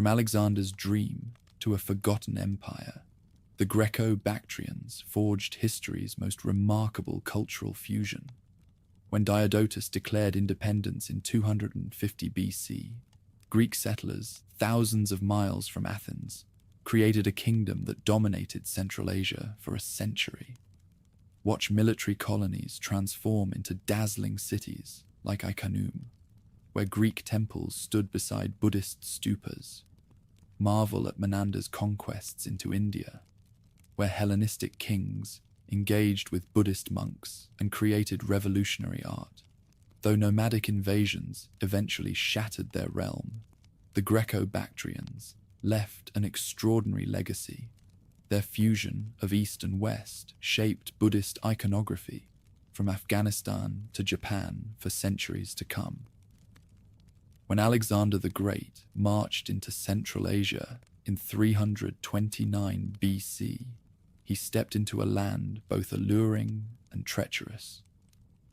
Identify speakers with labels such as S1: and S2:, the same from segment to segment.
S1: From Alexander's dream to a forgotten empire, the Greco-Bactrians forged history's most remarkable cultural fusion. When Diodotus declared independence in 250 BC, Greek settlers, thousands of miles from Athens, created a kingdom that dominated Central Asia for a century. Watch military colonies transform into dazzling cities like Iconium, where Greek temples stood beside Buddhist stupas. Marvel at Menander's conquests into India, where Hellenistic kings engaged with Buddhist monks and created revolutionary art. Though nomadic invasions eventually shattered their realm, the Greco-Bactrians left an extraordinary legacy. Their fusion of East and West shaped Buddhist iconography from Afghanistan to Japan for centuries to come. When Alexander the Great marched into Central Asia in 329 BC, he stepped into a land both alluring and treacherous.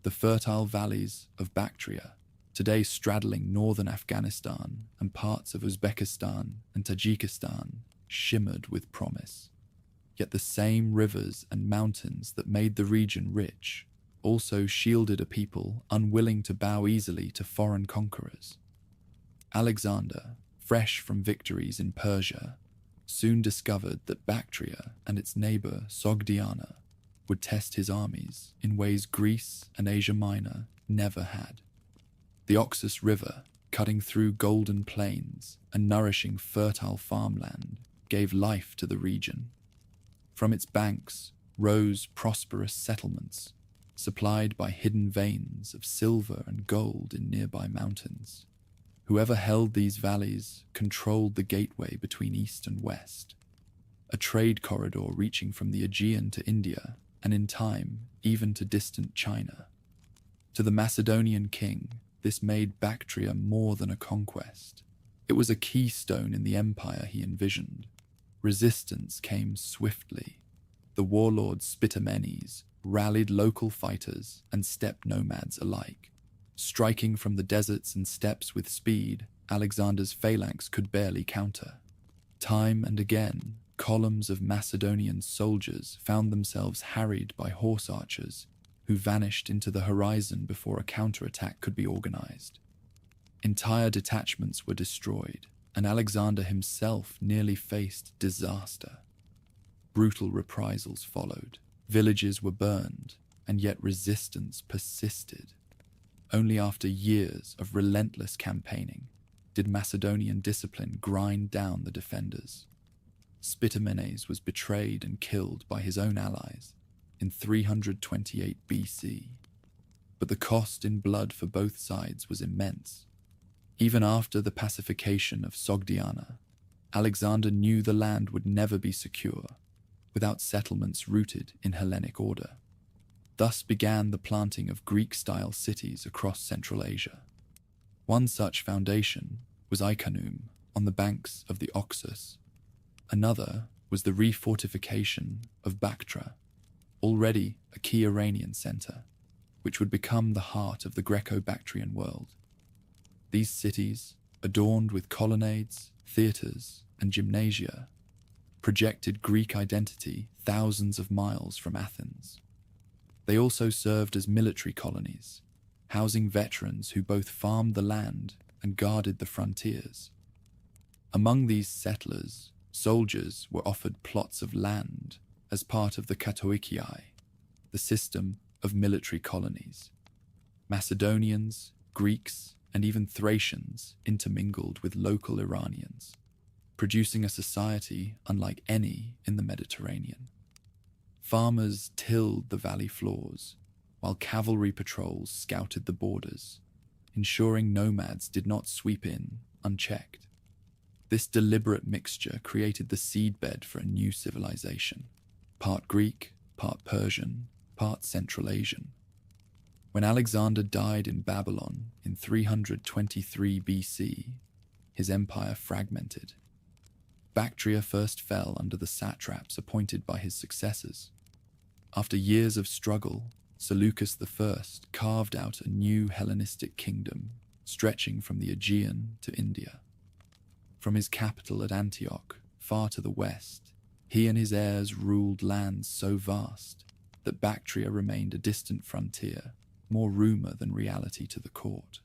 S1: The fertile valleys of Bactria, today straddling northern Afghanistan and parts of Uzbekistan and Tajikistan, shimmered with promise. Yet the same rivers and mountains that made the region rich also shielded a people unwilling to bow easily to foreign conquerors. Alexander, fresh from victories in Persia, soon discovered that Bactria and its neighbor Sogdiana would test his armies in ways Greece and Asia Minor never had. The Oxus River, cutting through golden plains and nourishing fertile farmland, gave life to the region. From its banks rose prosperous settlements, supplied by hidden veins of silver and gold in nearby mountains. Whoever held these valleys controlled the gateway between East and West, a trade corridor reaching from the Aegean to India, and in time, even to distant China. To the Macedonian king, this made Bactria more than a conquest. It was a keystone in the empire he envisioned. Resistance came swiftly. The warlord Spitamenes rallied local fighters and steppe nomads alike. Striking from the deserts and steppes with speed, Alexander's phalanx could barely counter. Time and again, columns of Macedonian soldiers found themselves harried by horse archers who vanished into the horizon before a counterattack could be organized. Entire detachments were destroyed, and Alexander himself nearly faced disaster. Brutal reprisals followed. Villages were burned, and yet resistance persisted. Only after years of relentless campaigning did Macedonian discipline grind down the defenders. Spitamenes was betrayed and killed by his own allies in 328 BC. But the cost in blood for both sides was immense. Even after the pacification of Sogdiana, Alexander knew the land would never be secure without settlements rooted in Hellenic order. Thus began the planting of Greek-style cities across Central Asia. One such foundation was Iconium on the banks of the Oxus. Another was the refortification of Bactra, already a key Iranian center, which would become the heart of the Greco-Bactrian world. These cities, adorned with colonnades, theaters, and gymnasia, projected Greek identity thousands of miles from Athens. They also served as military colonies, housing veterans who both farmed the land and guarded the frontiers. Among these settlers, soldiers were offered plots of land as part of the katoikiai, the system of military colonies. Macedonians, Greeks, and even Thracians intermingled with local Iranians, producing a society unlike any in the Mediterranean. Farmers tilled the valley floors, while cavalry patrols scouted the borders, ensuring nomads did not sweep in unchecked. This deliberate mixture created the seedbed for a new civilization, part Greek, part Persian, part Central Asian. When Alexander died in Babylon in 323 BC, his empire fragmented. Bactria first fell under the satraps appointed by his successors. After years of struggle, Seleucus I carved out a new Hellenistic kingdom, stretching from the Aegean to India. From his capital at Antioch, far to the west, he and his heirs ruled lands so vast that Bactria remained a distant frontier, more rumor than reality to the court.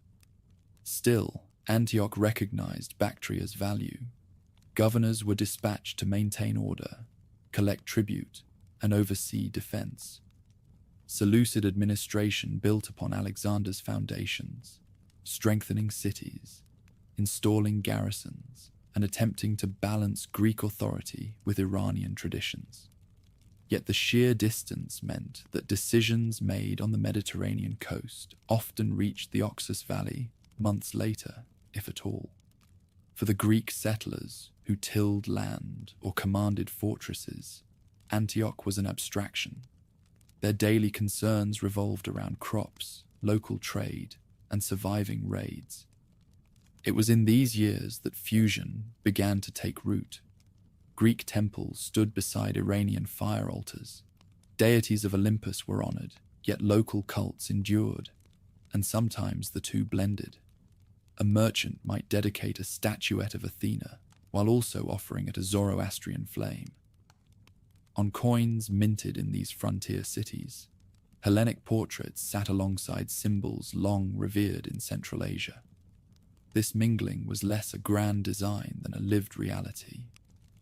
S1: Still, Antioch recognized Bactria's value. Governors were dispatched to maintain order, collect tribute, and oversee defense. Seleucid administration built upon Alexander's foundations, strengthening cities, installing garrisons, and attempting to balance Greek authority with Iranian traditions. Yet the sheer distance meant that decisions made on the Mediterranean coast often reached the Oxus Valley months later, if at all. For the Greek settlers who tilled land or commanded fortresses, Antioch was an abstraction. Their daily concerns revolved around crops, local trade, and surviving raids. It was in these years that fusion began to take root. Greek temples stood beside Iranian fire altars. Deities of Olympus were honored, yet local cults endured, and sometimes the two blended. A merchant might dedicate a statuette of Athena, while also offering it a Zoroastrian flame. On coins minted in these frontier cities, Hellenic portraits sat alongside symbols long revered in Central Asia. This mingling was less a grand design than a lived reality.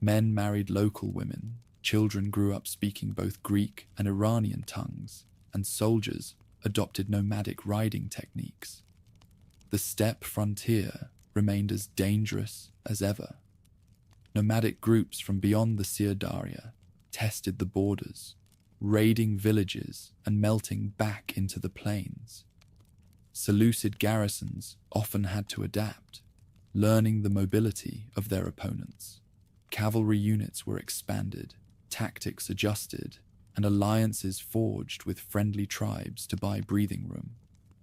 S1: Men married local women, children grew up speaking both Greek and Iranian tongues, and soldiers adopted nomadic riding techniques. The steppe frontier remained as dangerous as ever. Nomadic groups from beyond the Sirdaria tested the borders, raiding villages and melting back into the plains. Seleucid garrisons often had to adapt, learning the mobility of their opponents. Cavalry units were expanded, tactics adjusted, and alliances forged with friendly tribes to buy breathing room.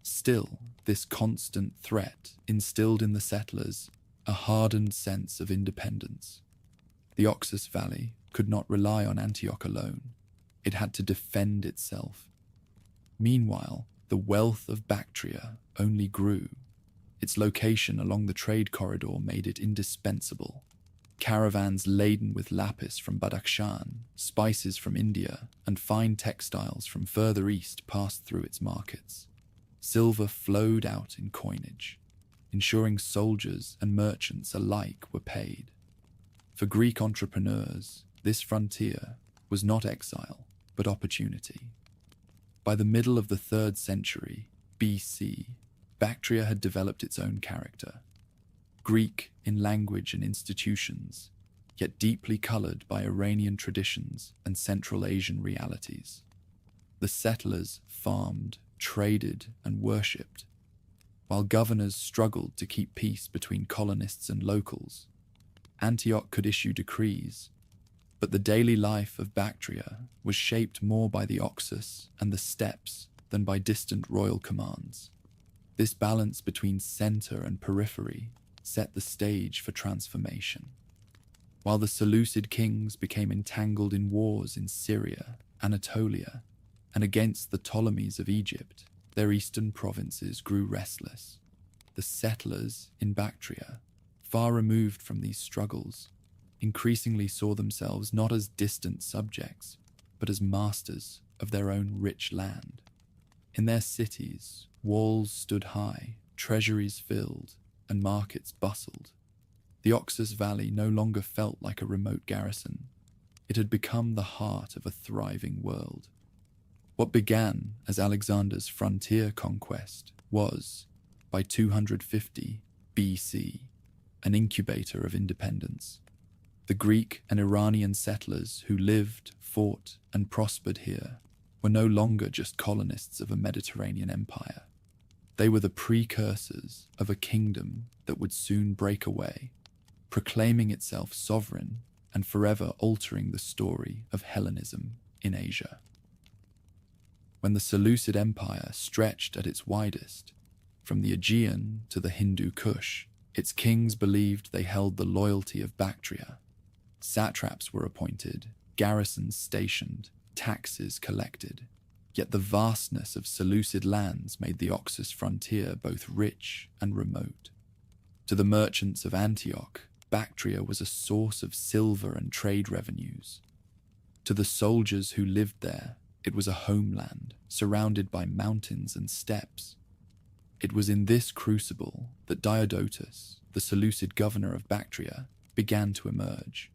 S1: Still, this constant threat instilled in the settlers a hardened sense of independence. The Oxus Valley could not rely on Antioch alone. It had to defend itself. Meanwhile, the wealth of Bactria only grew. Its location along the trade corridor made it indispensable. Caravans laden with lapis from Badakhshan, spices from India, and fine textiles from further east passed through its markets. Silver flowed out in coinage, ensuring soldiers and merchants alike were paid. For Greek entrepreneurs, this frontier was not exile, but opportunity. By the middle of the 3rd century BC, Bactria had developed its own character. Greek in language and institutions, yet deeply colored by Iranian traditions and Central Asian realities. The settlers farmed, traded, and worshipped, while governors struggled to keep peace between colonists and locals. Antioch could issue decrees, but the daily life of Bactria was shaped more by the Oxus and the steppes than by distant royal commands. This balance between center and periphery set the stage for transformation. While the Seleucid kings became entangled in wars in Syria, Anatolia, and against the Ptolemies of Egypt, their eastern provinces grew restless. The settlers in Bactria, far removed from these struggles, increasingly saw themselves not as distant subjects, but as masters of their own rich land. In their cities, walls stood high, treasuries filled, and markets bustled. The Oxus Valley no longer felt like a remote garrison. It had become the heart of a thriving world. What began as Alexander's frontier conquest was, by 250 BC, an incubator of independence. The Greek and Iranian settlers who lived, fought, and prospered here were no longer just colonists of a Mediterranean empire. They were the precursors of a kingdom that would soon break away, proclaiming itself sovereign and forever altering the story of Hellenism in Asia. When the Seleucid Empire stretched at its widest, from the Aegean to the Hindu Kush, its kings believed they held the loyalty of Bactria. Satraps were appointed, garrisons stationed, taxes collected. Yet the vastness of Seleucid lands made the Oxus frontier both rich and remote. To the merchants of Antioch, Bactria was a source of silver and trade revenues. To the soldiers who lived there, it was a homeland surrounded by mountains and steppes. It was in this crucible that Diodotus, the Seleucid governor of Bactria, began to emerge.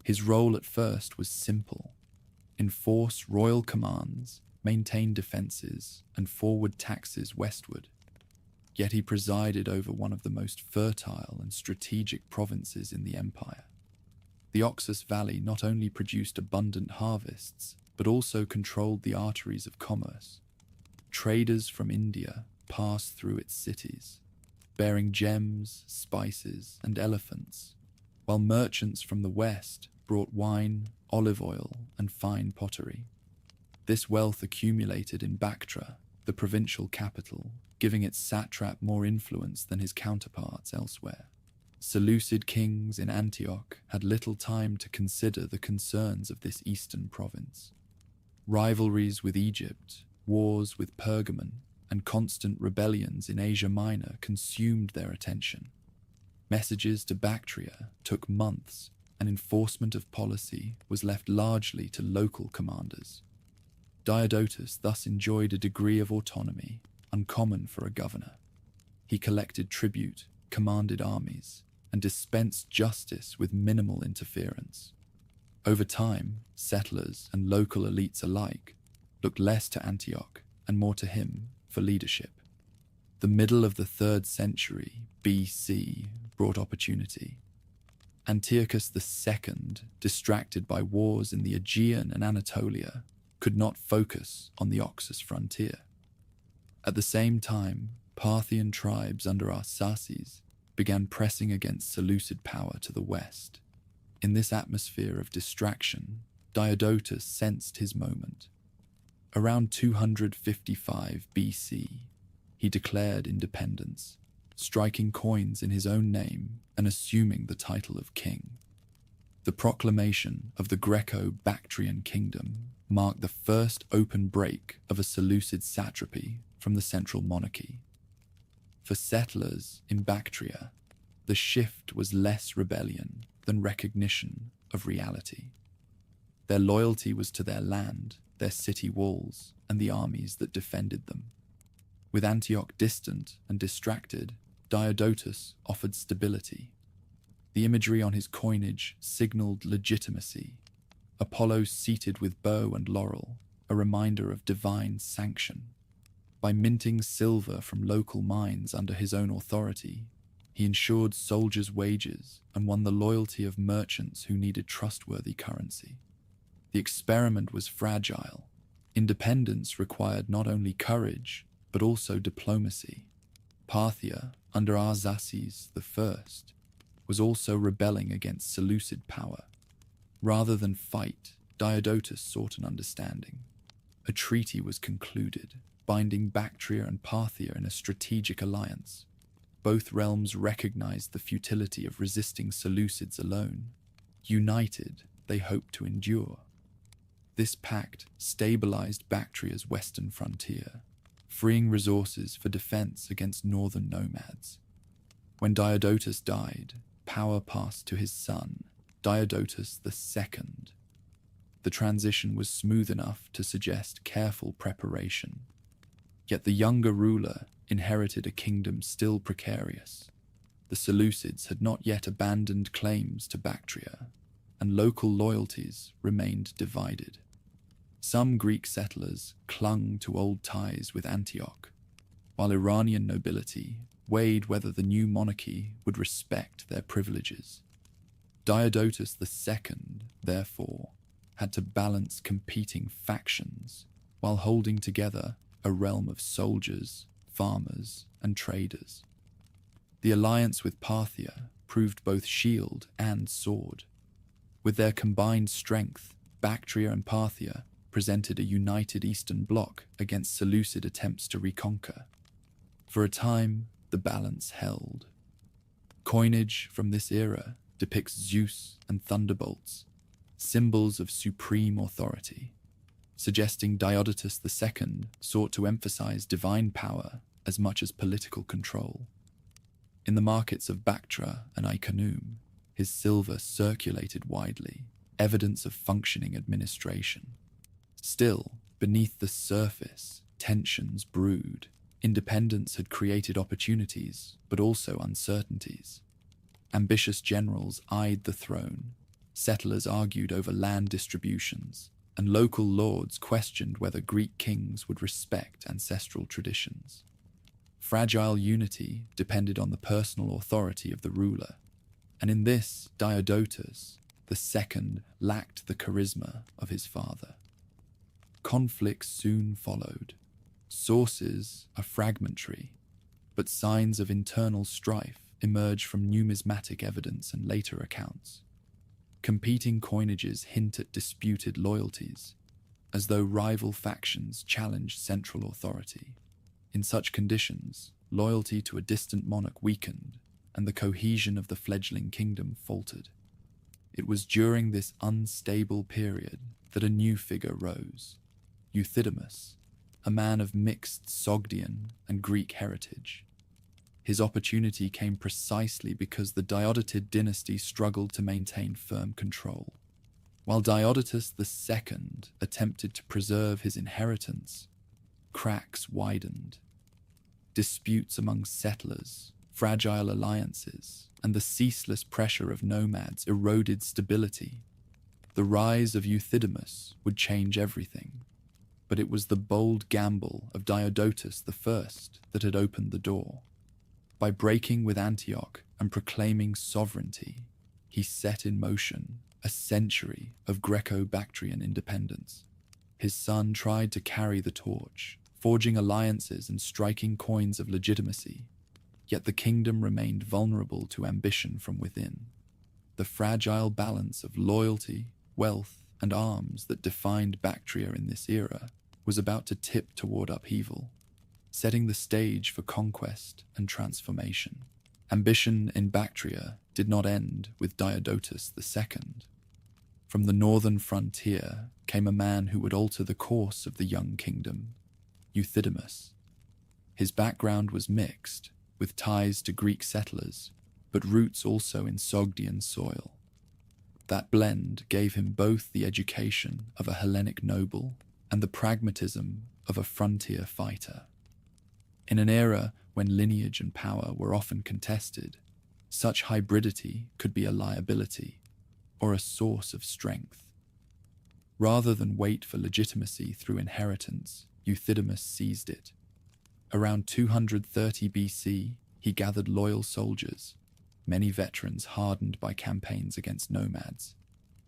S1: His role at first was simple: enforce royal commands, maintain defenses, and forward taxes westward. Yet he presided over one of the most fertile and strategic provinces in the empire. The Oxus Valley not only produced abundant harvests, but also controlled the arteries of commerce. Traders from India passed through its cities, bearing gems, spices, and elephants, while merchants from the west brought wine, olive oil, and fine pottery. This wealth accumulated in Bactra, the provincial capital, giving its satrap more influence than his counterparts elsewhere. Seleucid kings in Antioch had little time to consider the concerns of this eastern province. Rivalries with Egypt, wars with Pergamon, and constant rebellions in Asia Minor consumed their attention. Messages to Bactria took months, and enforcement of policy was left largely to local commanders. Diodotus thus enjoyed a degree of autonomy uncommon for a governor. He collected tribute, commanded armies, and dispensed justice with minimal interference. Over time, settlers and local elites alike looked less to Antioch and more to him for leadership. The middle of the 3rd century BC brought opportunity. Antiochus II, distracted by wars in the Aegean and Anatolia, could not focus on the Oxus frontier. At the same time, Parthian tribes under Arsaces began pressing against Seleucid power to the west. In this atmosphere of distraction, Diodotus sensed his moment. Around 255 BC, he declared independence, striking coins in his own name and assuming the title of king. The proclamation of the Greco-Bactrian kingdom marked the first open break of a Seleucid satrapy from the central monarchy. For settlers in Bactria, the shift was less rebellion than recognition of reality. Their loyalty was to their land, their city walls, and the armies that defended them. With Antioch distant and distracted, Diodotus offered stability. The imagery on his coinage signaled legitimacy: Apollo seated with bow and laurel, a reminder of divine sanction. By minting silver from local mines under his own authority, he ensured soldiers' wages and won the loyalty of merchants who needed trustworthy currency. The experiment was fragile. Independence required not only courage, but also diplomacy. Parthia, under Arsaces I, was also rebelling against Seleucid power. Rather than fight, Diodotus sought an understanding. A treaty was concluded, binding Bactria and Parthia in a strategic alliance. Both realms recognized the futility of resisting Seleucids alone. United, they hoped to endure. This pact stabilized Bactria's western frontier, freeing resources for defense against northern nomads. When Diodotus died, power passed to his son, Diodotus II. The transition was smooth enough to suggest careful preparation. Yet the younger ruler inherited a kingdom still precarious. The Seleucids had not yet abandoned claims to Bactria, and local loyalties remained divided. Some Greek settlers clung to old ties with Antioch, while Iranian nobility weighed whether the new monarchy would respect their privileges. Diodotus II, therefore, had to balance competing factions while holding together a realm of soldiers, farmers, and traders. The alliance with Parthia proved both shield and sword. With their combined strength, Bactria and Parthia presented a united Eastern bloc against Seleucid attempts to reconquer. For a time, the balance held. Coinage from this era depicts Zeus and thunderbolts, symbols of supreme authority, suggesting Diodotus II sought to emphasize divine power as much as political control. In the markets of Bactra and Iconium, His silver circulated widely, evidence of functioning administration. Still, beneath the surface, tensions brewed. Independence had created opportunities, but also uncertainties. Ambitious generals eyed the throne, settlers argued over land distributions, and local lords questioned whether Greek kings would respect ancestral traditions. Fragile unity depended on the personal authority of the ruler, and in this, Diodotus II lacked the charisma of his father. Conflicts soon followed. Sources are fragmentary, but signs of internal strife emerge from numismatic evidence and later accounts. Competing coinages hint at disputed loyalties, as though rival factions challenged central authority. In such conditions, loyalty to a distant monarch weakened, and the cohesion of the fledgling kingdom faltered. It was during this unstable period that a new figure rose, Euthydemus, a man of mixed Sogdian and Greek heritage. His opportunity came precisely because the Diodotid dynasty struggled to maintain firm control. While Diodotus II attempted to preserve his inheritance, cracks widened. Disputes among settlers, fragile alliances, and the ceaseless pressure of nomads eroded stability. The rise of Euthydemus would change everything, but it was the bold gamble of Diodotus I that had opened the door. By breaking with Antioch and proclaiming sovereignty, he set in motion a century of Greco-Bactrian independence. His son tried to carry the torch, forging alliances and striking coins of legitimacy, yet the kingdom remained vulnerable to ambition from within. The fragile balance of loyalty, wealth, and arms that defined Bactria in this era was about to tip toward upheaval, setting the stage for conquest and transformation. Ambition in Bactria did not end with Diodotus II. From the northern frontier came a man who would alter the course of the young kingdom, Euthydemus. His background was mixed, with ties to Greek settlers, but roots also in Sogdian soil. That blend gave him both the education of a Hellenic noble and the pragmatism of a frontier fighter. In an era when lineage and power were often contested, such hybridity could be a liability or a source of strength. Rather than wait for legitimacy through inheritance, Euthydemus seized it. Around 230 BC, he gathered loyal soldiers, many veterans hardened by campaigns against nomads,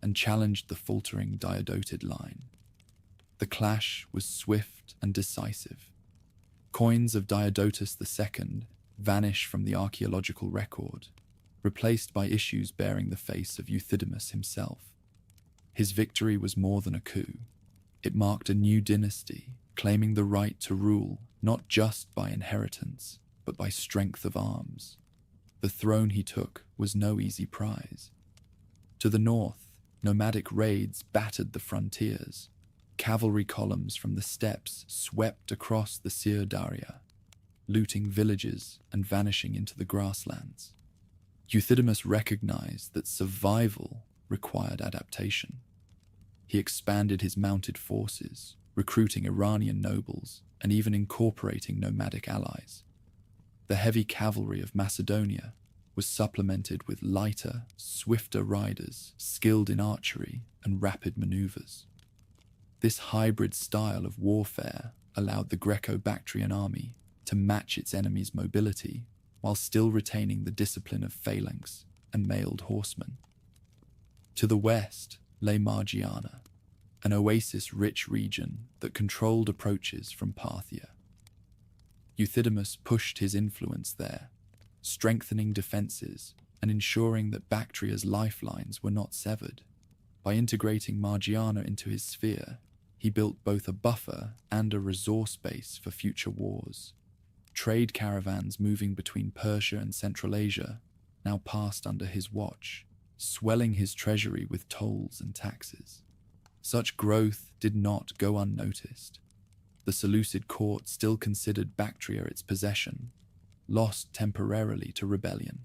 S1: and challenged the faltering Diodotid line. The clash was swift and decisive. Coins of Diodotus II vanish from the archaeological record, replaced by issues bearing the face of Euthydemus himself. His victory was more than a coup. It marked a new dynasty, claiming the right to rule not just by inheritance, but by strength of arms. The throne he took was no easy prize. To the north, nomadic raids battered the frontiers. Cavalry columns from the steppes swept across the Syrdaria, looting villages and vanishing into the grasslands. Euthydemus recognized that survival required adaptation. He expanded his mounted forces, recruiting Iranian nobles and even incorporating nomadic allies. The heavy cavalry of Macedonia was supplemented with lighter, swifter riders skilled in archery and rapid maneuvers. This hybrid style of warfare allowed the Greco-Bactrian army to match its enemy's mobility while still retaining the discipline of phalanx and mailed horsemen. To the west lay Margiana, an oasis-rich region that controlled approaches from Parthia. Euthydemus pushed his influence there, strengthening defenses and ensuring that Bactria's lifelines were not severed. By integrating Margiana into his sphere, he built both a buffer and a resource base for future wars. Trade caravans moving between Persia and Central Asia now passed under his watch, swelling his treasury with tolls and taxes. Such growth did not go unnoticed. The Seleucid court still considered Bactria its possession, lost temporarily to rebellion.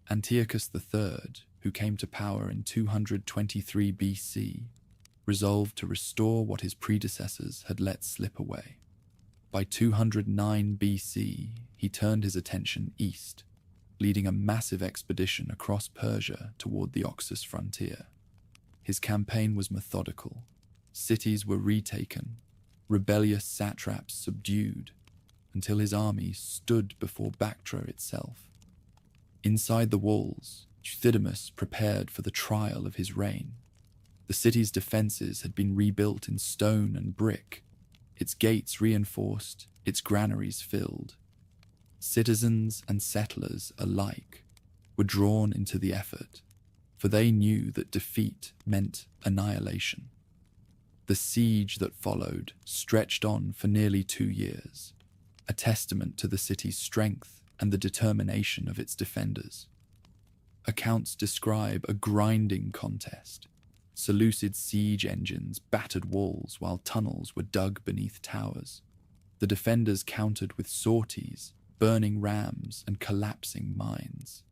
S1: Antiochus III, who came to power in 223 BC, resolved to restore what his predecessors had let slip away. By 209 BC, he turned his attention east, leading a massive expedition across Persia toward the Oxus frontier. His campaign was methodical. Cities were retaken, rebellious satraps subdued, until his army stood before Bactria itself. Inside the walls, Euthydemus prepared for the trial of his reign. The city's defenses had been rebuilt in stone and brick, its gates reinforced, its granaries filled. Citizens and settlers alike were drawn into the effort, for they knew that defeat meant annihilation. The siege that followed stretched on for nearly 2 years, a testament to the city's strength and the determination of its defenders. Accounts describe a grinding contest. Seleucid siege engines battered walls while tunnels were dug beneath towers. The defenders countered with sorties, burning rams, and collapsing mines.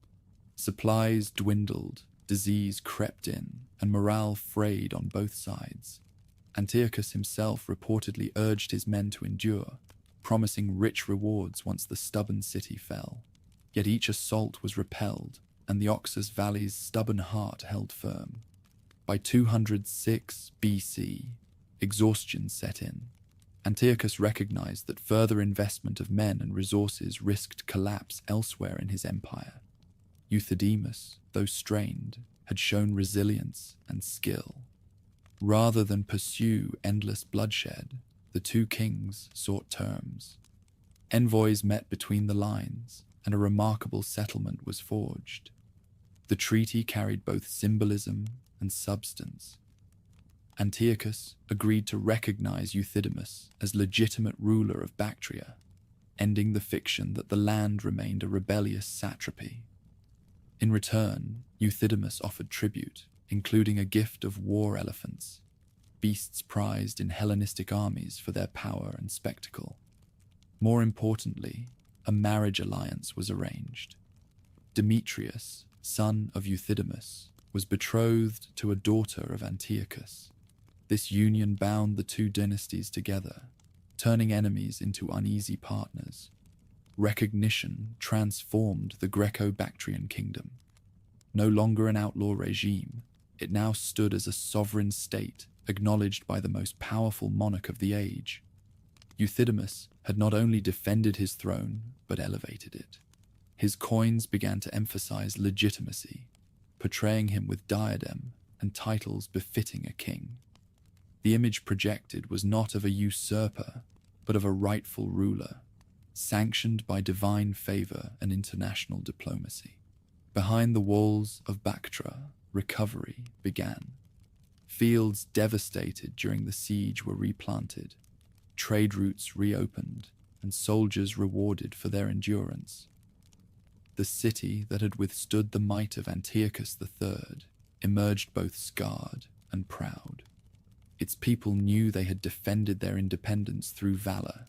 S1: Supplies dwindled, disease crept in, and morale frayed on both sides. Antiochus himself reportedly urged his men to endure, promising rich rewards once the stubborn city fell. Yet each assault was repelled, and the Oxus Valley's stubborn heart held firm. By 206 BC, exhaustion set in. Antiochus recognized that further investment of men and resources risked collapse elsewhere in his empire. Euthydemus, though strained, had shown resilience and skill. Rather than pursue endless bloodshed, the two kings sought terms. Envoys met between the lines, and a remarkable settlement was forged. The treaty carried both symbolism and substance. Antiochus agreed to recognize Euthydemus as legitimate ruler of Bactria, ending the fiction that the land remained a rebellious satrapy. In return, Euthydemus offered tribute, including a gift of war elephants, beasts prized in Hellenistic armies for their power and spectacle. More importantly, a marriage alliance was arranged. Demetrius, son of Euthydemus, was betrothed to a daughter of Antiochus. This union bound the two dynasties together, turning enemies into uneasy partners. Recognition transformed the Greco-Bactrian kingdom. No longer an outlaw regime, it now stood as a sovereign state acknowledged by the most powerful monarch of the age. Euthydemus had not only defended his throne, but elevated it. His coins began to emphasize legitimacy, portraying him with diadem and titles befitting a king. The image projected was not of a usurper, but of a rightful ruler, sanctioned by divine favor and international diplomacy. Behind the walls of Bactria, recovery began. Fields devastated during the siege were replanted, trade routes reopened, and soldiers rewarded for their endurance. The city that had withstood the might of Antiochus III emerged both scarred and proud. Its people knew they had defended their independence through valor,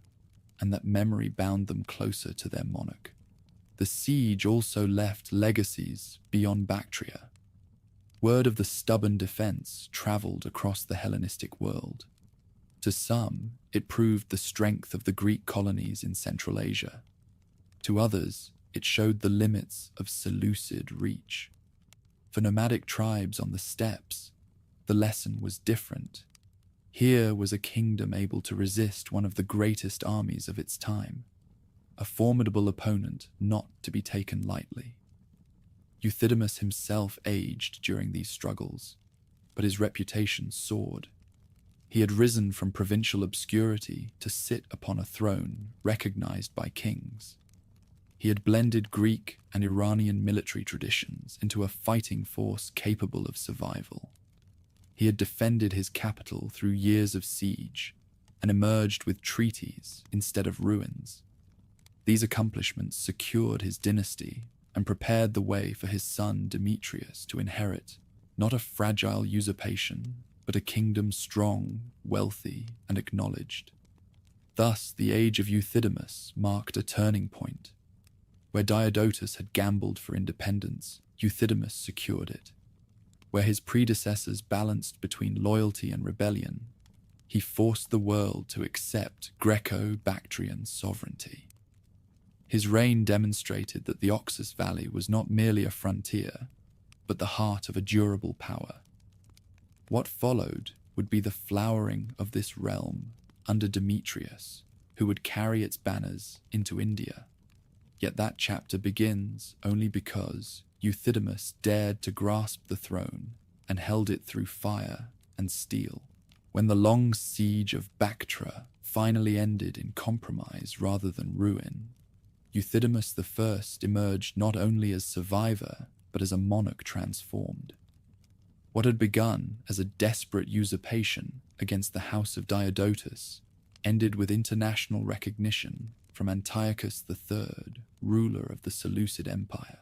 S1: and that memory bound them closer to their monarch. The siege also left legacies beyond Bactria. Word of the stubborn defense traveled across the Hellenistic world. To some, it proved the strength of the Greek colonies in Central Asia. To others, it showed the limits of Seleucid reach. For nomadic tribes on the steppes, the lesson was different. Here was a kingdom able to resist one of the greatest armies of its time, a formidable opponent not to be taken lightly. Euthydemus himself aged during these struggles, but his reputation soared. He had risen from provincial obscurity to sit upon a throne recognized by kings. He had blended Greek and Iranian military traditions into a fighting force capable of survival. He had defended his capital through years of siege and emerged with treaties instead of ruins. These accomplishments secured his dynasty and prepared the way for his son Demetrius to inherit not a fragile usurpation, but a kingdom strong, wealthy, and acknowledged. Thus, the age of Euthydemus marked a turning point. Where Diodotus had gambled for independence, Euthydemus secured it. Where his predecessors balanced between loyalty and rebellion, he forced the world to accept Greco-Bactrian sovereignty. His reign demonstrated that the Oxus Valley was not merely a frontier, but the heart of a durable power. What followed would be the flowering of this realm under Demetrius, who would carry its banners into India. Yet that chapter begins only because Euthydemus dared to grasp the throne and held it through fire and steel. When the long siege of Bactra finally ended in compromise rather than ruin, Euthydemus I emerged not only as survivor, but as a monarch transformed. What had begun as a desperate usurpation against the house of Diodotus ended with international recognition from Antiochus III, ruler of the Seleucid Empire.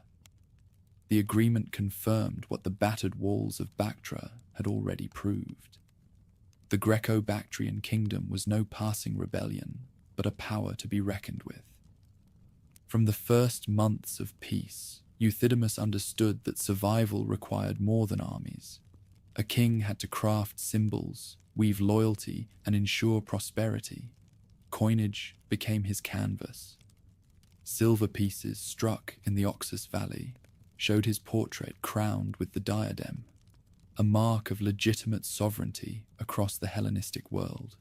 S1: The agreement confirmed what the battered walls of Bactra had already proved. The Greco-Bactrian kingdom was no passing rebellion, but a power to be reckoned with. From the first months of peace, Euthydemus understood that survival required more than armies. A king had to craft symbols, weave loyalty, and ensure prosperity. Coinage became his canvas. Silver pieces struck in the Oxus Valley showed his portrait crowned with the diadem, a mark of legitimate sovereignty across the Hellenistic world.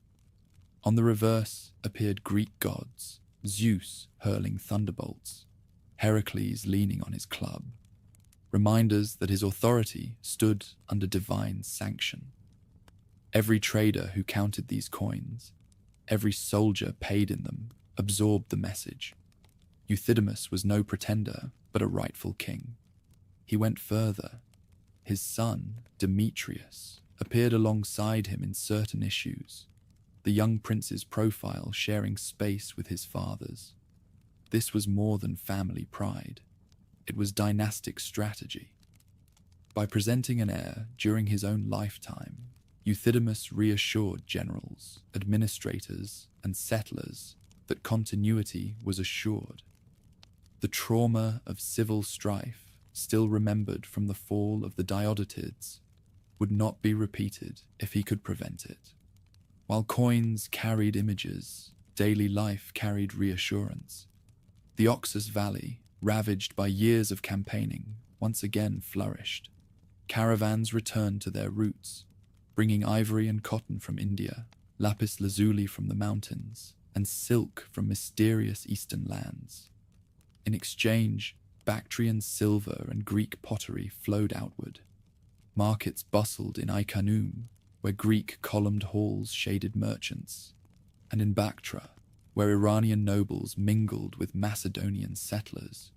S1: On the reverse appeared Greek gods, Zeus hurling thunderbolts, Heracles leaning on his club, reminders that his authority stood under divine sanction. Every trader who counted these coins, every soldier paid in them, absorbed the message. Euthydemus was no pretender, but a rightful king. He went further. His son, Demetrius, appeared alongside him in certain issues, the young prince's profile sharing space with his father's. This was more than family pride. It was dynastic strategy. By presenting an heir during his own lifetime, Euthydemus reassured generals, administrators, and settlers that continuity was assured. The trauma of civil strife, still remembered from the fall of the Diodotids, would not be repeated if he could prevent it. While coins carried images, daily life carried reassurance. The Oxus Valley, ravaged by years of campaigning, once again flourished. Caravans returned to their roots, bringing ivory and cotton from India, lapis lazuli from the mountains, and silk from mysterious eastern lands. In exchange, Bactrian silver and Greek pottery flowed outward. Markets bustled in Iconium, where Greek columned halls shaded merchants, and in Bactra, where Iranian nobles mingled with Macedonian settlers.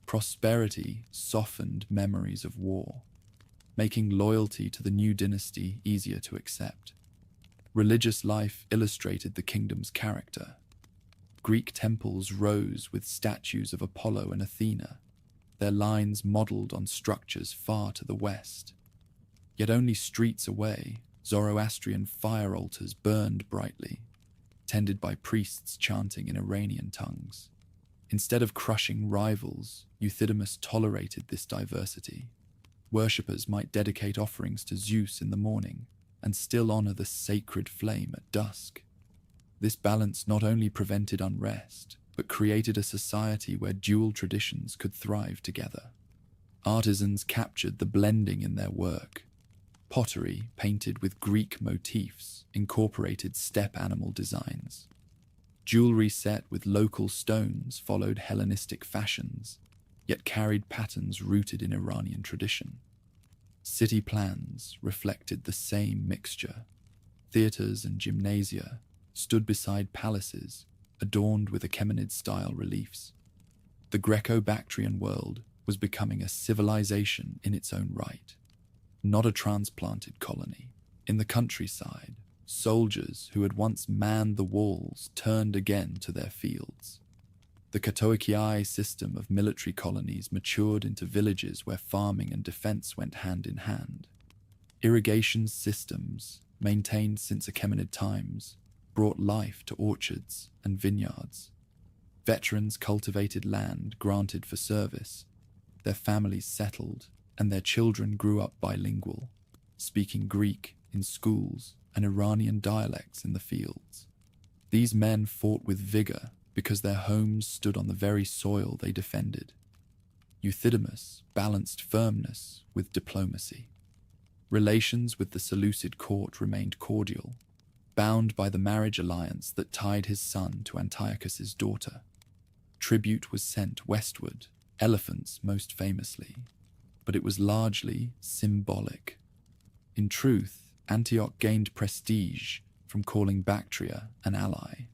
S1: Prosperity softened memories of war, making loyalty to the new dynasty easier to accept. Religious life illustrated the kingdom's character. Greek temples rose with statues of Apollo and Athena, their lines modelled on structures far to the west. Yet only streets away, Zoroastrian fire altars burned brightly, tended by priests chanting in Iranian tongues. Instead of crushing rivals, Euthydemus tolerated this diversity. Worshippers might dedicate offerings to Zeus in the morning and still honor the sacred flame at dusk. This balance not only prevented unrest, but created a society where dual traditions could thrive together. Artisans captured the blending in their work. Pottery, painted with Greek motifs, incorporated steppe animal designs. Jewelry set with local stones followed Hellenistic fashions, yet carried patterns rooted in Iranian tradition. City plans reflected the same mixture. Theaters and gymnasia stood beside palaces, adorned with Achaemenid-style reliefs. The Greco-Bactrian world was becoming a civilization in its own right, not a transplanted colony. In the countryside, soldiers who had once manned the walls turned again to their fields. The Katoikiai system of military colonies matured into villages where farming and defense went hand in hand. Irrigation systems, maintained since Achaemenid times, brought life to orchards and vineyards. Veterans cultivated land granted for service, their families settled, and their children grew up bilingual, speaking Greek in schools and Iranian dialects in the fields. These men fought with vigor because their homes stood on the very soil they defended. Euthydemus balanced firmness with diplomacy. Relations with the Seleucid court remained cordial, bound by the marriage alliance that tied his son to Antiochus's daughter. Tribute was sent westward, elephants most famously, but it was largely symbolic. In truth, Antioch gained prestige from calling Bactria an ally,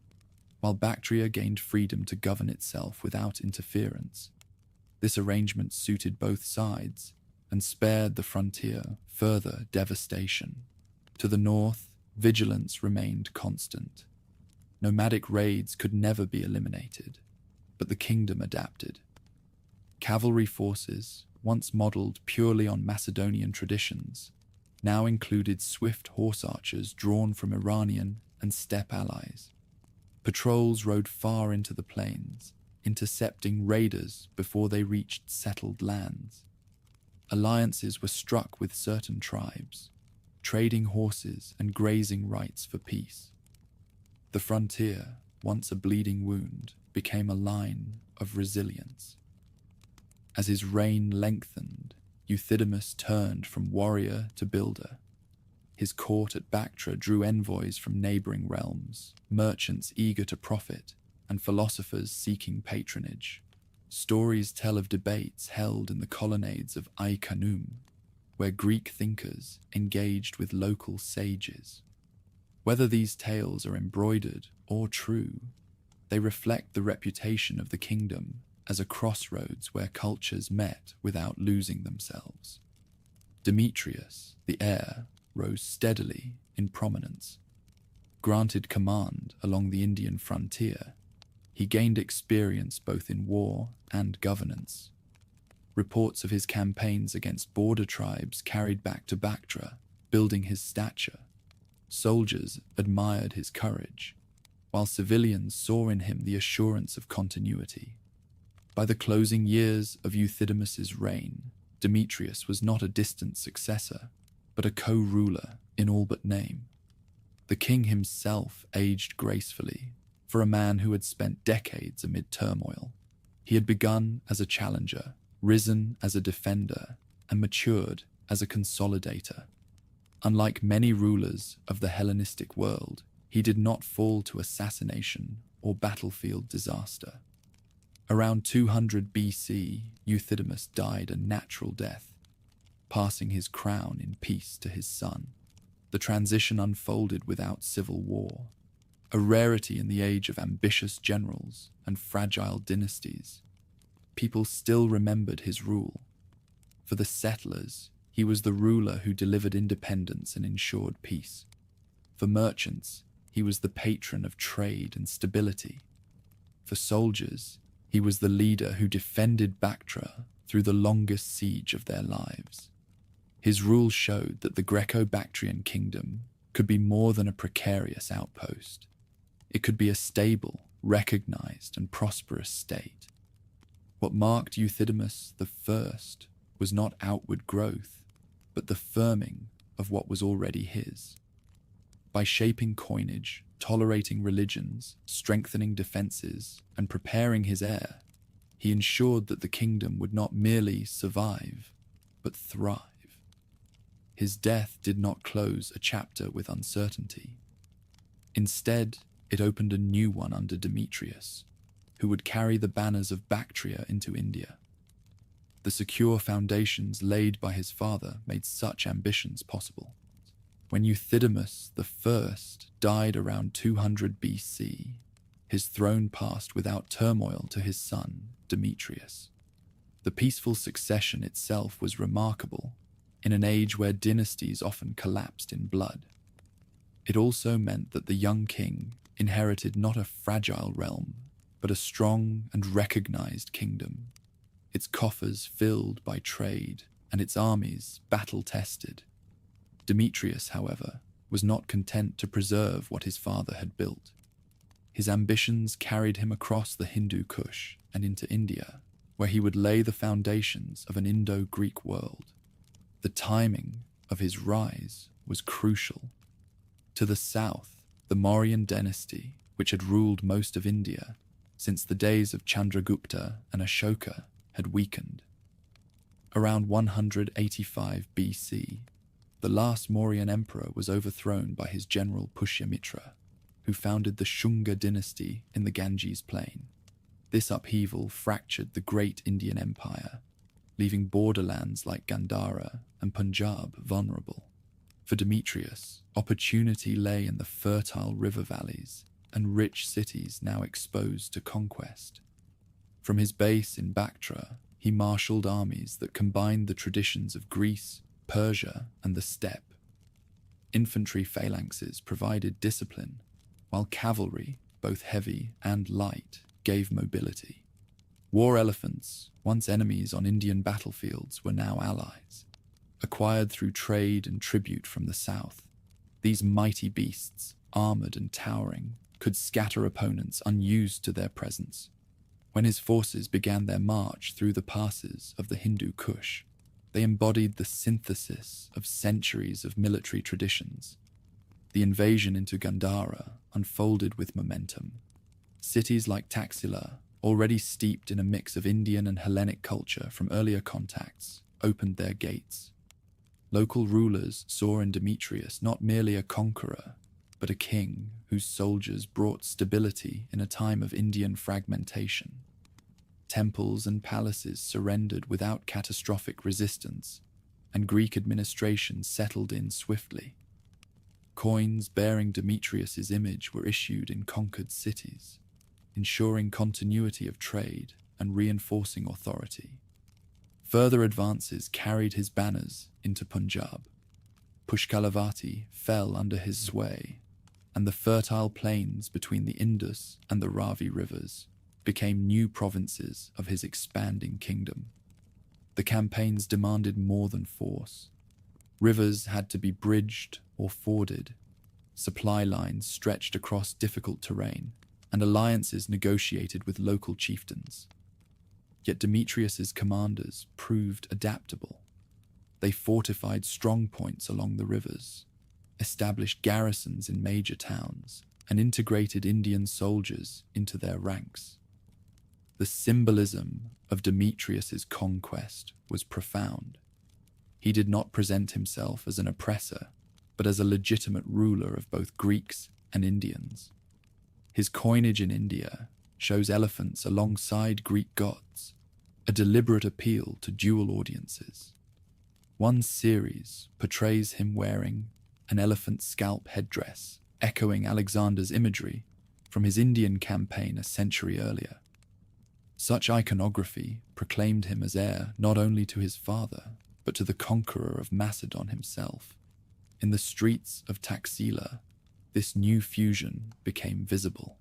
S1: while Bactria gained freedom to govern itself without interference. This arrangement suited both sides and spared the frontier further devastation. To the north, vigilance remained constant. Nomadic raids could never be eliminated, but the kingdom adapted. Cavalry forces, once modeled purely on Macedonian traditions, now included swift horse archers drawn from Iranian and steppe allies. Patrols rode far into the plains, intercepting raiders before they reached settled lands. Alliances were struck with certain tribes, trading horses and grazing rights for peace. The frontier, once a bleeding wound, became a line of resilience. As his reign lengthened, Euthydemus turned from warrior to builder. His court at Bactra drew envoys from neighboring realms, merchants eager to profit, and philosophers seeking patronage. Stories tell of debates held in the colonnades of Ai Khanum, where Greek thinkers engaged with local sages. Whether these tales are embroidered or true, they reflect the reputation of the kingdom as a crossroads where cultures met without losing themselves. Demetrius, the heir, rose steadily in prominence. Granted command along the Indian frontier, he gained experience both in war and governance. Reports of his campaigns against border tribes carried back to Bactra, building his stature. Soldiers admired his courage, while civilians saw in him the assurance of continuity. By the closing years of Euthydemus's reign, Demetrius was not a distant successor, but a co-ruler in all but name. The king himself aged gracefully, for a man who had spent decades amid turmoil. He had begun as a challenger, risen as a defender, and matured as a consolidator. Unlike many rulers of the Hellenistic world, he did not fall to assassination or battlefield disaster. Around 200 BC, Euthydemus died a natural death, passing his crown in peace to his son. The transition unfolded without civil war, a rarity in the age of ambitious generals and fragile dynasties. People still remembered his rule. For the settlers, he was the ruler who delivered independence and ensured peace. For merchants, he was the patron of trade and stability. For soldiers, he was the leader who defended Bactra through the longest siege of their lives. His rule showed that the Greco-Bactrian kingdom could be more than a precarious outpost. It could be a stable, recognized, and prosperous state. What marked Euthydemus I was not outward growth, but the firming of what was already his. By shaping coinage, tolerating religions, strengthening defenses, and preparing his heir, he ensured that the kingdom would not merely survive, but thrive. His death did not close a chapter with uncertainty. Instead, it opened a new one under Demetrius, who would carry the banners of Bactria into India. The secure foundations laid by his father made such ambitions possible. When Euthydemus I died around 200 BC, his throne passed without turmoil to his son, Demetrius. The peaceful succession itself was remarkable, in an age where dynasties often collapsed in blood. It also meant that the young king inherited not a fragile realm, but a strong and recognized kingdom, its coffers filled by trade and its armies battle-tested. Demetrius, however, was not content to preserve what his father had built. His ambitions carried him across the Hindu Kush and into India, where he would lay the foundations of an Indo-Greek world. The timing of his rise was crucial. To the south, the Mauryan dynasty, which had ruled most of India since the days of Chandragupta and Ashoka, had weakened. Around 185 BC, the last Mauryan emperor was overthrown by his general Pushyamitra, who founded the Shunga dynasty in the Ganges plain. This upheaval fractured the great Indian empire, leaving borderlands like Gandhara and Punjab vulnerable. For Demetrius, opportunity lay in the fertile river valleys and rich cities now exposed to conquest. From his base in Bactra, he marshaled armies that combined the traditions of Greece, Persia, and the steppe. Infantry phalanxes provided discipline, while cavalry, both heavy and light, gave mobility. War elephants, once enemies on Indian battlefields, were now allies. Acquired through trade and tribute from the south, these mighty beasts, armored and towering, could scatter opponents unused to their presence. When his forces began their march through the passes of the Hindu Kush, they embodied the synthesis of centuries of military traditions. The invasion into Gandhara unfolded with momentum. Cities like Taxila, already steeped in a mix of Indian and Hellenic culture from earlier contacts, opened their gates. Local rulers saw in Demetrius not merely a conqueror, but a king whose soldiers brought stability in a time of Indian fragmentation. Temples and palaces surrendered without catastrophic resistance, and Greek administration settled in swiftly. Coins bearing Demetrius's image were issued in conquered cities, ensuring continuity of trade and reinforcing authority. Further advances carried his banners into Punjab. Pushkalavati fell under his sway, and the fertile plains between the Indus and the Ravi rivers became new provinces of his expanding kingdom. The campaigns demanded more than force. Rivers had to be bridged or forded, supply lines stretched across difficult terrain, and alliances negotiated with local chieftains. Yet Demetrius's commanders proved adaptable. They fortified strong points along the rivers, established garrisons in major towns, and integrated Indian soldiers into their ranks. The symbolism of Demetrius's conquest was profound. He did not present himself as an oppressor, but as a legitimate ruler of both Greeks and Indians. His coinage in India shows elephants alongside Greek gods, a deliberate appeal to dual audiences. One series portrays him wearing an elephant scalp headdress, echoing Alexander's imagery from his Indian campaign a century earlier. Such iconography proclaimed him as heir not only to his father, but to the conqueror of Macedon himself. In the streets of Taxila, this new fusion became visible.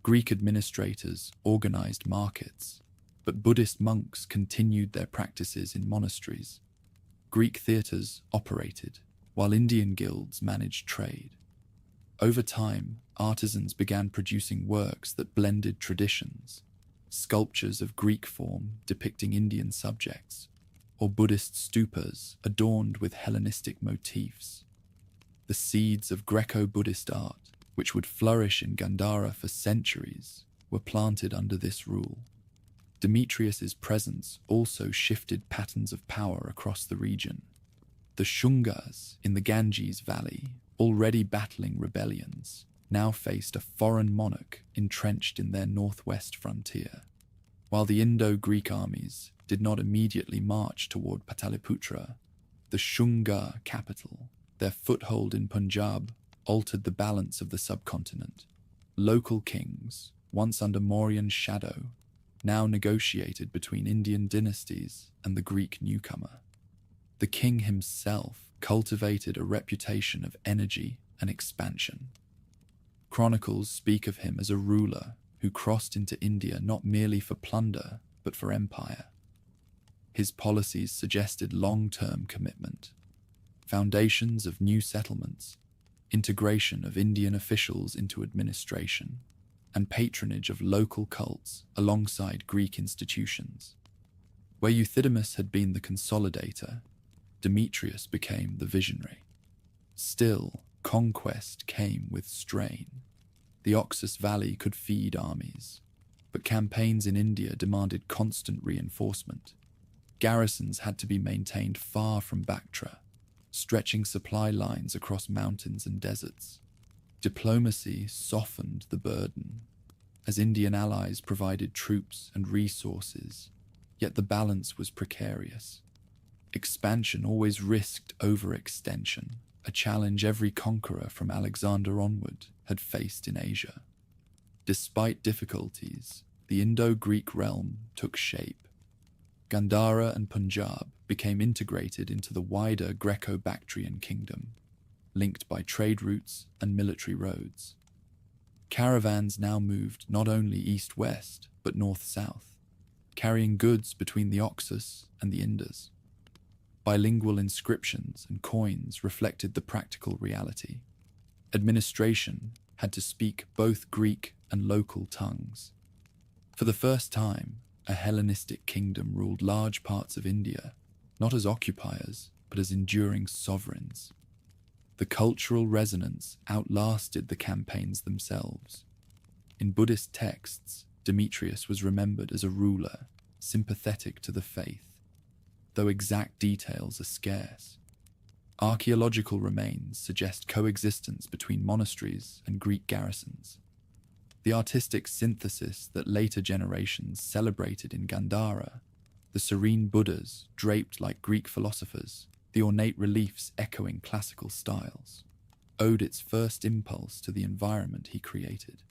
S1: Greek administrators organized markets, but Buddhist monks continued their practices in monasteries. Greek theaters operated, while Indian guilds managed trade. Over time, artisans began producing works that blended traditions, sculptures of Greek form depicting Indian subjects, or Buddhist stupas adorned with Hellenistic motifs. The seeds of Greco-Buddhist art, which would flourish in Gandhara for centuries, were planted under this rule. Demetrius's presence also shifted patterns of power across the region. The Shungas in the Ganges Valley, already battling rebellions, now faced a foreign monarch entrenched in their northwest frontier. While the Indo-Greek armies did not immediately march toward Pataliputra, the Shunga capital, their foothold in Punjab, altered the balance of the subcontinent. Local kings, once under Mauryan shadow, now negotiated between Indian dynasties and the Greek newcomer. The king himself cultivated a reputation of energy and expansion. Chronicles speak of him as a ruler who crossed into India not merely for plunder, but for empire. His policies suggested long-term commitment, foundations of new settlements, integration of Indian officials into administration, and patronage of local cults alongside Greek institutions. Where Euthydemus had been the consolidator, Demetrius became the visionary. Still, conquest came with strain. The Oxus Valley could feed armies, but campaigns in India demanded constant reinforcement. Garrisons had to be maintained far from Bactra, stretching supply lines across mountains and deserts. Diplomacy softened the burden, as Indian allies provided troops and resources, yet the balance was precarious. Expansion always risked overextension, a challenge every conqueror from Alexander onward had faced in Asia. Despite difficulties, the Indo-Greek realm took shape. Gandhara and Punjab became integrated into the wider Greco-Bactrian kingdom, linked by trade routes and military roads. Caravans now moved not only east-west, but north-south, carrying goods between the Oxus and the Indus. Bilingual inscriptions and coins reflected the practical reality. Administration had to speak both Greek and local tongues. For the first time, a Hellenistic kingdom ruled large parts of India, not as occupiers, but as enduring sovereigns. The cultural resonance outlasted the campaigns themselves. In Buddhist texts, Demetrius was remembered as a ruler, sympathetic to the faith, though exact details are scarce. Archaeological remains suggest coexistence between monasteries and Greek garrisons. The artistic synthesis that later generations celebrated in Gandhara, the serene Buddhas draped like Greek philosophers, the ornate reliefs echoing classical styles, owed its first impulse to the environment he created.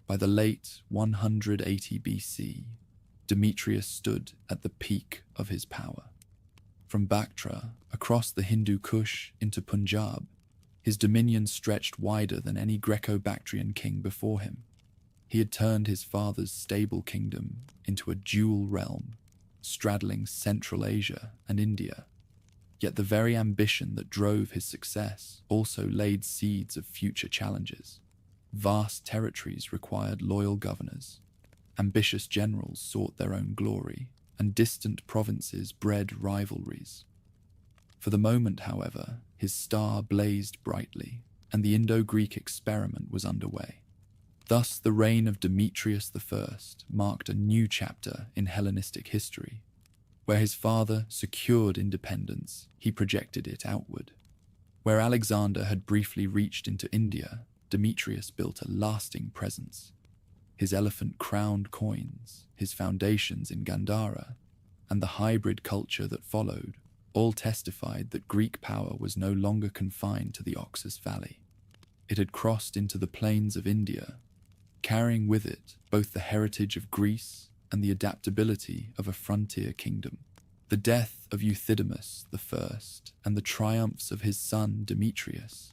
S1: By the late 180 BC, Demetrius stood at the peak of his power. From Bactra, across the Hindu Kush into Punjab, his dominion stretched wider than any Greco-Bactrian king before him. He had turned his father's stable kingdom into a dual realm, straddling Central Asia and India. Yet the very ambition that drove his success also laid seeds of future challenges. Vast territories required loyal governors. Ambitious generals sought their own glory, and distant provinces bred rivalries. For the moment, however, his star blazed brightly, and the Indo-Greek experiment was underway. Thus, the reign of Demetrius I marked a new chapter in Hellenistic history. Where his father secured independence, he projected it outward. Where Alexander had briefly reached into India, Demetrius built a lasting presence. His elephant-crowned coins, his foundations in Gandhara, and the hybrid culture that followed, all testified that Greek power was no longer confined to the Oxus Valley. It had crossed into the plains of India, carrying with it both the heritage of Greece and the adaptability of a frontier kingdom. The death of Euthydemus I and the triumphs of his son Demetrius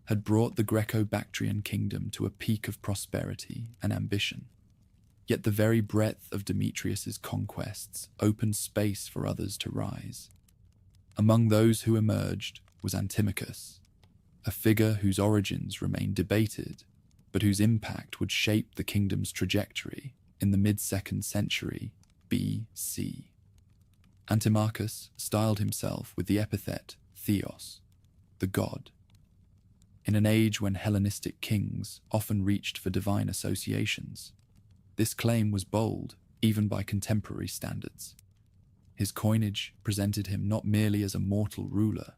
S1: had brought the Greco-Bactrian kingdom to a peak of prosperity and ambition. Yet the very breadth of Demetrius's conquests opened space for others to rise. Among those who emerged was Antimachus, a figure whose origins remain debated, but whose impact would shape the kingdom's trajectory in the mid-2nd century BC. Antimachus styled himself with the epithet Theos, the god. In an age when Hellenistic kings often reached for divine associations, this claim was bold even by contemporary standards. His coinage presented him not merely as a mortal ruler,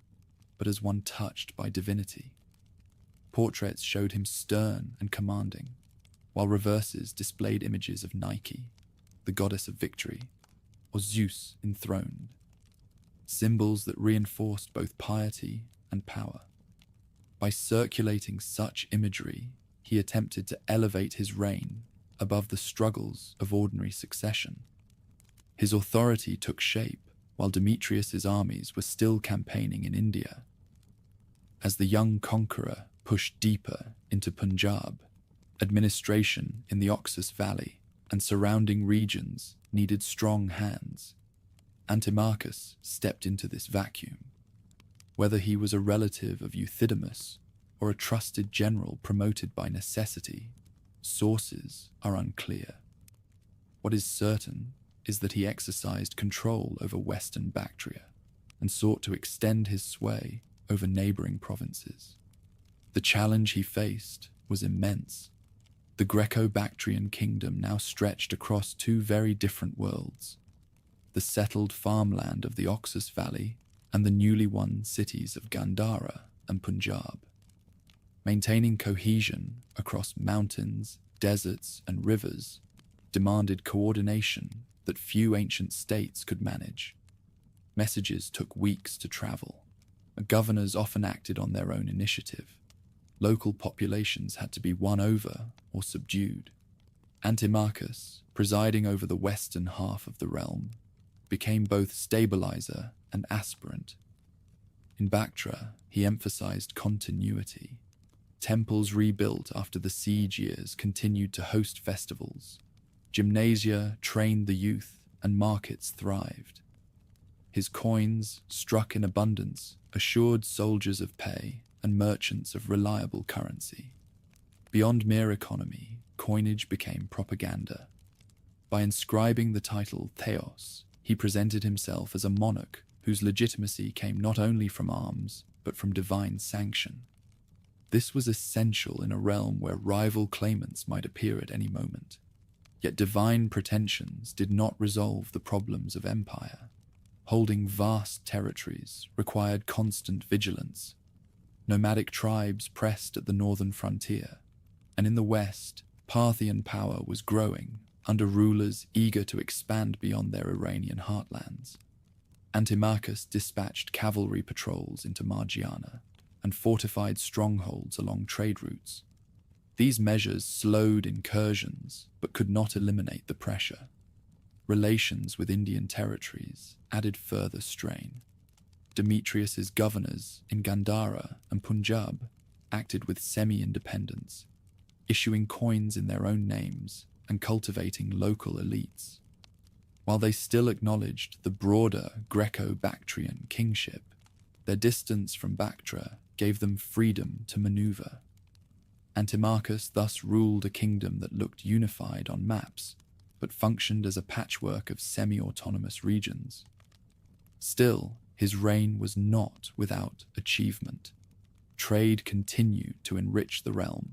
S1: but as one touched by divinity. Portraits showed him stern and commanding, while reverses displayed images of Nike, the goddess of victory, or Zeus enthroned, symbols that reinforced both piety and power. By circulating such imagery, he attempted to elevate his reign above the struggles of ordinary succession. His authority took shape while Demetrius's armies were still campaigning in India. As the young conqueror pushed deeper into Punjab, administration in the Oxus Valley and surrounding regions needed strong hands. Antimachus stepped into this vacuum. Whether he was a relative of Euthydemus or a trusted general promoted by necessity, sources are unclear. What is certain is that he exercised control over western Bactria and sought to extend his sway over neighboring provinces. The challenge he faced was immense. The Greco-Bactrian kingdom now stretched across two very different worlds: the settled farmland of the Oxus Valley and the newly won cities of Gandhara and Punjab. Maintaining cohesion across mountains, deserts, and rivers demanded coordination that few ancient states could manage. Messages took weeks to travel. Governors often acted on their own initiative. Local populations had to be won over or subdued. Antimachus, presiding over the western half of the realm, became both stabilizer and aspirant. In Bactra, he emphasized continuity. Temples rebuilt after the siege years continued to host festivals. Gymnasia trained the youth, and markets thrived. His coins, struck in abundance, assured soldiers of pay and merchants of reliable currency. Beyond mere economy, coinage became propaganda. By inscribing the title Theos, he presented himself as a monarch whose legitimacy came not only from arms, but from divine sanction. This was essential in a realm where rival claimants might appear at any moment. Yet divine pretensions did not resolve the problems of empire. Holding vast territories required constant vigilance. Nomadic tribes pressed at the northern frontier, and in the west, Parthian power was growing under rulers eager to expand beyond their Iranian heartlands. Antimachus dispatched cavalry patrols into Margiana and fortified strongholds along trade routes. These measures slowed incursions but could not eliminate the pressure. Relations with Indian territories added further strain. Demetrius's governors in Gandhara and Punjab acted with semi-independence, issuing coins in their own names and cultivating local elites. While they still acknowledged the broader Greco-Bactrian kingship, their distance from Bactra gave them freedom to maneuver. Antimachus thus ruled a kingdom that looked unified on maps, but functioned as a patchwork of semi-autonomous regions. Still, his reign was not without achievement. Trade continued to enrich the realm.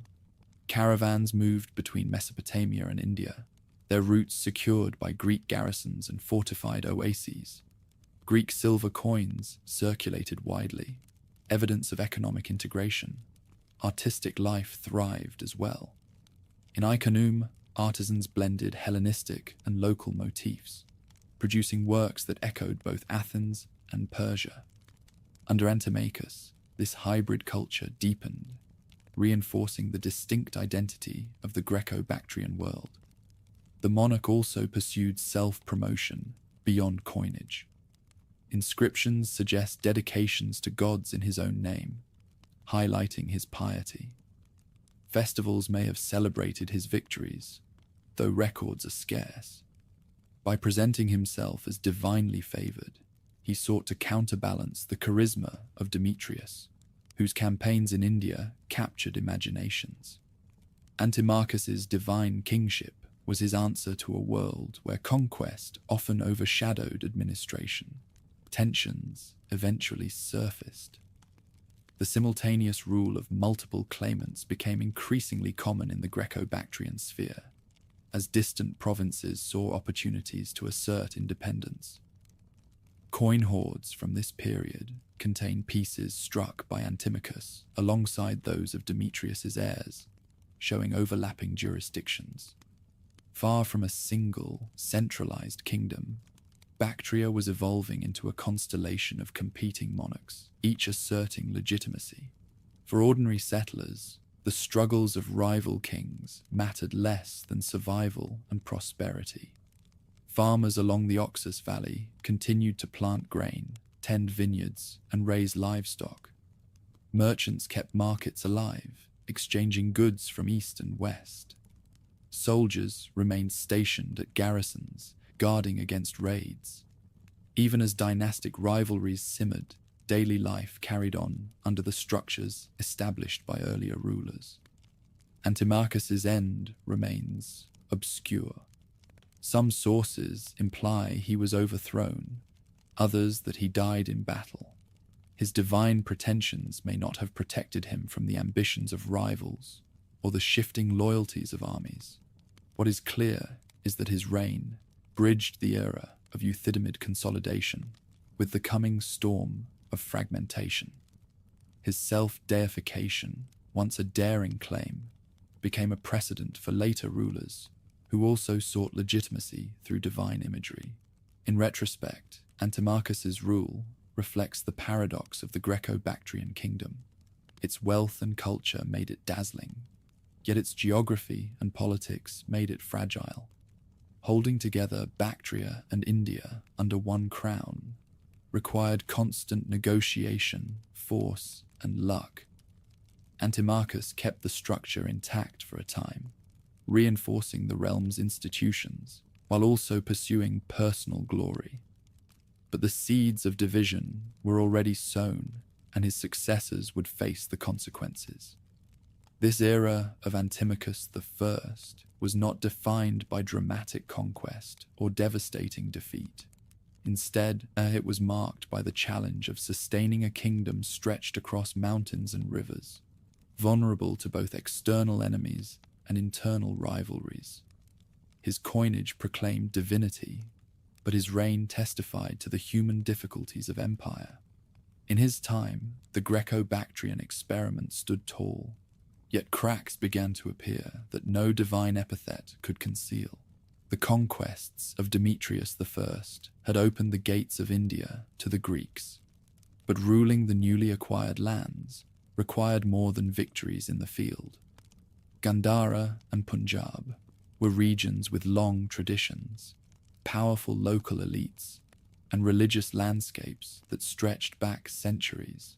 S1: Caravans moved between Mesopotamia and India, their routes secured by Greek garrisons and fortified oases. Greek silver coins circulated widely, evidence of economic integration. Artistic life thrived as well. In Iconium, artisans blended Hellenistic and local motifs, producing works that echoed both Athens and Persia. Under Antimachus, this hybrid culture deepened, reinforcing the distinct identity of the Greco-Bactrian world. The monarch also pursued self-promotion beyond coinage. Inscriptions suggest dedications to gods in his own name, highlighting his piety. Festivals may have celebrated his victories, though records are scarce. By presenting himself as divinely favored, he sought to counterbalance the charisma of Demetrius, whose campaigns in India captured imaginations. Antimachus's divine kingship was his answer to a world where conquest often overshadowed administration. Tensions eventually surfaced. The simultaneous rule of multiple claimants became increasingly common in the Greco-Bactrian sphere, as distant provinces saw opportunities to assert independence. Coin hoards from this period contain pieces struck by Antimachus alongside those of Demetrius's heirs, showing overlapping jurisdictions. Far from a single, centralized kingdom, Bactria was evolving into a constellation of competing monarchs, each asserting legitimacy. For ordinary settlers, the struggles of rival kings mattered less than survival and prosperity. Farmers along the Oxus Valley continued to plant grain, tend vineyards, and raise livestock. Merchants kept markets alive, exchanging goods from east and west. Soldiers remained stationed at garrisons, guarding against raids. Even as dynastic rivalries simmered, daily life carried on under the structures established by earlier rulers. Antimachus's end remains obscure. Some sources imply he was overthrown, others that he died in battle. His divine pretensions may not have protected him from the ambitions of rivals or the shifting loyalties of armies. What is clear is that his reign bridged the era of Euthydemid consolidation with the coming storm of fragmentation. His self-deification, once a daring claim, became a precedent for later rulers who also sought legitimacy through divine imagery. In retrospect, Antimachus's rule reflects the paradox of the Greco-Bactrian kingdom. Its wealth and culture made it dazzling, yet its geography and politics made it fragile. Holding together Bactria and India under one crown required constant negotiation, force, and luck. Antimachus kept the structure intact for a time, reinforcing the realm's institutions while also pursuing personal glory. But the seeds of division were already sown, and his successors would face the consequences. This era of Antimachus I was not defined by dramatic conquest or devastating defeat. Instead, it was marked by the challenge of sustaining a kingdom stretched across mountains and rivers, vulnerable to both external enemies and internal rivalries. His coinage proclaimed divinity, but his reign testified to the human difficulties of empire. In his time, the Greco-Bactrian experiment stood tall, yet cracks began to appear that no divine epithet could conceal. The conquests of Demetrius I had opened the gates of India to the Greeks, but ruling the newly acquired lands required more than victories in the field. Gandhara and Punjab were regions with long traditions, powerful local elites, and religious landscapes that stretched back centuries.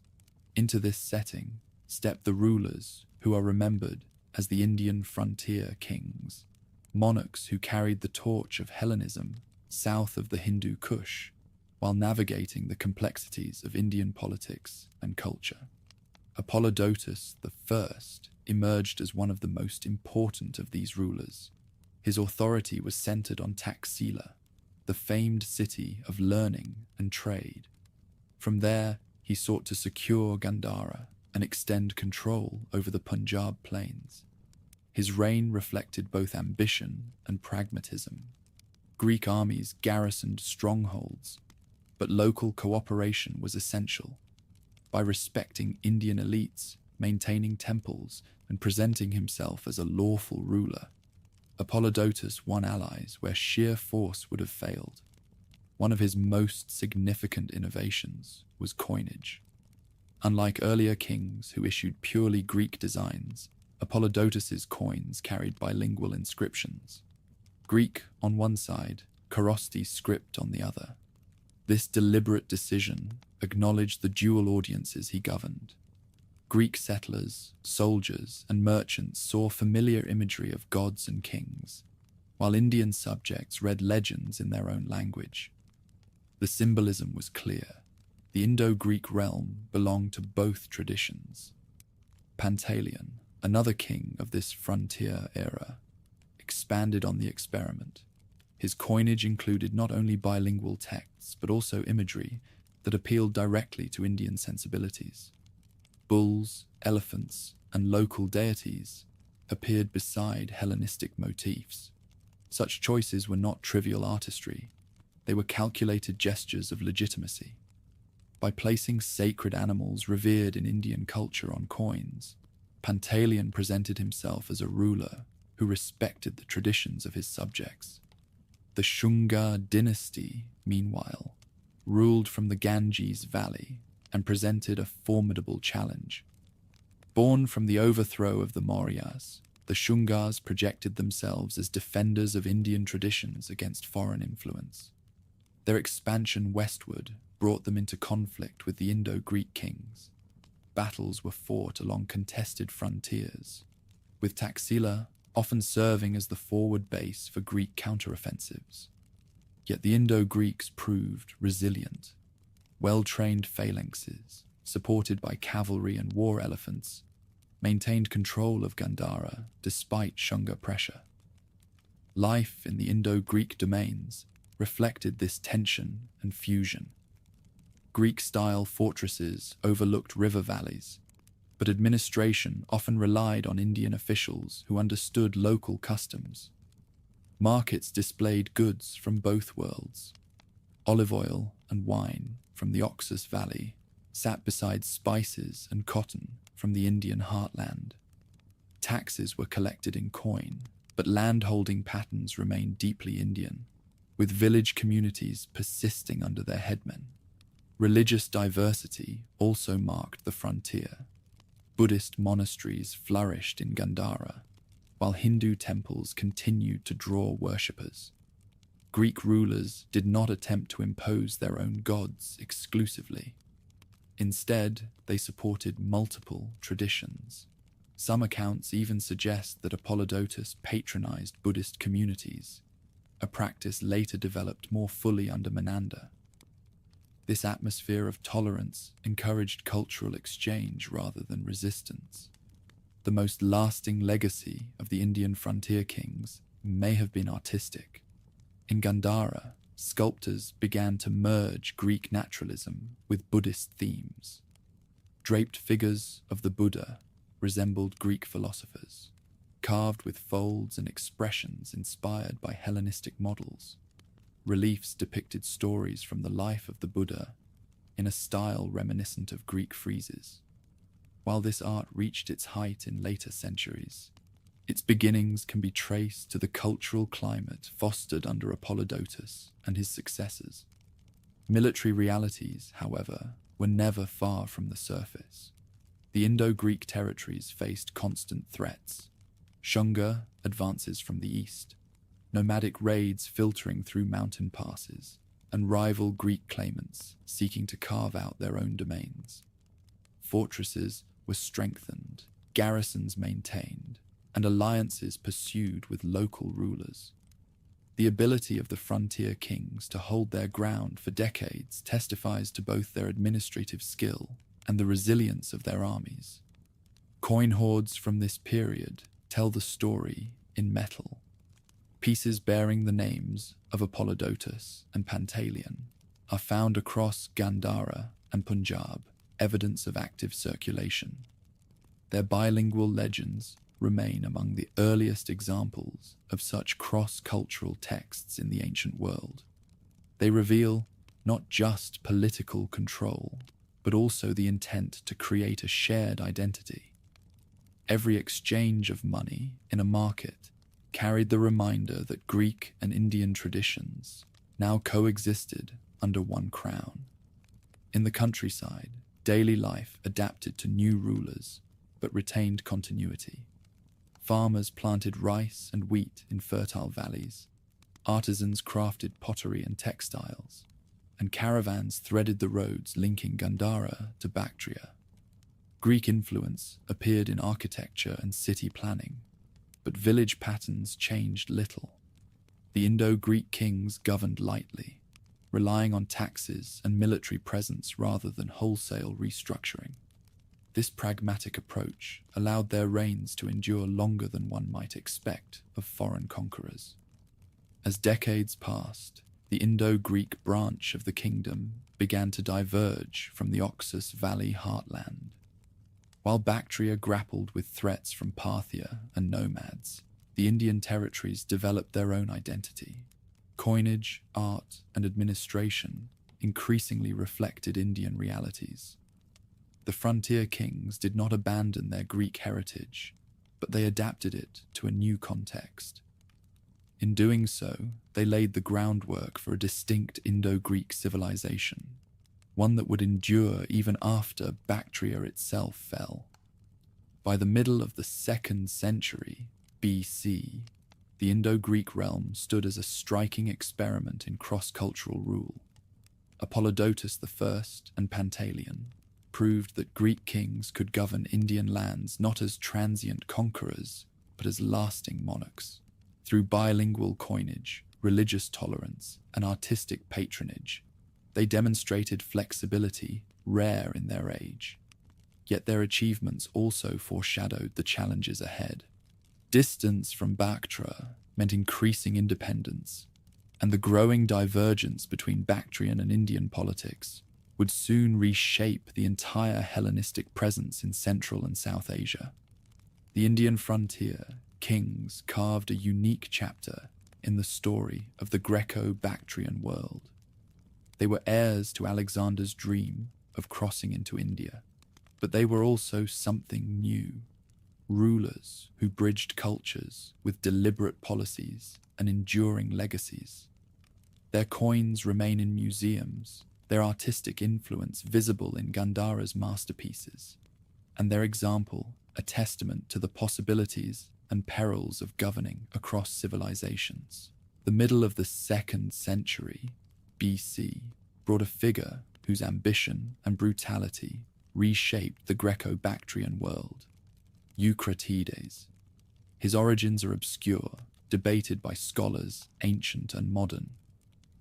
S1: Into this setting stepped the rulers who are remembered as the Indian frontier kings, monarchs who carried the torch of Hellenism south of the Hindu Kush, while navigating the complexities of Indian politics and culture. Apollodotus I emerged as one of the most important of these rulers. His authority was centered on Taxila, the famed city of learning and trade. From there, he sought to secure Gandhara and extend control over the Punjab plains. His reign reflected both ambition and pragmatism. Greek armies garrisoned strongholds, but local cooperation was essential. By respecting Indian elites, maintaining temples, and presenting himself as a lawful ruler, Apollodotus won allies where sheer force would have failed. One of his most significant innovations was coinage. Unlike earlier kings who issued purely Greek designs, Apollodotus's coins carried bilingual inscriptions. Greek on one side, Korosti script on the other. This deliberate decision acknowledged the dual audiences he governed. Greek settlers, soldiers, and merchants saw familiar imagery of gods and kings, while Indian subjects read legends in their own language. The symbolism was clear. The Indo-Greek realm belonged to both traditions. Pantaleon, another king of this frontier era, expanded on the experiment. His coinage included not only bilingual texts, but also imagery that appealed directly to Indian sensibilities. Bulls, elephants, and local deities appeared beside Hellenistic motifs. Such choices were not trivial artistry. They were calculated gestures of legitimacy. By placing sacred animals revered in Indian culture on coins, Pantaleon presented himself as a ruler who respected the traditions of his subjects. The Shunga dynasty, meanwhile, ruled from the Ganges Valley and presented a formidable challenge. Born from the overthrow of the Mauryas, the Shungas projected themselves as defenders of Indian traditions against foreign influence. Their expansion westward brought them into conflict with the Indo-Greek kings. Battles were fought along contested frontiers, with Taxila often serving as the forward base for Greek counteroffensives. Yet the Indo-Greeks proved resilient. Well-trained phalanxes, supported by cavalry and war elephants, maintained control of Gandhara despite Shunga pressure. Life in the Indo-Greek domains reflected this tension and fusion. Greek-style fortresses overlooked river valleys, but administration often relied on Indian officials who understood local customs. Markets displayed goods from both worlds. Olive oil and wine from the Oxus Valley sat beside spices and cotton from the Indian heartland. Taxes were collected in coin, but landholding patterns remained deeply Indian, with village communities persisting under their headmen. Religious diversity also marked the frontier. Buddhist monasteries flourished in Gandhara, while Hindu temples continued to draw worshippers. Greek rulers did not attempt to impose their own gods exclusively. Instead, they supported multiple traditions. Some accounts even suggest that Apollodotus patronized Buddhist communities, a practice later developed more fully under Menander. This atmosphere of tolerance encouraged cultural exchange rather than resistance. The most lasting legacy of the Indian frontier kings may have been artistic. In Gandhara, sculptors began to merge Greek naturalism with Buddhist themes. Draped figures of the Buddha resembled Greek philosophers, carved with folds and expressions inspired by Hellenistic models. Reliefs depicted stories from the life of the Buddha in a style reminiscent of Greek friezes. While this art reached its height in later centuries, its beginnings can be traced to the cultural climate fostered under Apollodotus and his successors. Military realities, however, were never far from the surface. The Indo-Greek territories faced constant threats. Shunga advances from the east, nomadic raids filtering through mountain passes, and rival Greek claimants seeking to carve out their own domains. Fortresses were strengthened, garrisons maintained, and alliances pursued with local rulers. The ability of the frontier kings to hold their ground for decades testifies to both their administrative skill and the resilience of their armies. Coin hoards from this period tell the story in metal. Pieces bearing the names of Apollodotus and Pantaleon are found across Gandhara and Punjab, evidence of active circulation. Their bilingual legends remain among the earliest examples of such cross-cultural texts in the ancient world. They reveal not just political control, but also the intent to create a shared identity. Every exchange of money in a market carried the reminder that Greek and Indian traditions now coexisted under one crown. In the countryside, daily life adapted to new rulers, but retained continuity. Farmers planted rice and wheat in fertile valleys, artisans crafted pottery and textiles, and caravans threaded the roads linking Gandhara to Bactria. Greek influence appeared in architecture and city planning, but village patterns changed little. The Indo-Greek kings governed lightly, relying on taxes and military presence rather than wholesale restructuring. This pragmatic approach allowed their reigns to endure longer than one might expect of foreign conquerors. As decades passed, the Indo-Greek branch of the kingdom began to diverge from the Oxus Valley heartland. While Bactria grappled with threats from Parthia and nomads, the Indian territories developed their own identity. Coinage, art, and administration increasingly reflected Indian realities. The frontier kings did not abandon their Greek heritage, but they adapted it to a new context. In doing so, they laid the groundwork for a distinct Indo-Greek civilization, one that would endure even after Bactria itself fell. By the middle of the 2nd century BC, the Indo-Greek realm stood as a striking experiment in cross-cultural rule. Apollodotus I and Pantaleon proved that Greek kings could govern Indian lands not as transient conquerors, but as lasting monarchs. Through bilingual coinage, religious tolerance, and artistic patronage, they demonstrated flexibility rare in their age. Yet their achievements also foreshadowed the challenges ahead. Distance from Bactria meant increasing independence, and the growing divergence between Bactrian and Indian politics would soon reshape the entire Hellenistic presence in Central and South Asia. The Indian frontier kings carved a unique chapter in the story of the Greco-Bactrian world. They were heirs to Alexander's dream of crossing into India, but they were also something new, rulers who bridged cultures with deliberate policies and enduring legacies. Their coins remain in museums, their artistic influence visible in Gandhara's masterpieces, and their example a testament to the possibilities and perils of governing across civilizations. The middle of the 2nd century BC brought a figure whose ambition and brutality reshaped the Greco-Bactrian world: Eucratides. His origins are obscure, debated by scholars, ancient and modern.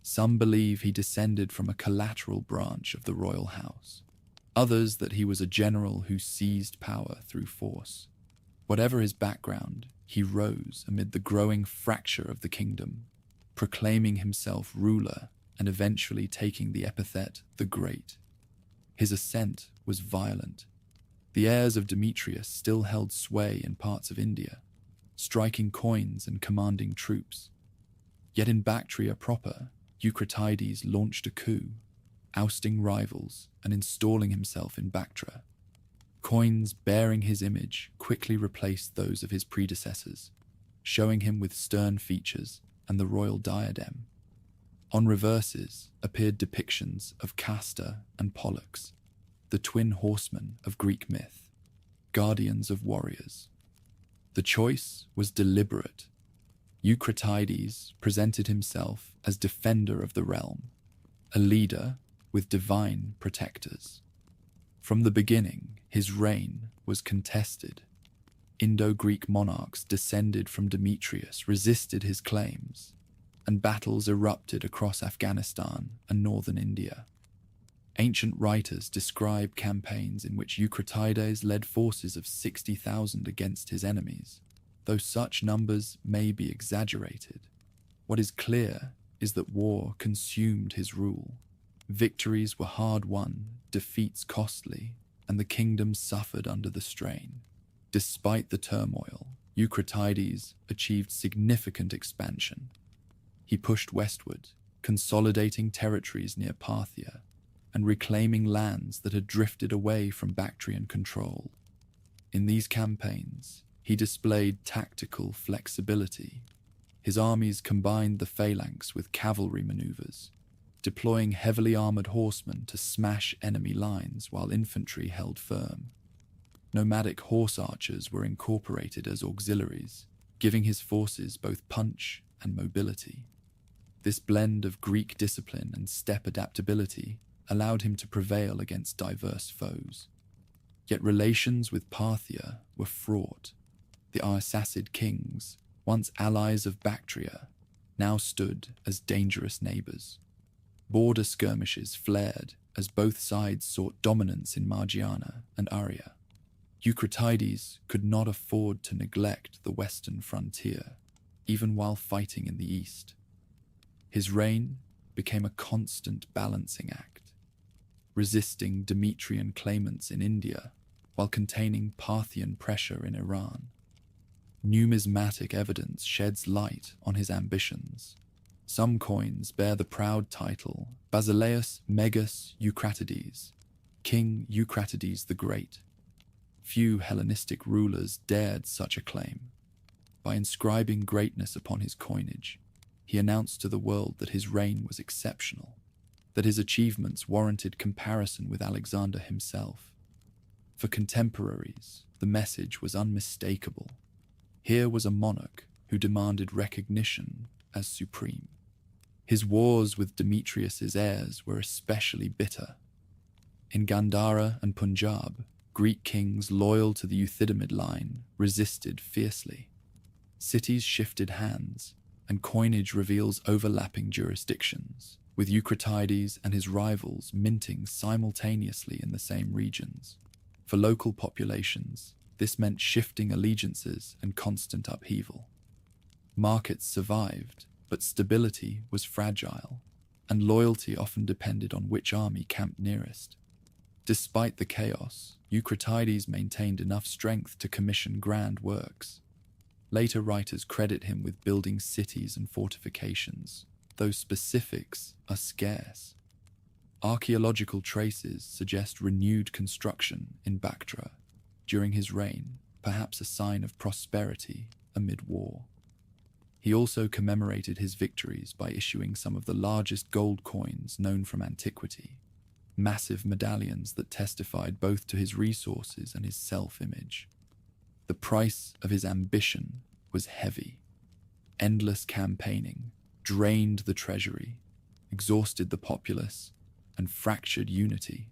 S1: Some believe he descended from a collateral branch of the royal house, others that he was a general who seized power through force. Whatever his background, he rose amid the growing fracture of the kingdom, proclaiming himself ruler and eventually taking the epithet the Great. His ascent was violent. The heirs of Demetrius still held sway in parts of India, striking coins and commanding troops. Yet in Bactria proper, Eucratides launched a coup, ousting rivals and installing himself in Bactria. Coins bearing his image quickly replaced those of his predecessors, showing him with stern features and the royal diadem. On reverses appeared depictions of Castor and Pollux, the twin horsemen of Greek myth, guardians of warriors. The choice was deliberate. Eucratides presented himself as defender of the realm, a leader with divine protectors. From the beginning, his reign was contested. Indo-Greek monarchs descended from Demetrius resisted his claims, and battles erupted across Afghanistan and northern India. Ancient writers describe campaigns in which Eucratides led forces of 60,000 against his enemies, though such numbers may be exaggerated. What is clear is that war consumed his rule. Victories were hard won, defeats costly, and the kingdom suffered under the strain. Despite the turmoil, Eucratides achieved significant expansion. He pushed westward, consolidating territories near Parthia and reclaiming lands that had drifted away from Bactrian control. In these campaigns, he displayed tactical flexibility. His armies combined the phalanx with cavalry maneuvers, deploying heavily armored horsemen to smash enemy lines while infantry held firm. Nomadic horse archers were incorporated as auxiliaries, giving his forces both punch and mobility. This blend of Greek discipline and steppe adaptability allowed him to prevail against diverse foes. Yet relations with Parthia were fraught. The Arsacid kings, once allies of Bactria, now stood as dangerous neighbors. Border skirmishes flared as both sides sought dominance in Margiana and Aria. Eucratides could not afford to neglect the western frontier, even while fighting in the east. His reign became a constant balancing act, resisting Demetrian claimants in India while containing Parthian pressure in Iran. Numismatic evidence sheds light on his ambitions. Some coins bear the proud title Basileus Megas Eucratides, King Eucratides the Great. Few Hellenistic rulers dared such a claim. By inscribing greatness upon his coinage, he announced to the world that his reign was exceptional, that his achievements warranted comparison with Alexander himself. For contemporaries, the message was unmistakable. Here was a monarch who demanded recognition as supreme. His wars with Demetrius's heirs were especially bitter. In Gandhara and Punjab, Greek kings loyal to the Euthydamid line resisted fiercely. Cities shifted hands, and coinage reveals overlapping jurisdictions, with Eucratides and his rivals minting simultaneously in the same regions. For local populations, This meant shifting allegiances and constant upheaval. Markets survived, but stability was fragile, and loyalty often depended on which army camped nearest. Despite the chaos, Eucratides maintained enough strength to commission grand works. Later writers credit him with building cities and fortifications, though specifics are scarce. Archaeological traces suggest renewed construction in Bactria during his reign, perhaps a sign of prosperity amid war. He also commemorated his victories by issuing some of the largest gold coins known from antiquity, massive medallions that testified both to his resources and his self-image. The price of his ambition was heavy. Endless campaigning drained the treasury, exhausted the populace, and fractured unity.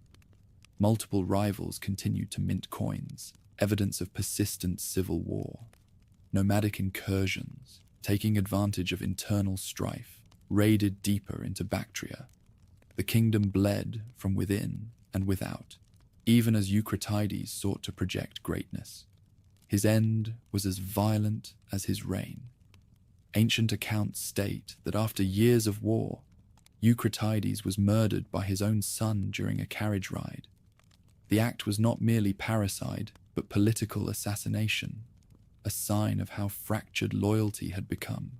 S1: Multiple rivals continued to mint coins, evidence of persistent civil war. Nomadic incursions, taking advantage of internal strife, raided deeper into Bactria. The kingdom bled from within and without, even as Eucratides sought to project greatness. His end was as violent as his reign. Ancient accounts state that after years of war, Eucratides was murdered by his own son during a carriage ride. The act was not merely parricide, but political assassination, a sign of how fractured loyalty had become.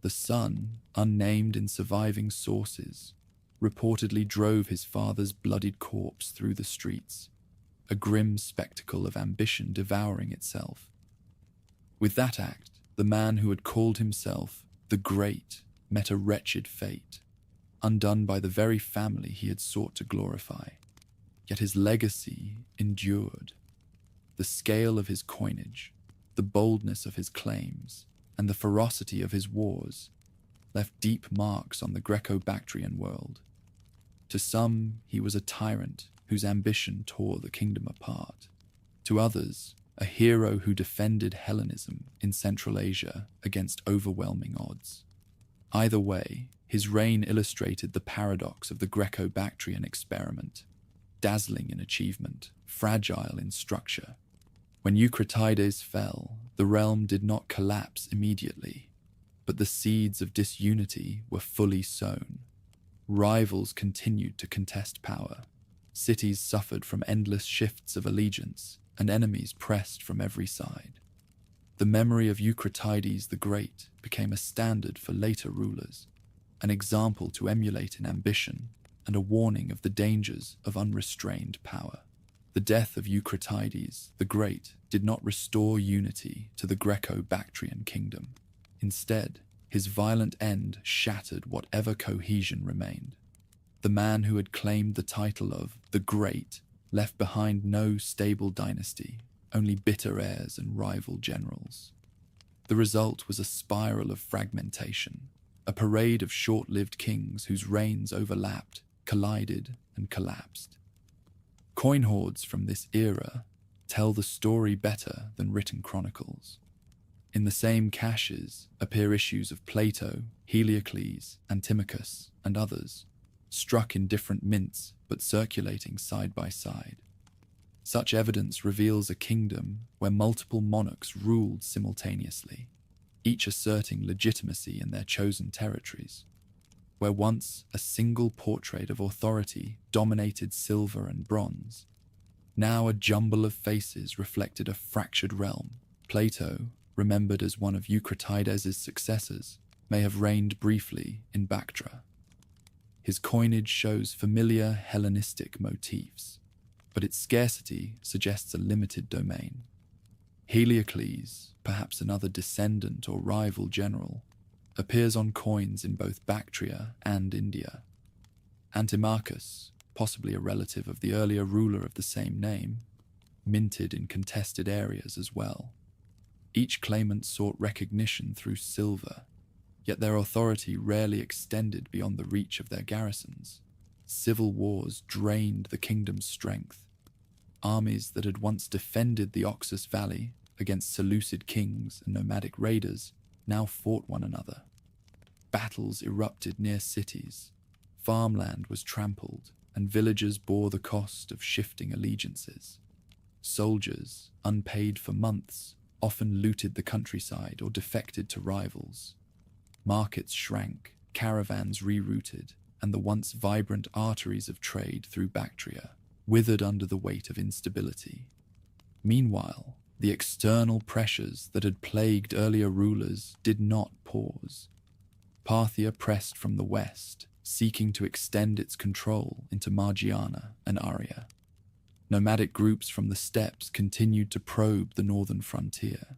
S1: The son, unnamed in surviving sources, reportedly drove his father's bloodied corpse through the streets, a grim spectacle of ambition devouring itself. With that act, the man who had called himself the Great met a wretched fate, undone by the very family he had sought to glorify. Yet his legacy endured. The scale of his coinage, the boldness of his claims, and the ferocity of his wars left deep marks on the Greco-Bactrian world. To some, he was a tyrant whose ambition tore the kingdom apart. To others, a hero who defended Hellenism in Central Asia against overwhelming odds. Either way, his reign illustrated the paradox of the Greco-Bactrian experiment, dazzling in achievement, fragile in structure. When Eucratides fell, the realm did not collapse immediately, but the seeds of disunity were fully sown. Rivals continued to contest power. Cities suffered from endless shifts of allegiance, and enemies pressed from every side. The memory of Eucratides the Great became a standard for later rulers, an example to emulate in ambition, and a warning of the dangers of unrestrained power. The death of Eucratides the Great did not restore unity to the Greco-Bactrian kingdom. Instead, his violent end shattered whatever cohesion remained. The man who had claimed the title of the Great left behind no stable dynasty, only bitter heirs and rival generals. The result was a spiral of fragmentation, a parade of short-lived kings whose reigns overlapped, collided, and collapsed. Coin hoards from this era tell the story better than written chronicles. In the same caches appear issues of Plato, Heliocles, Antimachus, and others, struck in different mints but circulating side by side. Such evidence reveals a kingdom where multiple monarchs ruled simultaneously, each asserting legitimacy in their chosen territories. Where once a single portrait of authority dominated silver and bronze, now a jumble of faces reflected a fractured realm. Plato, remembered as one of Eucratides' successors, may have reigned briefly in Bactria. His coinage shows familiar Hellenistic motifs, but its scarcity suggests a limited domain. Heliocles, perhaps another descendant or rival general, appears on coins in both Bactria and India. Antimachus, possibly a relative of the earlier ruler of the same name, minted in contested areas as well. Each claimant sought recognition through silver, yet their authority rarely extended beyond the reach of their garrisons. Civil wars drained the kingdom's strength. Armies that had once defended the Oxus Valley against Seleucid kings and nomadic raiders now fought one another. Battles erupted near cities. Farmland was trampled, and villagers bore the cost of shifting allegiances. soldiers, unpaid for months, often looted the countryside or defected to rivals. Markets shrank, caravans rerouted, and the once vibrant arteries of trade through Bactria withered under the weight of instability. Meanwhile, the external pressures that had plagued earlier rulers did not pause. Parthia pressed from the west, seeking to extend its control into Margiana and Aria. Nomadic groups from the steppes continued to probe the northern frontier.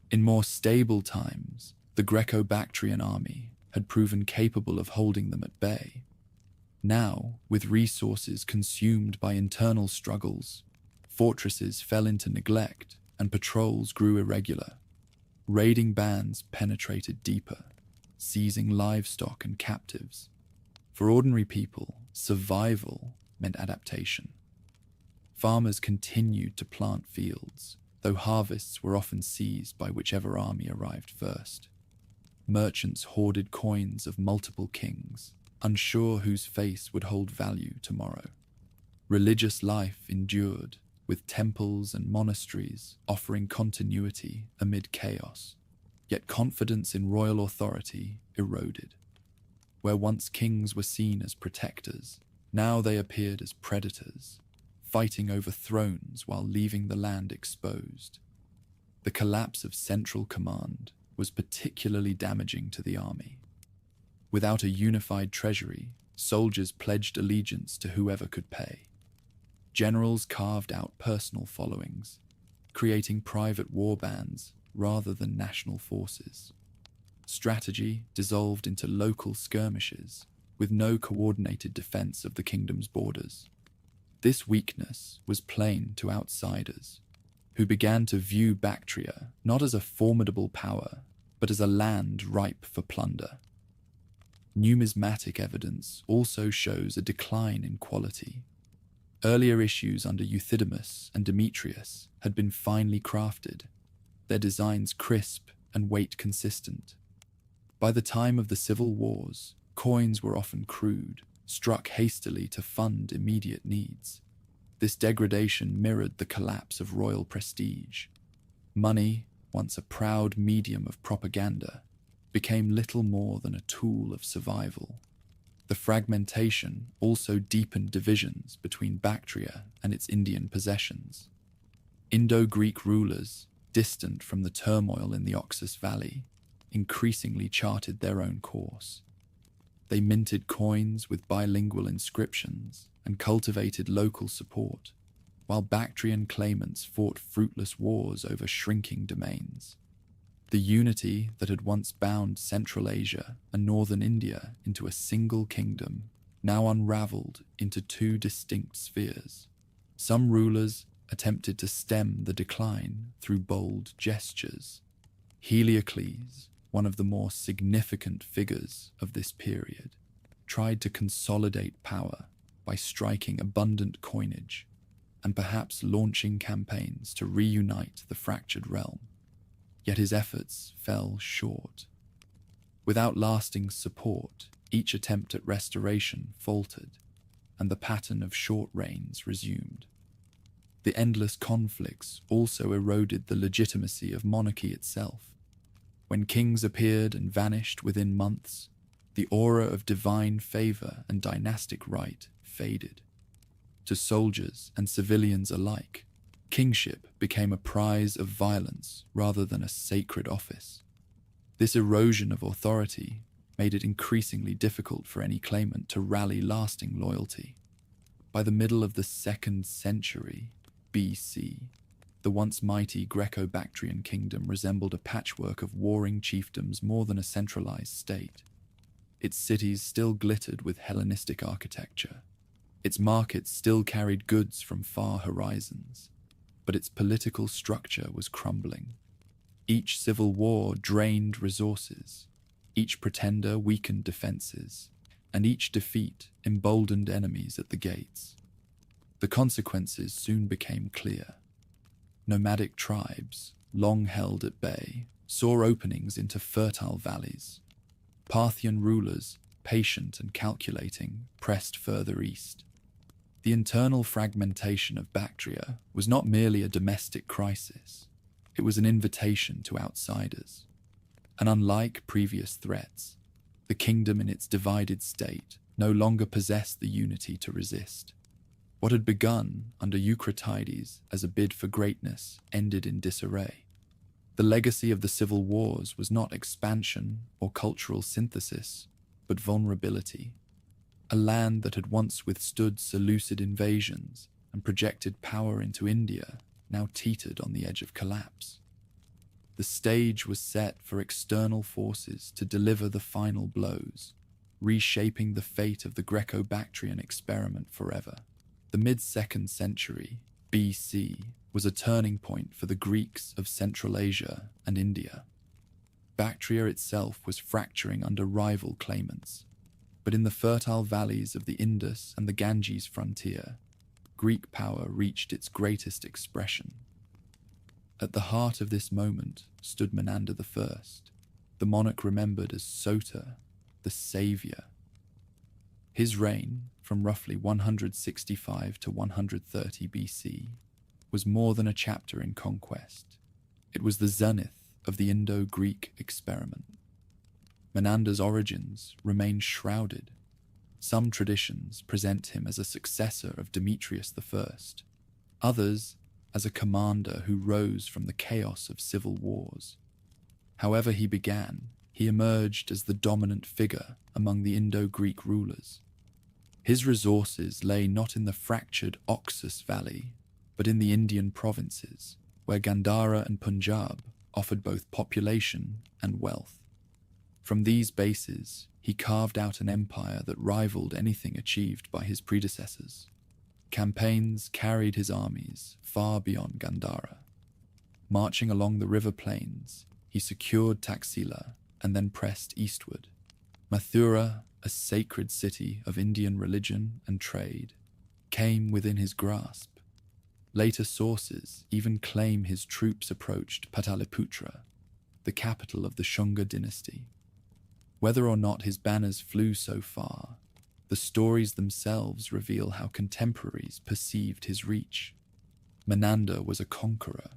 S1: In more stable times, the Greco-Bactrian army had proven capable of holding them at bay. Now, with resources consumed by internal struggles, fortresses fell into neglect and patrols grew irregular. Raiding bands penetrated deeper, seizing livestock and captives. For ordinary people, survival meant adaptation. Farmers continued to plant fields, though harvests were often seized by whichever army arrived first. Merchants hoarded coins of multiple kings, unsure whose face would hold value tomorrow. Religious life endured, with temples and monasteries offering continuity amid chaos. Yet confidence in royal authority eroded. Where once kings were seen as protectors, now they appeared as predators, fighting over thrones while leaving the land exposed. The collapse of central command was particularly damaging to the army. Without a unified treasury, soldiers pledged allegiance to whoever could pay. Generals carved out personal followings, creating private war bands rather than national forces. Strategy dissolved into local skirmishes, with no coordinated defense of the kingdom's borders. This weakness was plain to outsiders, who began to view Bactria not as a formidable power, but as a land ripe for plunder. Numismatic evidence also shows a decline in quality. Earlier issues under Euthydemus and Demetrius had been finely crafted, their designs crisp and weight consistent. By the time of the civil wars, coins were often crude, struck hastily to fund immediate needs. This degradation mirrored the collapse of royal prestige. Money, once a proud medium of propaganda, became little more than a tool of survival. The fragmentation also deepened divisions between Bactria and its Indian possessions. Indo-Greek rulers, distant from the turmoil in the Oxus Valley, increasingly charted their own course. They minted coins with bilingual inscriptions and cultivated local support, while Bactrian claimants fought fruitless wars over shrinking domains. The unity that had once bound Central Asia and Northern India into a single kingdom now unraveled into two distinct spheres. Some rulers attempted to stem the decline through bold gestures. Heliocles, one of the more significant figures of this period, tried to consolidate power by striking abundant coinage and perhaps launching campaigns to reunite the fractured realm. Yet his efforts fell short. Without lasting support, each attempt at restoration faltered, and the pattern of short reigns resumed. The endless conflicts also eroded the legitimacy of monarchy itself. When kings appeared and vanished within months, the aura of divine favor and dynastic right faded. To soldiers and civilians alike, kingship became a prize of violence rather than a sacred office. This erosion of authority made it increasingly difficult for any claimant to rally lasting loyalty. By the middle of the 2nd century BC, the once mighty Greco-Bactrian kingdom resembled a patchwork of warring chiefdoms more than a centralized state. Its cities still glittered with Hellenistic architecture. Its markets still carried goods from far horizons, but its political structure was crumbling. Each civil war drained resources, each pretender weakened defenses, and each defeat emboldened enemies at the gates. The consequences soon became clear. Nomadic tribes, long held at bay, saw openings into fertile valleys. Parthian rulers, patient and calculating, pressed further east. The internal fragmentation of Bactria was not merely a domestic crisis, it was an invitation to outsiders. And unlike previous threats, the kingdom in its divided state no longer possessed the unity to resist. What had begun under Eucratides as a bid for greatness ended in disarray. The legacy of the civil wars was not expansion or cultural synthesis, but vulnerability. A land that had once withstood Seleucid invasions and projected power into India now teetered on the edge of collapse. The stage was set for external forces to deliver the final blows, reshaping the fate of the Greco-Bactrian experiment forever. The mid-2nd century, BC, was a turning point for the Greeks of Central Asia and India. Bactria itself was fracturing under rival claimants, but in the fertile valleys of the Indus and the Ganges frontier, Greek power reached its greatest expression. At the heart of this moment stood Menander I, the monarch remembered as Sota, the savior. His reign, from roughly 165 to 130 BC, was more than a chapter in conquest. It was the zenith of the Indo-Greek experiment. Menander's origins remain shrouded. Some traditions present him as a successor of Demetrius I, others as a commander who rose from the chaos of civil wars. However he began, he emerged as the dominant figure among the Indo-Greek rulers. His resources lay not in the fractured Oxus Valley, but in the Indian provinces, where Gandhara and Punjab offered both population and wealth. From these bases, he carved out an empire that rivaled anything achieved by his predecessors. Campaigns carried his armies far beyond Gandhara. Marching along the river plains, he secured Taxila and then pressed eastward. Mathura, a sacred city of Indian religion and trade, came within his grasp. Later sources even claim his troops approached Pataliputra, the capital of the Shunga dynasty. Whether or not his banners flew so far, the stories themselves reveal how contemporaries perceived his reach. Menander was a conqueror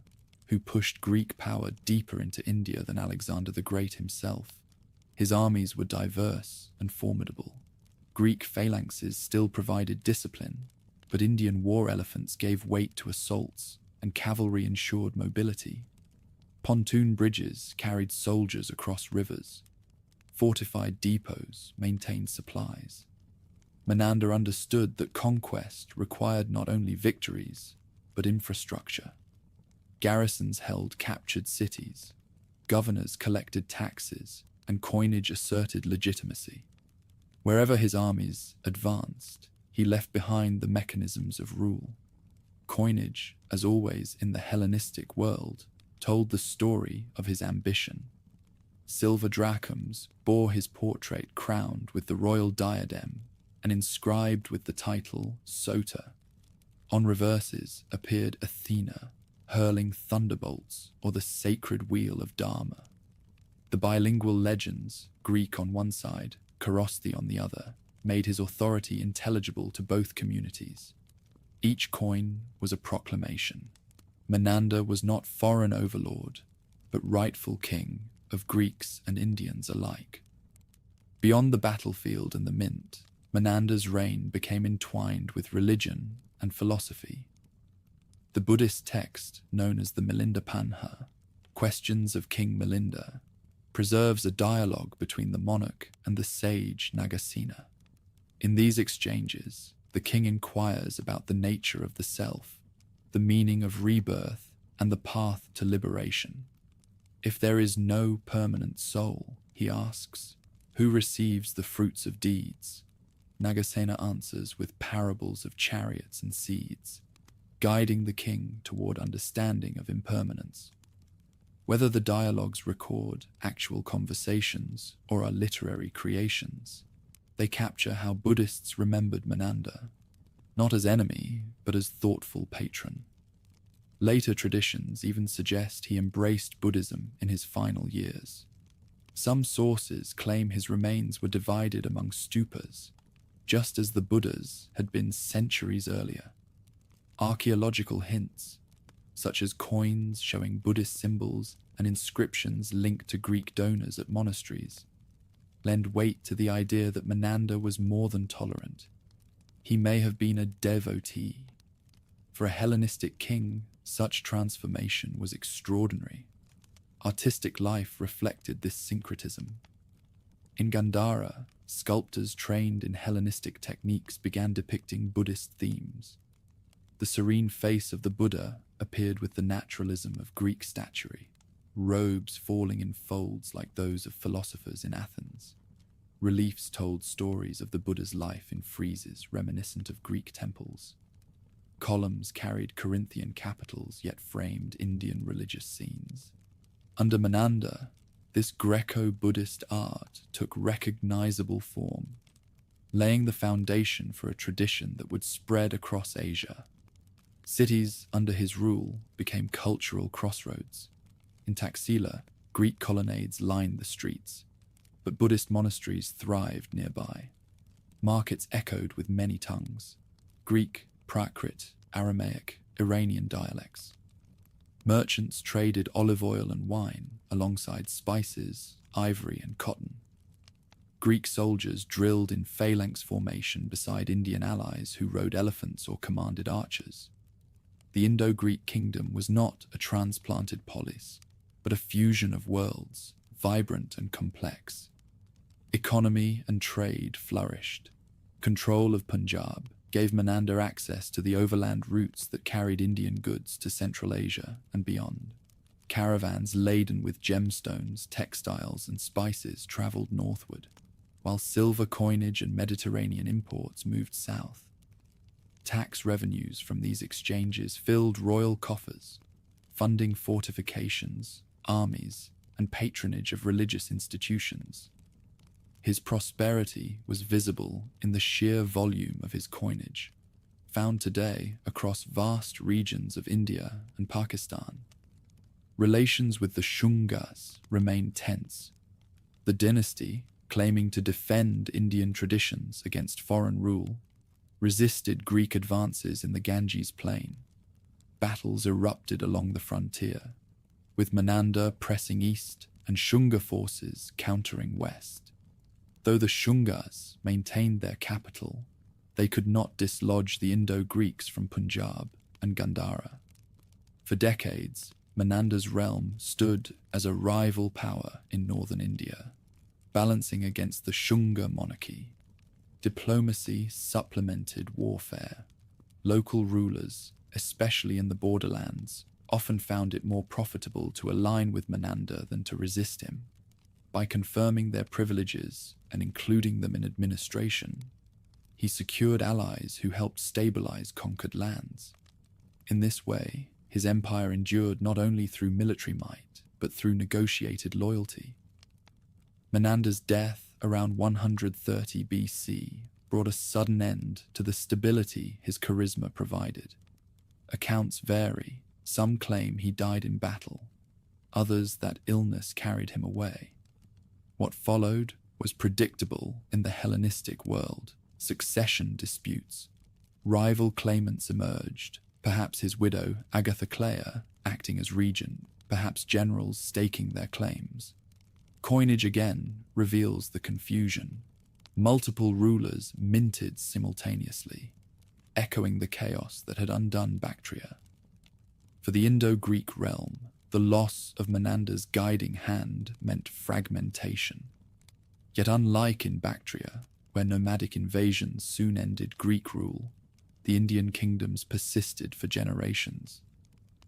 S1: who pushed Greek power deeper into India than Alexander the Great himself. His armies were diverse and formidable. Greek phalanxes still provided discipline, but Indian war elephants gave weight to assaults, and cavalry ensured mobility. Pontoon bridges carried soldiers across rivers. Fortified depots maintained supplies. Menander understood that conquest required not only victories, but infrastructure. Garrisons held captured cities. Governors collected taxes, and coinage asserted legitimacy. Wherever his armies advanced, he left behind the mechanisms of rule. Coinage, as always in the Hellenistic world, told the story of his ambition. Silver drachms bore his portrait crowned with the royal diadem and inscribed with the title Sota. On reverses appeared Athena, hurling thunderbolts, or the sacred wheel of Dharma. The bilingual legends, Greek on one side, Korosti on the other, made his authority intelligible to both communities. Each coin was a proclamation. Menander was not foreign overlord, but rightful king of Greeks and Indians alike. Beyond the battlefield and the mint, Menander's reign became entwined with religion and philosophy. The Buddhist text, known as the Milinda Panha, Questions of King Milinda, preserves a dialogue between the monarch and the sage Nagasena. In these exchanges, the king inquires about the nature of the self, the meaning of rebirth, and the path to liberation. If there is no permanent soul, he asks, who receives the fruits of deeds? Nagasena answers with parables of chariots and seeds, guiding the king toward understanding of impermanence. Whether the dialogues record actual conversations or are literary creations, they capture how Buddhists remembered Menander, not as enemy, but as thoughtful patron. Later traditions even suggest he embraced Buddhism in his final years. Some sources claim his remains were divided among stupas, just as the Buddhas had been centuries earlier. Archaeological hints, such as coins showing Buddhist symbols and inscriptions linked to Greek donors at monasteries, lend weight to the idea that Menander was more than tolerant. He may have been a devotee. For a Hellenistic king, such transformation was extraordinary. Artistic life reflected this syncretism. In Gandhara, sculptors trained in Hellenistic techniques began depicting Buddhist themes. The serene face of the Buddha appeared with the naturalism of Greek statuary, robes falling in folds like those of philosophers in Athens. Reliefs told stories of the Buddha's life in friezes reminiscent of Greek temples. Columns carried Corinthian capitals yet framed Indian religious scenes. Under Menander, this Greco-Buddhist art took recognizable form, laying the foundation for a tradition that would spread across Asia. Cities under his rule became cultural crossroads. In Taxila, Greek colonnades lined the streets, but Buddhist monasteries thrived nearby. Markets echoed with many tongues: Greek, Prakrit, Aramaic, Iranian dialects. Merchants traded olive oil and wine alongside spices, ivory, and cotton. Greek soldiers drilled in phalanx formation beside Indian allies who rode elephants or commanded archers. The Indo-Greek kingdom was not a transplanted polis, but a fusion of worlds, vibrant and complex. Economy and trade flourished. Control of Punjab gave Menander access to the overland routes that carried Indian goods to Central Asia and beyond. Caravans laden with gemstones, textiles, and spices traveled northward, while silver coinage and Mediterranean imports moved south. Tax revenues from these exchanges filled royal coffers, funding fortifications, armies, and patronage of religious institutions. His prosperity was visible in the sheer volume of his coinage, found today across vast regions of India and Pakistan. Relations with the Shungas remained tense. The dynasty, claiming to defend Indian traditions against foreign rule, resisted Greek advances in the Ganges plain. Battles erupted along the frontier, with Menander pressing east and Shunga forces countering west. Though the Shungas maintained their capital, they could not dislodge the Indo-Greeks from Punjab and Gandhara. For decades, Menander's realm stood as a rival power in northern India, balancing against the Shunga monarchy. Diplomacy supplemented warfare. Local rulers, especially in the borderlands, often found it more profitable to align with Menander than to resist him. By confirming their privileges and including them in administration, he secured allies who helped stabilize conquered lands. In this way, his empire endured not only through military might, but through negotiated loyalty. Menander's death around 130 BC brought a sudden end to the stability his charisma provided. Accounts vary. Some claim he died in battle, others that illness carried him away. What followed was predictable in the Hellenistic world: succession disputes. Rival claimants emerged, perhaps his widow Agathoclea acting as regent, perhaps generals staking their claims. Coinage again reveals the confusion. Multiple rulers minted simultaneously, echoing the chaos that had undone Bactria. For the Indo-Greek realm, the loss of Menander's guiding hand meant fragmentation. Yet unlike in Bactria, where nomadic invasions soon ended Greek rule, the Indian kingdoms persisted for generations.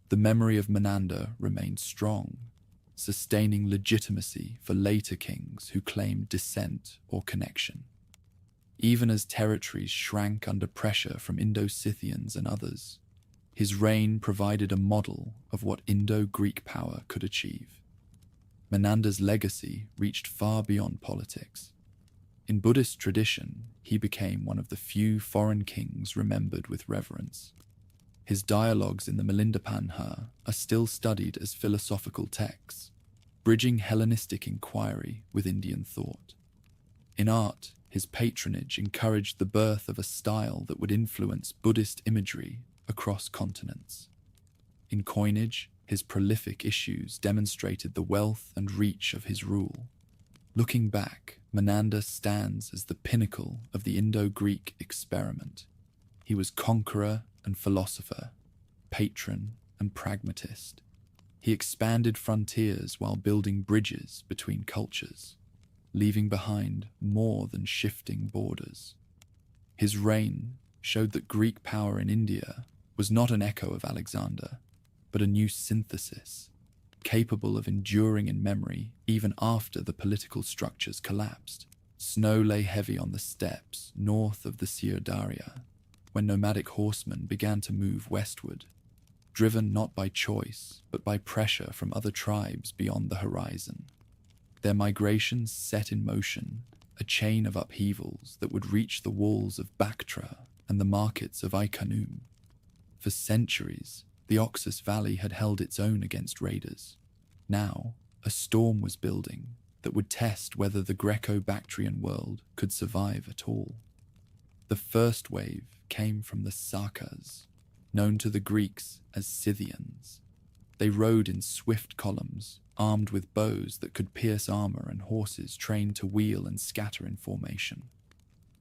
S1: The memory of Menander remained strong, sustaining legitimacy for later kings who claimed descent or connection. Even as territories shrank under pressure from Indo-Scythians and others, his reign provided a model of what Indo-Greek power could achieve. Menander's legacy reached far beyond politics. In Buddhist tradition, he became one of the few foreign kings remembered with reverence. His dialogues in the Milindapanha are still studied as philosophical texts, bridging Hellenistic inquiry with Indian thought. In art, His patronage encouraged the birth of a style that would influence Buddhist imagery across continents. In coinage, his prolific issues demonstrated the wealth and reach of his rule. Looking back, Menander stands as the pinnacle of the Indo-Greek experiment. He was conqueror and philosopher, patron and pragmatist. He expanded frontiers while building bridges between cultures, leaving behind more than shifting borders. His reign showed that Greek power in India was not an echo of Alexander, but a new synthesis, capable of enduring in memory even after the political structures collapsed. Snow lay heavy on the steppes north of the Syr-Darya when nomadic horsemen began to move westward, driven not by choice but by pressure from other tribes beyond the horizon. Their migrations set in motion a chain of upheavals that would reach the walls of Bactra and the markets of Ai-Khanoum. For centuries, the Oxus Valley had held its own against raiders. Now, a storm was building that would test whether the Greco-Bactrian world could survive at all. The first wave came from the Sakas, known to the Greeks as Scythians. They rode in swift columns, armed with bows that could pierce armor and horses trained to wheel and scatter in formation.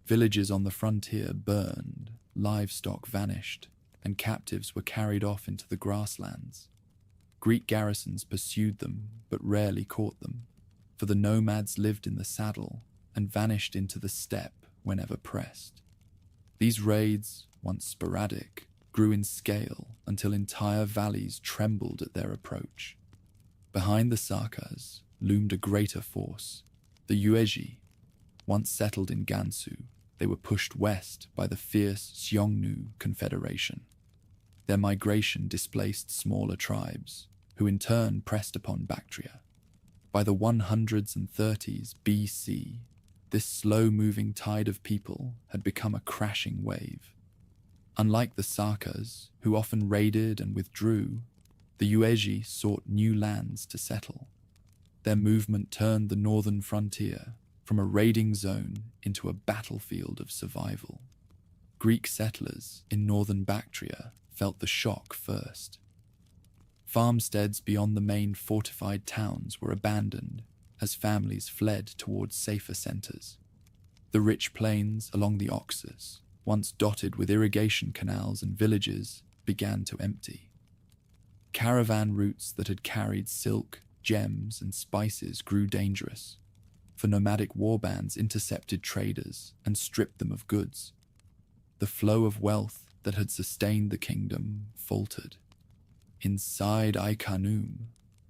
S1: Villages on the frontier burned, livestock vanished, and captives were carried off into the grasslands. Greek garrisons pursued them, but rarely caught them, for the nomads lived in the saddle and vanished into the steppe whenever pressed. These raids, once sporadic, grew in scale until entire valleys trembled at their approach. Behind the Sakas loomed a greater force, the Yuezhi. Once settled in Gansu, they were pushed west by the fierce Xiongnu Confederation. Their migration displaced smaller tribes, who in turn pressed upon Bactria. By the 130s BC, this slow-moving tide of people had become a crashing wave. Unlike the Sakas, who often raided and withdrew, the Yuezhi sought new lands to settle. Their movement turned the northern frontier from a raiding zone into a battlefield of survival. Greek settlers in northern Bactria felt the shock first. Farmsteads beyond the main fortified towns were abandoned as families fled towards safer centers. The rich plains along the Oxus, once dotted with irrigation canals and villages, began to empty. Caravan routes that had carried silk, gems, and spices grew dangerous, for nomadic warbands intercepted traders and stripped them of goods. The flow of wealth that had sustained the kingdom faltered. Inside Ai-Khanoum,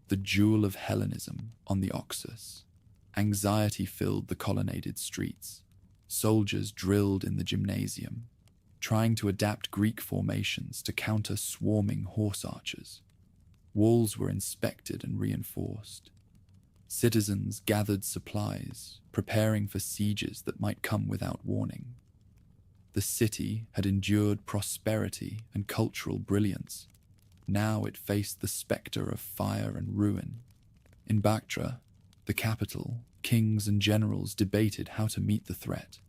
S1: the jewel of Hellenism on the Oxus, anxiety filled the colonnaded streets. Soldiers drilled in the gymnasium, trying to adapt Greek formations to counter swarming horse archers. Walls were inspected and reinforced. Citizens gathered supplies, preparing for sieges that might come without warning. The city had endured prosperity and cultural brilliance. Now it faced the spectre of fire and ruin. In Bactra, the capital, kings and generals debated how to meet the threat.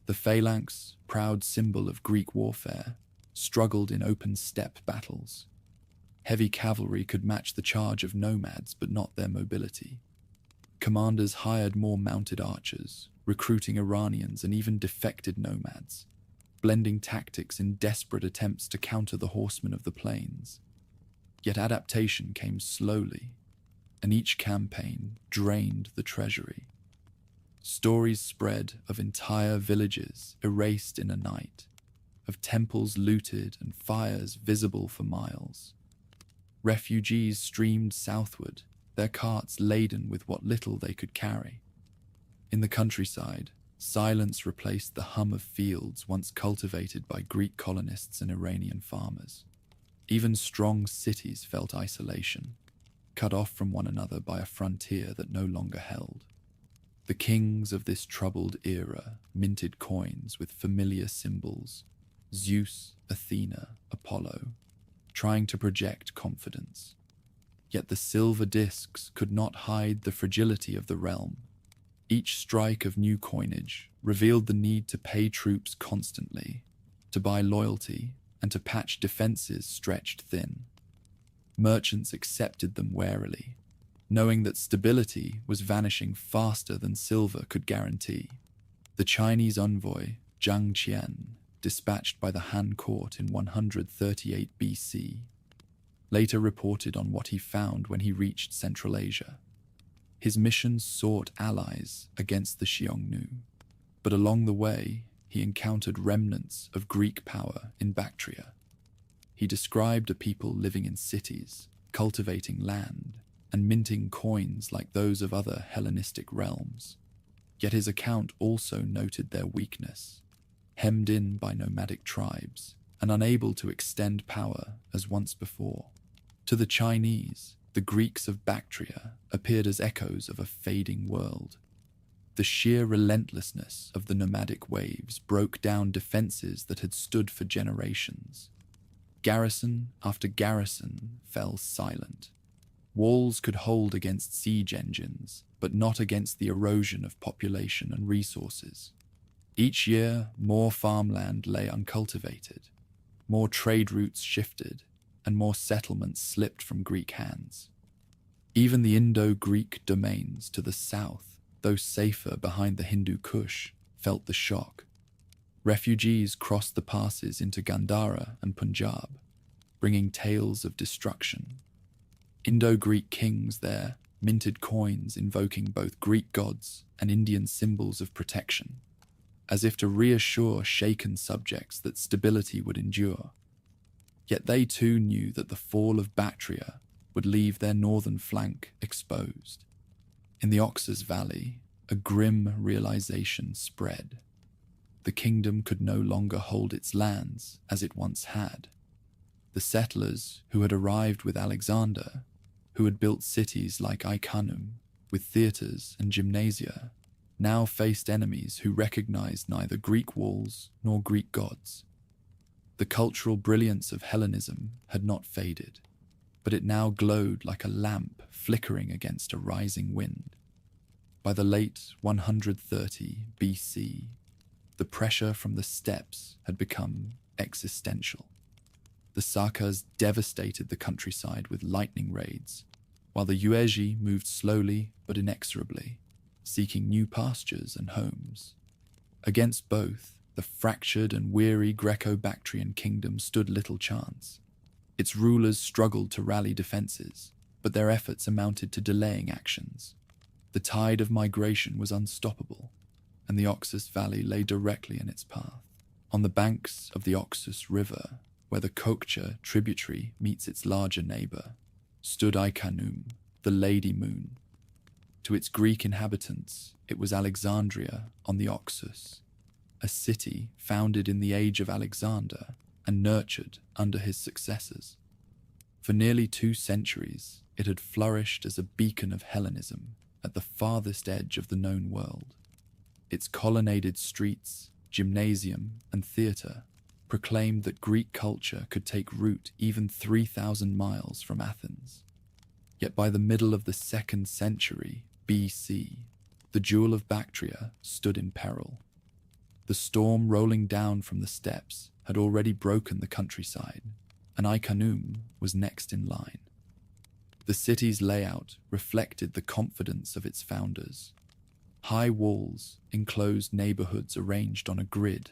S1: The phalanx, proud symbol of Greek warfare, struggled in open steppe battles. Heavy cavalry could match the charge of nomads, but not their mobility. Commanders hired more mounted archers, recruiting Iranians and even defected nomads, blending tactics in desperate attempts to counter the horsemen of the plains. Yet adaptation came slowly, and each campaign drained the treasury. Stories spread of entire villages erased in a night, of temples looted and fires visible for miles. Refugees streamed southward, their carts laden with what little they could carry. In the countryside, silence replaced the hum of fields once cultivated by Greek colonists and Iranian farmers. Even strong cities felt isolation, cut off from one another by a frontier that no longer held. The kings of this troubled era minted coins with familiar symbols: Zeus, Athena, Apollo, trying to project confidence. Yet the silver discs could not hide the fragility of the realm. Each strike of new coinage revealed the need to pay troops constantly, to buy loyalty, and to patch defenses stretched thin. Merchants accepted them warily, knowing that stability was vanishing faster than silver could guarantee. The Chinese envoy, Zhang Qian, dispatched by the Han court in 138 BC, later reported on what he found when he reached Central Asia. His mission sought allies against the Xiongnu, but along the way he encountered remnants of Greek power in Bactria. He described a people living in cities, cultivating land, and minting coins like those of other Hellenistic realms. Yet his account also noted their weakness, hemmed in by nomadic tribes and unable to extend power as once before. To the Chinese, the Greeks of Bactria appeared as echoes of a fading world. The sheer relentlessness of the nomadic waves broke down defenses that had stood for generations. Garrison after garrison fell silent. Walls could hold against siege engines, but not against the erosion of population and resources. Each year, more farmland lay uncultivated, more trade routes shifted, and more settlements slipped from Greek hands. Even the Indo-Greek domains to the south, though safer behind the Hindu Kush, felt the shock. Refugees crossed the passes into Gandhara and Punjab, bringing tales of destruction. Indo-Greek kings there minted coins invoking both Greek gods and Indian symbols of protection, as if to reassure shaken subjects that stability would endure. Yet they too knew that the fall of Bactria would leave their northern flank exposed. In the Oxus Valley, a grim realization spread. The kingdom could no longer hold its lands as it once had. The settlers who had arrived with Alexander, who had built cities like Iconium with theatres and gymnasia, now faced enemies who recognized neither Greek walls nor Greek gods. The cultural brilliance of Hellenism had not faded, but it now glowed like a lamp flickering against a rising wind. By the late 130 BC, the pressure from the steppes had become existential. The Sakas devastated the countryside with lightning raids, while the Yuezhi moved slowly but inexorably, seeking new pastures and homes. Against both, the fractured and weary Greco-Bactrian kingdom stood little chance. Its rulers struggled to rally defenses, but their efforts amounted to delaying actions. The tide of migration was unstoppable, and the Oxus Valley lay directly in its path. On the banks of the Oxus River, where the Kokcha tributary meets its larger neighbor, stood Iconium, the Lady Moon. To its Greek inhabitants, it was Alexandria on the Oxus, a city founded in the age of Alexander and nurtured under his successors. For nearly 2 centuries, it had flourished as a beacon of Hellenism at the farthest edge of the known world. Its colonnaded streets, gymnasium, and theatre proclaimed that Greek culture could take root even 3,000 miles from Athens. Yet by the middle of the 2nd century BC, the jewel of Bactria stood in peril. The storm rolling down from the steppes had already broken the countryside, and Iconium was next in line. The city's layout reflected the confidence of its founders. High walls enclosed neighborhoods arranged on a grid,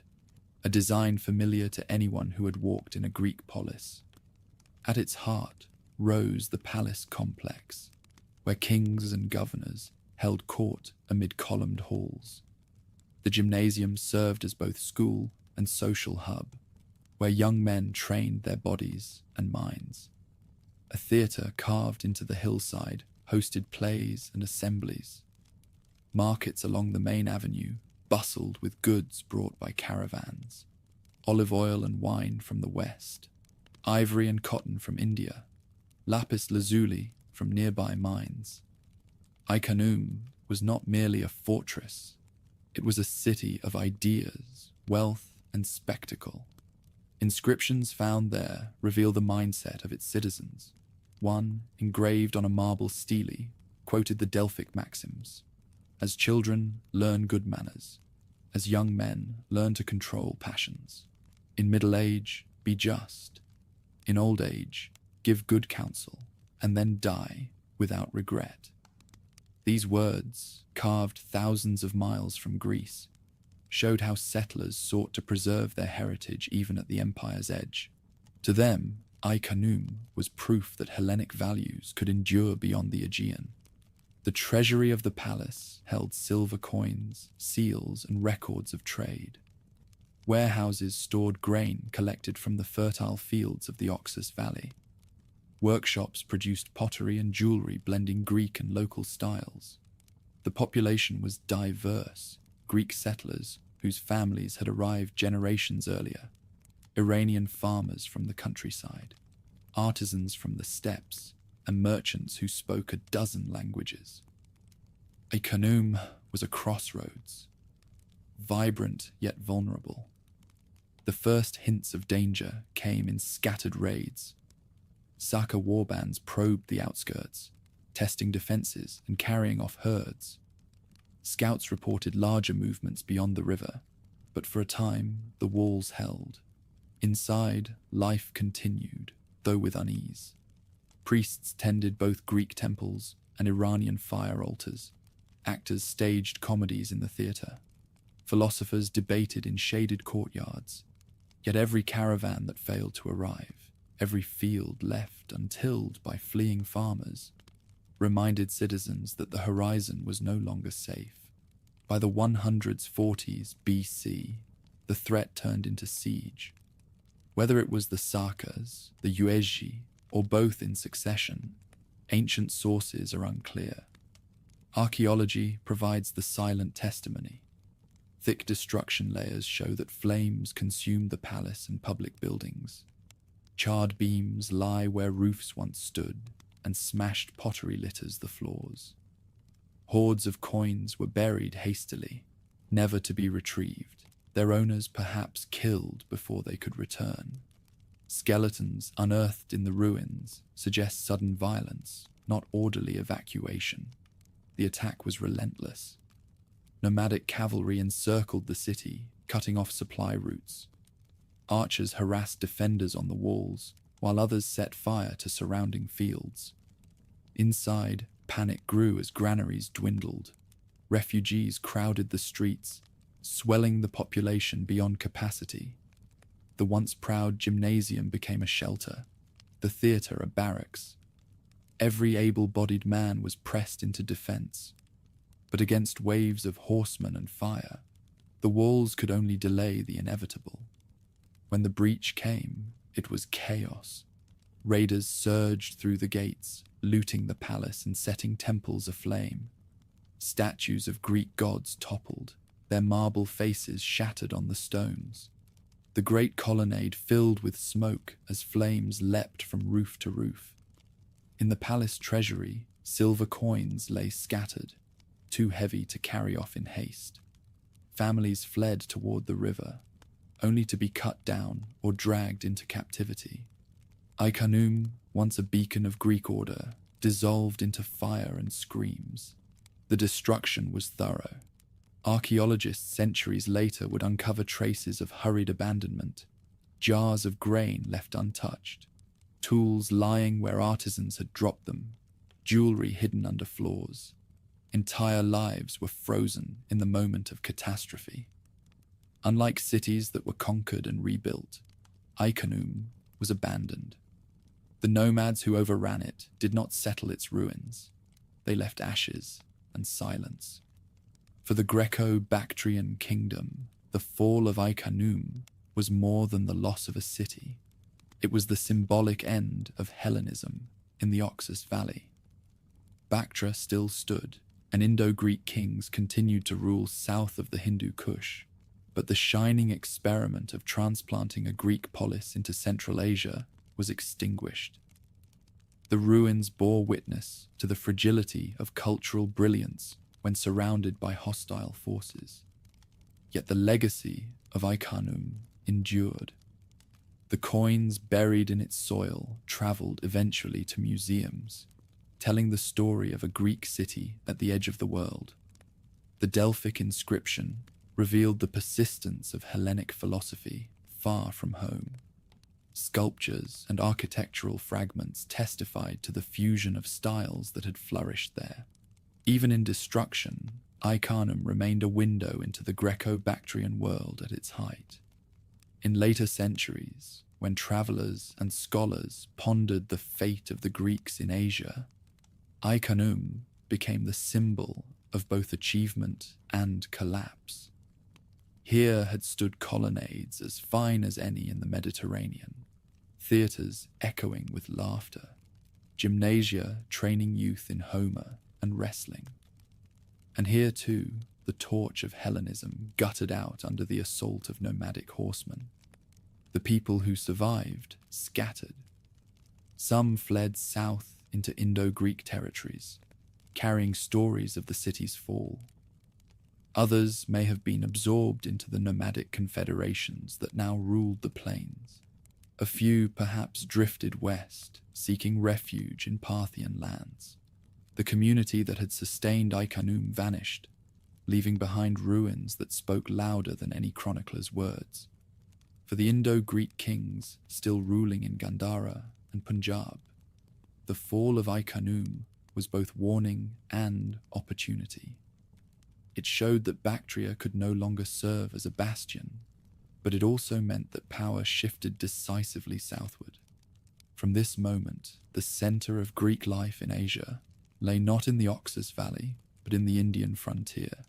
S1: a design familiar to anyone who had walked in a Greek polis. At its heart rose the palace complex, where kings and governors held court amid columned halls. The gymnasium served as both school and social hub, where young men trained their bodies and minds. A theatre carved into the hillside hosted plays and assemblies. Markets along the main avenue bustled with goods brought by caravans, olive oil and wine from the west, ivory and cotton from India, lapis lazuli from nearby mines. Iconium was not merely a fortress, it was a city of ideas, wealth, and spectacle. Inscriptions found there reveal the mindset of its citizens. One, engraved on a marble stele, quoted the Delphic maxims: As children, learn good manners. As young men, learn to control passions. In middle age, be just. In old age, give good counsel, and then die without regret. These words, carved thousands of miles from Greece, showed how settlers sought to preserve their heritage even at the empire's edge. To them, Ai Khanoum was proof that Hellenic values could endure beyond the Aegean. The treasury of the palace held silver coins, seals, and records of trade. Warehouses stored grain collected from the fertile fields of the Oxus Valley. Workshops produced pottery and jewelry blending Greek and local styles. The population was diverse: Greek settlers whose families had arrived generations earlier, Iranian farmers from the countryside, artisans from the steppes, and merchants who spoke a dozen languages. Ai Khanoum was a crossroads, vibrant yet vulnerable. The first hints of danger came in scattered raids. Saka warbands probed the outskirts, testing defenses and carrying off herds. Scouts reported larger movements beyond the river, but for a time the walls held. Inside, life continued, though with unease. Priests tended both Greek temples and Iranian fire altars. Actors staged comedies in the theatre. Philosophers debated in shaded courtyards. Yet every caravan that failed to arrive, every field left untilled by fleeing farmers, reminded citizens that the horizon was no longer safe. By the 140s BC, the threat turned into siege. Whether it was the Sakas, the Yuezhi, or both in succession, ancient sources are unclear. Archaeology provides the silent testimony. Thick destruction layers show that flames consumed the palace and public buildings. Charred beams lie where roofs once stood, and smashed pottery litters the floors. Hoards of coins were buried hastily, never to be retrieved, their owners perhaps killed before they could return. Skeletons unearthed in the ruins suggest sudden violence, not orderly evacuation. The attack was relentless. Nomadic cavalry encircled the city, cutting off supply routes. Archers harassed defenders on the walls, while others set fire to surrounding fields. Inside, panic grew as granaries dwindled. Refugees crowded the streets, swelling the population beyond capacity. The once proud gymnasium became a shelter, the theatre a barracks. Every able-bodied man was pressed into defense. But against waves of horsemen and fire, the walls could only delay the inevitable. When the breach came, it was chaos. Raiders surged through the gates, looting the palace and setting temples aflame. Statues of Greek gods toppled, their marble faces shattered on the stones. The great colonnade filled with smoke as flames leapt from roof to roof. In the palace treasury, silver coins lay scattered, too heavy to carry off in haste. Families fled toward the river, only to be cut down or dragged into captivity. Ai Khanoum, once a beacon of Greek order, dissolved into fire and screams. The destruction was thorough. Archaeologists centuries later would uncover traces of hurried abandonment, jars of grain left untouched, tools lying where artisans had dropped them, jewelry hidden under floors. Entire lives were frozen in the moment of catastrophe. Unlike cities that were conquered and rebuilt, Ai Khanoum was abandoned. The nomads who overran it did not settle its ruins. They left ashes and silence. For the Greco-Bactrian kingdom, the fall of Ai Khanoum was more than the loss of a city. It was the symbolic end of Hellenism in the Oxus Valley. Bactra still stood, and Indo-Greek kings continued to rule south of the Hindu Kush, but the shining experiment of transplanting a Greek polis into Central Asia was extinguished. The ruins bore witness to the fragility of cultural brilliance when surrounded by hostile forces. Yet the legacy of Ai Khanoum endured. The coins buried in its soil traveled eventually to museums, telling the story of a Greek city at the edge of the world. The Delphic inscription revealed the persistence of Hellenic philosophy far from home. Sculptures and architectural fragments testified to the fusion of styles that had flourished there. Even in destruction, Icarium remained a window into the Greco-Bactrian world at its height. In later centuries, when travelers and scholars pondered the fate of the Greeks in Asia, Icarium became the symbol of both achievement and collapse. Here had stood colonnades as fine as any in the Mediterranean, theatres echoing with laughter, gymnasia training youth in Homer and wrestling. And here too, the torch of Hellenism guttered out under the assault of nomadic horsemen. The people who survived scattered. Some fled south into Indo-Greek territories, carrying stories of the city's fall. Others may have been absorbed into the nomadic confederations that now ruled the plains. A few perhaps drifted west, seeking refuge in Parthian lands. The community that had sustained Icarium vanished, leaving behind ruins that spoke louder than any chronicler's words. For the Indo-Greek kings still ruling in Gandhara and Punjab, the fall of Icarium was both warning and opportunity. It showed that Bactria could no longer serve as a bastion, but it also meant that power shifted decisively southward. From this moment, the center of Greek life in Asia lay not in the Oxus Valley, but in the Indian frontier.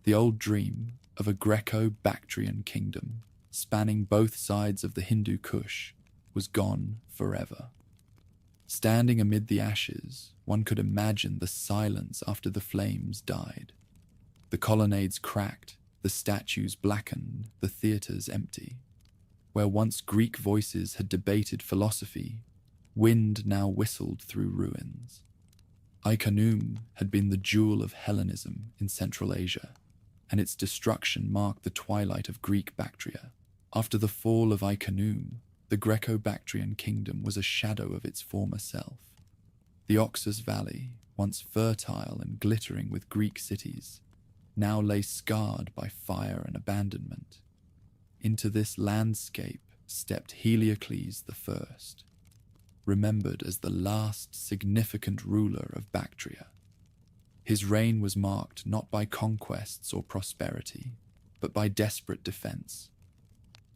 S1: The old dream of a Greco-Bactrian kingdom spanning both sides of the Hindu Kush was gone forever. Standing amid the ashes, one could imagine the silence after the flames died. The colonnades cracked, the statues blackened, the theatres empty. Where once Greek voices had debated philosophy, wind now whistled through ruins. Icarium had been the jewel of Hellenism in Central Asia, and its destruction marked the twilight of Greek Bactria. After the fall of Icarium, the Greco-Bactrian kingdom was a shadow of its former self. The Oxus Valley, once fertile and glittering with Greek cities, now lay scarred by fire and abandonment. Into this landscape stepped Heliocles I, remembered as the last significant ruler of Bactria. His reign was marked not by conquests or prosperity, but by desperate defense,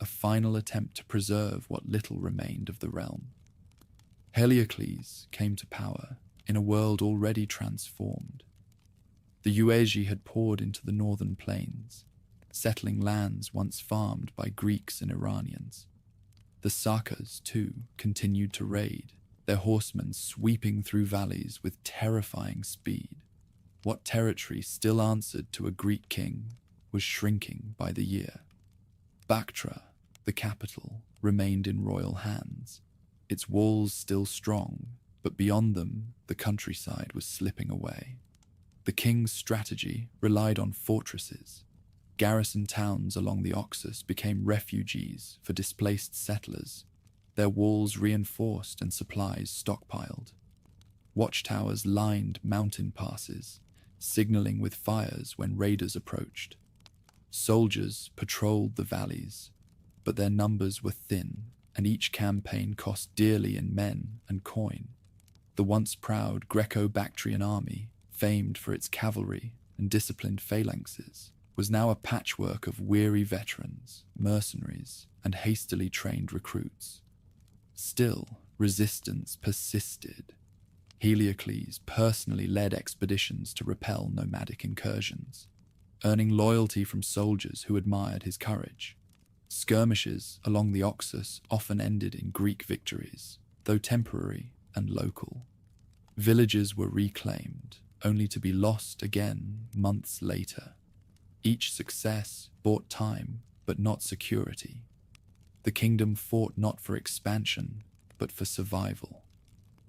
S1: a final attempt to preserve what little remained of the realm. Heliocles came to power in a world already transformed. The Yuezhi had poured into the northern plains, settling lands once farmed by Greeks and Iranians. The Sakas, too, continued to raid, their horsemen sweeping through valleys with terrifying speed. What territory still answered to a Greek king was shrinking by the year. Bactra, the capital, remained in royal hands, its walls still strong, but beyond them the countryside was slipping away. The king's strategy relied on fortresses. Garrison towns along the Oxus became refugees for displaced settlers, their walls reinforced and supplies stockpiled. Watchtowers lined mountain passes, signaling with fires when raiders approached. Soldiers patrolled the valleys, but their numbers were thin, and each campaign cost dearly in men and coin. The once proud Greco-Bactrian army, famed for its cavalry and disciplined phalanxes, was now a patchwork of weary veterans, mercenaries, and hastily trained recruits. Still, resistance persisted. Heliocles personally led expeditions to repel nomadic incursions, earning loyalty from soldiers who admired his courage. Skirmishes along the Oxus often ended in Greek victories, though temporary and local. Villages were reclaimed, only to be lost again months later. Each success bought time, but not security. The kingdom fought not for expansion, but for survival.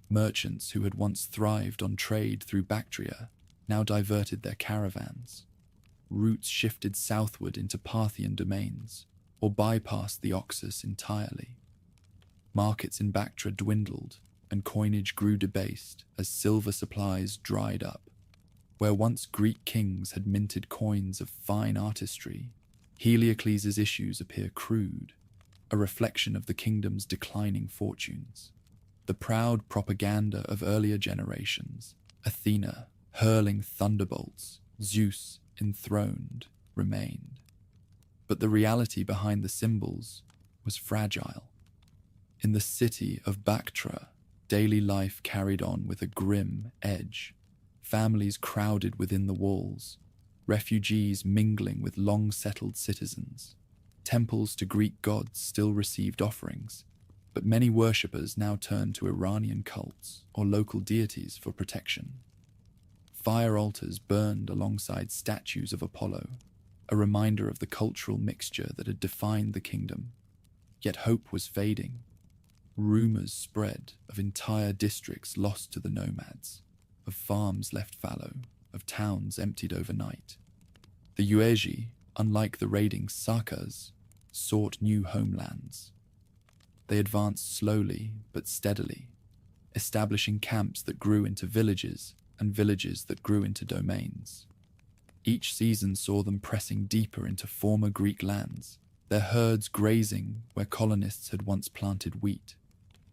S1: Merchants who had once thrived on trade through Bactria now diverted their caravans. Routes shifted southward into Parthian domains, or bypassed the Oxus entirely. Markets in Bactria dwindled, and coinage grew debased as silver supplies dried up. Where once Greek kings had minted coins of fine artistry, Heliocles' issues appear crude, a reflection of the kingdom's declining fortunes. The proud propaganda of earlier generations, Athena hurling thunderbolts, Zeus enthroned, remained. But the reality behind the symbols was fragile. In the city of Bactra, daily life carried on with a grim edge. Families crowded within the walls, refugees mingling with long-settled citizens. Temples to Greek gods still received offerings, but many worshippers now turned to Iranian cults or local deities for protection. Fire altars burned alongside statues of Apollo, a reminder of the cultural mixture that had defined the kingdom. Yet hope was fading. Rumors spread of entire districts lost to the nomads, of farms left fallow, of towns emptied overnight. The Yuezhi, unlike the raiding Sakas, sought new homelands. They advanced slowly but steadily, establishing camps that grew into villages and villages that grew into domains. Each season saw them pressing deeper into former Greek lands, their herds grazing where colonists had once planted wheat.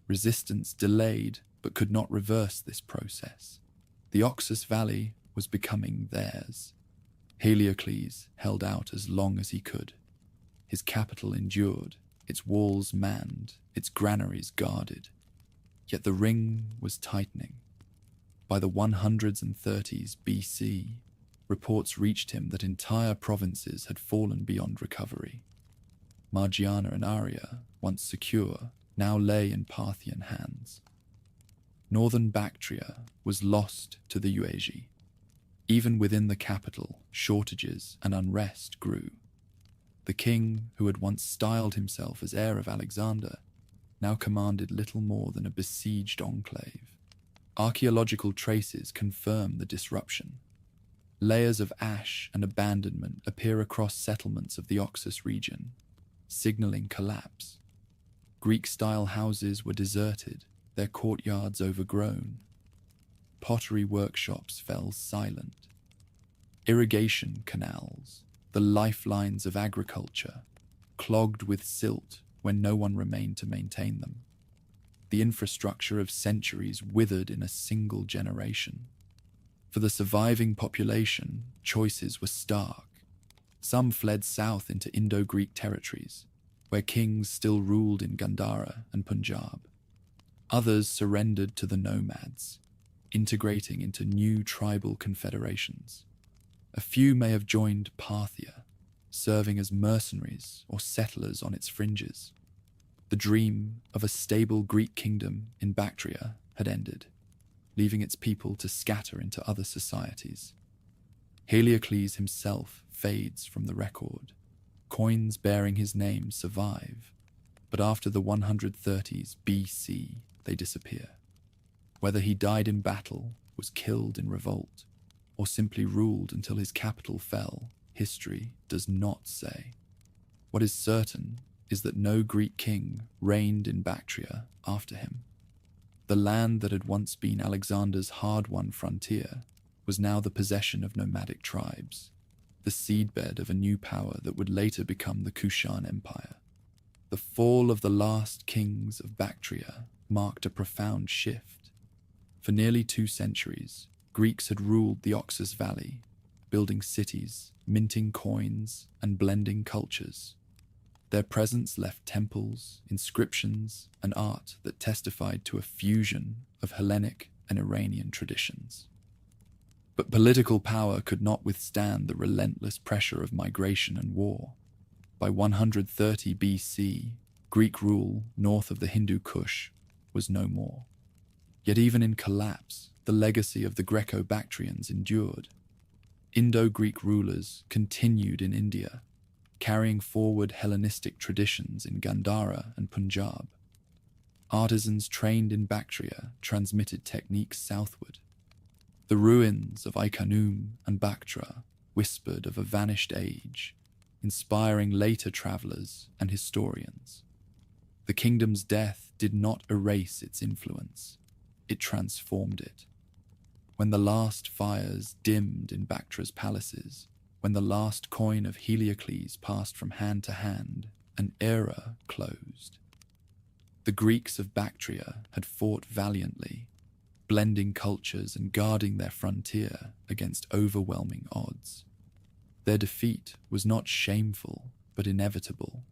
S1: Resistance delayed but could not reverse this process. The Oxus Valley was becoming theirs. Heliocles held out as long as he could. His capital endured, its walls manned, its granaries guarded. Yet the ring was tightening. By the 130s BC, reports reached him that entire provinces had fallen beyond recovery. Margiana and Aria, once secure, now lay in Parthian hands. Northern Bactria was lost to the Yuezhi. Even within the capital, shortages and unrest grew. The king, who had once styled himself as heir of Alexander, now commanded little more than a besieged enclave. Archaeological traces confirm the disruption. Layers of ash and abandonment appear across settlements of the Oxus region, signaling collapse. Greek-style houses were deserted, their courtyards overgrown. Pottery workshops fell silent. Irrigation canals, the lifelines of agriculture, clogged with silt when no one remained to maintain them. The infrastructure of centuries withered in a single generation. For the surviving population, choices were stark. Some fled south into Indo-Greek territories, where kings still ruled in Gandhara and Punjab. Others surrendered to the nomads, integrating into new tribal confederations. A few may have joined Parthia, serving as mercenaries or settlers on its fringes. The dream of a stable Greek kingdom in Bactria had ended, leaving its people to scatter into other societies. Heliocles himself fades from the record. Coins bearing his name survive, but after the 130s BC, they disappear. Whether he died in battle, was killed in revolt, or simply ruled until his capital fell, history does not say. What is certain is that no Greek king reigned in Bactria after him. The land that had once been Alexander's hard-won frontier was now the possession of nomadic tribes, the seedbed of a new power that would later become the Kushan Empire. The fall of the last kings of Bactria marked a profound shift. For nearly 2 centuries, Greeks had ruled the Oxus Valley, building cities, minting coins, and blending cultures. Their presence left temples, inscriptions, and art that testified to a fusion of Hellenic and Iranian traditions. But political power could not withstand the relentless pressure of migration and war. By 130 BC, Greek rule north of the Hindu Kush was no more. Yet even in collapse, the legacy of the Greco-Bactrians endured. Indo-Greek rulers continued in India, carrying forward Hellenistic traditions in Gandhara and Punjab. Artisans trained in Bactria transmitted techniques southward. The ruins of Iconium and Bactra whispered of a vanished age, inspiring later travelers and historians. The kingdom's death did not erase its influence, it transformed it. When the last fires dimmed in Bactria's palaces, when the last coin of Heliocles passed from hand to hand, an era closed. The Greeks of Bactria had fought valiantly, blending cultures and guarding their frontier against overwhelming odds. Their defeat was not shameful, but inevitable,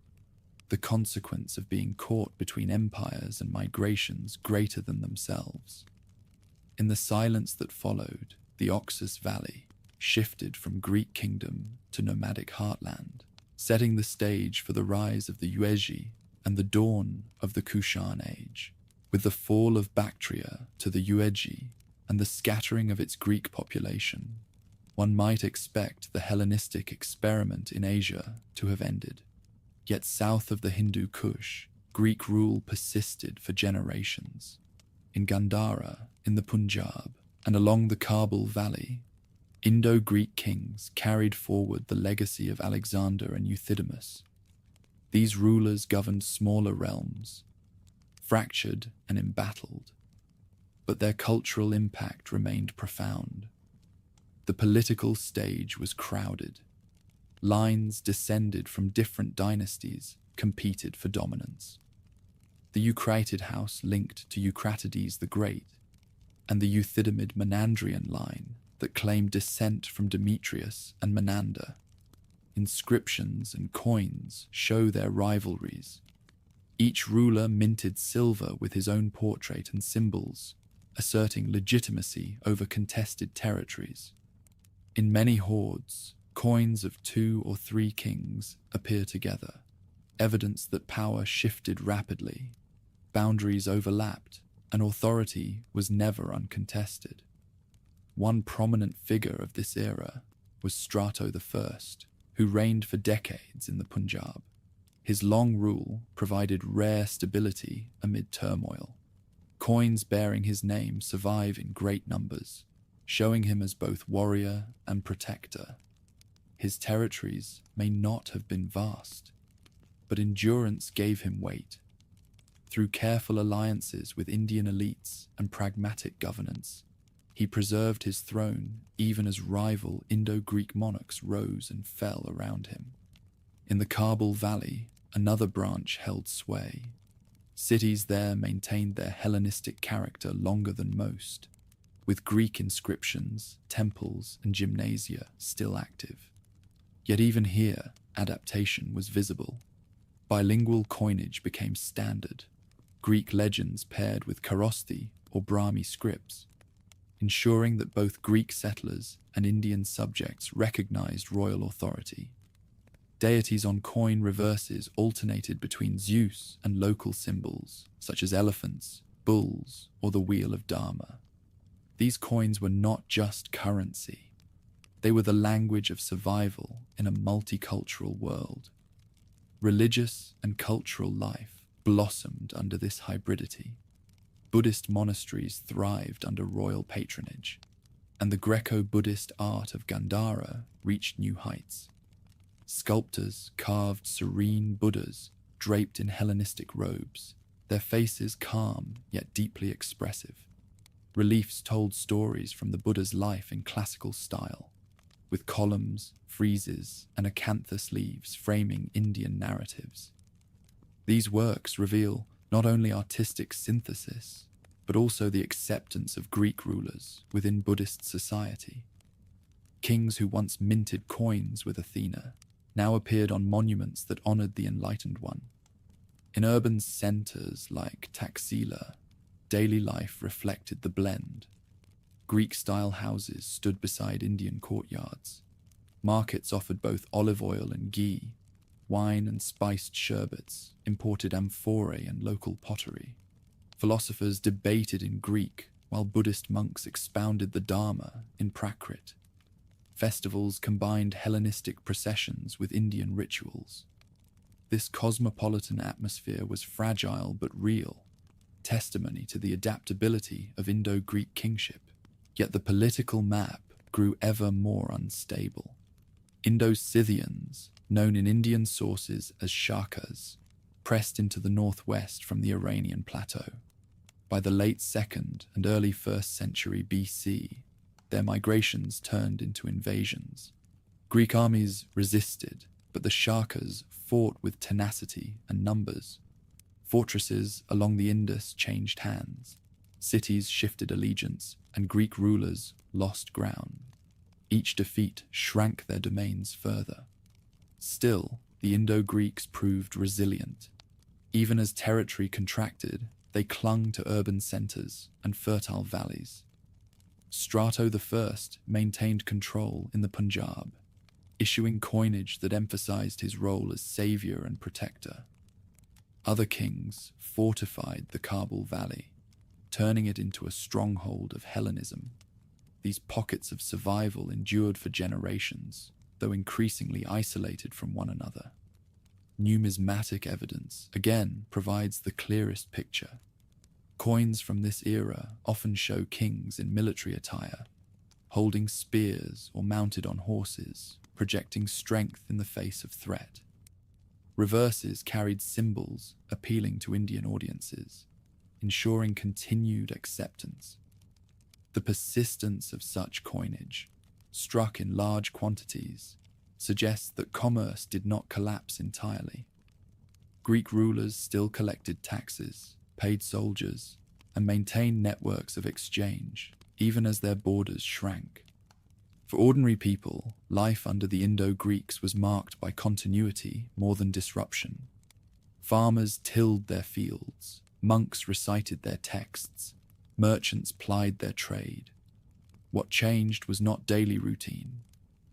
S1: the consequence of being caught between empires and migrations greater than themselves. In the silence that followed, the Oxus Valley shifted from Greek kingdom to nomadic heartland, setting the stage for the rise of the Yuezhi and the dawn of the Kushan Age. With the fall of Bactria to the Yuezhi and the scattering of its Greek population, one might expect the Hellenistic experiment in Asia to have ended. Yet south of the Hindu Kush, Greek rule persisted for generations. In Gandhara, in the Punjab, and along the Kabul Valley, Indo-Greek kings carried forward the legacy of Alexander and Euthydemus. These rulers governed smaller realms, fractured and embattled, but their cultural impact remained profound. The political stage was crowded. Lines descended from different dynasties competed for dominance. The Eucratid house linked to Eucratides the Great, and the Euthydemid Menandrian line that claimed descent from Demetrius and Menander. Inscriptions and coins show their rivalries. Each ruler minted silver with his own portrait and symbols, asserting legitimacy over contested territories. In many hordes, coins of 2 or 3 kings appear together, evidence that power shifted rapidly, boundaries overlapped, and authority was never uncontested. One prominent figure of this era was Strato I, who reigned for decades in the Punjab. His long rule provided rare stability amid turmoil. Coins bearing his name survive in great numbers, showing him as both warrior and protector. His territories may not have been vast, but endurance gave him weight. Through careful alliances with Indian elites and pragmatic governance, he preserved his throne even as rival Indo-Greek monarchs rose and fell around him. In the Kabul Valley, another branch held sway. Cities there maintained their Hellenistic character longer than most, with Greek inscriptions, temples, and gymnasia still active. Yet even here, adaptation was visible. Bilingual coinage became standard, Greek legends paired with Kharosthi or Brahmi scripts, ensuring that both Greek settlers and Indian subjects recognized royal authority. Deities on coin reverses alternated between Zeus and local symbols, such as elephants, bulls, or the Wheel of Dharma. These coins were not just currency. They were the language of survival in a multicultural world. Religious and cultural life blossomed under this hybridity. Buddhist monasteries thrived under royal patronage, and the Greco-Buddhist art of Gandhara reached new heights. Sculptors carved serene Buddhas draped in Hellenistic robes, their faces calm yet deeply expressive. Reliefs told stories from the Buddha's life in classical style, with columns, friezes, and acanthus leaves framing Indian narratives. These works reveal not only artistic synthesis, but also the acceptance of Greek rulers within Buddhist society. Kings who once minted coins with Athena now appeared on monuments that honored the Enlightened One. In urban centers like Taxila, daily life reflected the blend. Greek-style houses stood beside Indian courtyards. Markets offered both olive oil and ghee, wine and spiced sherbets, imported amphorae and local pottery. Philosophers debated in Greek, while Buddhist monks expounded the Dharma in Prakrit. Festivals combined Hellenistic processions with Indian rituals. This cosmopolitan atmosphere was fragile but real, testimony to the adaptability of Indo-Greek kingship. Yet the political map grew ever more unstable. Indo-Scythians, known in Indian sources as Shakas, pressed into the northwest from the Iranian plateau. By the late 2nd and early 1st century BC, their migrations turned into invasions. Greek armies resisted, but the Shakas fought with tenacity and numbers. Fortresses along the Indus changed hands. Cities shifted allegiance, and Greek rulers lost ground. Each defeat shrank their domains further. Still, the Indo-Greeks proved resilient. Even as territory contracted, they clung to urban centers and fertile valleys. Strato I maintained control in the Punjab, issuing coinage that emphasized his role as savior and protector. Other kings fortified the Kabul Valley, turning it into a stronghold of Hellenism. These pockets of survival endured for generations, though increasingly isolated from one another. Numismatic evidence, again, provides the clearest picture. Coins from this era often show kings in military attire, holding spears or mounted on horses, projecting strength in the face of threat. Reverses carried symbols appealing to Indian audiences, ensuring continued acceptance. The persistence of such coinage, struck in large quantities, suggests that commerce did not collapse entirely. Greek rulers still collected taxes, paid soldiers, and maintained networks of exchange, even as their borders shrank. For ordinary people, life under the Indo-Greeks was marked by continuity more than disruption. Farmers tilled their fields, monks recited their texts, merchants plied their trade. What changed was not daily routine,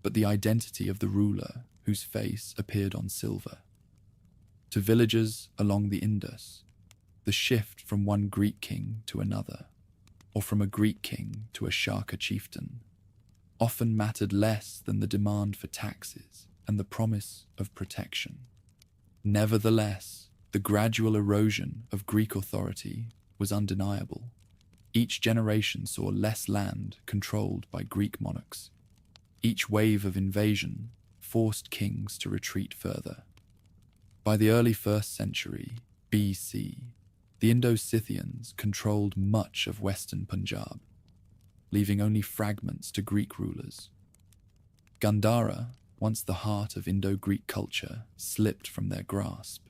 S1: but the identity of the ruler whose face appeared on silver. To villagers along the Indus, the shift from one Greek king to another, or from a Greek king to a Shaka chieftain, often mattered less than the demand for taxes and the promise of protection. Nevertheless, the gradual erosion of Greek authority was undeniable. Each generation saw less land controlled by Greek monarchs. Each wave of invasion forced kings to retreat further. By the early 1st century BC, the Indo-Scythians controlled much of western Punjab, leaving only fragments to Greek rulers. Gandhara, once the heart of Indo-Greek culture, slipped from their grasp.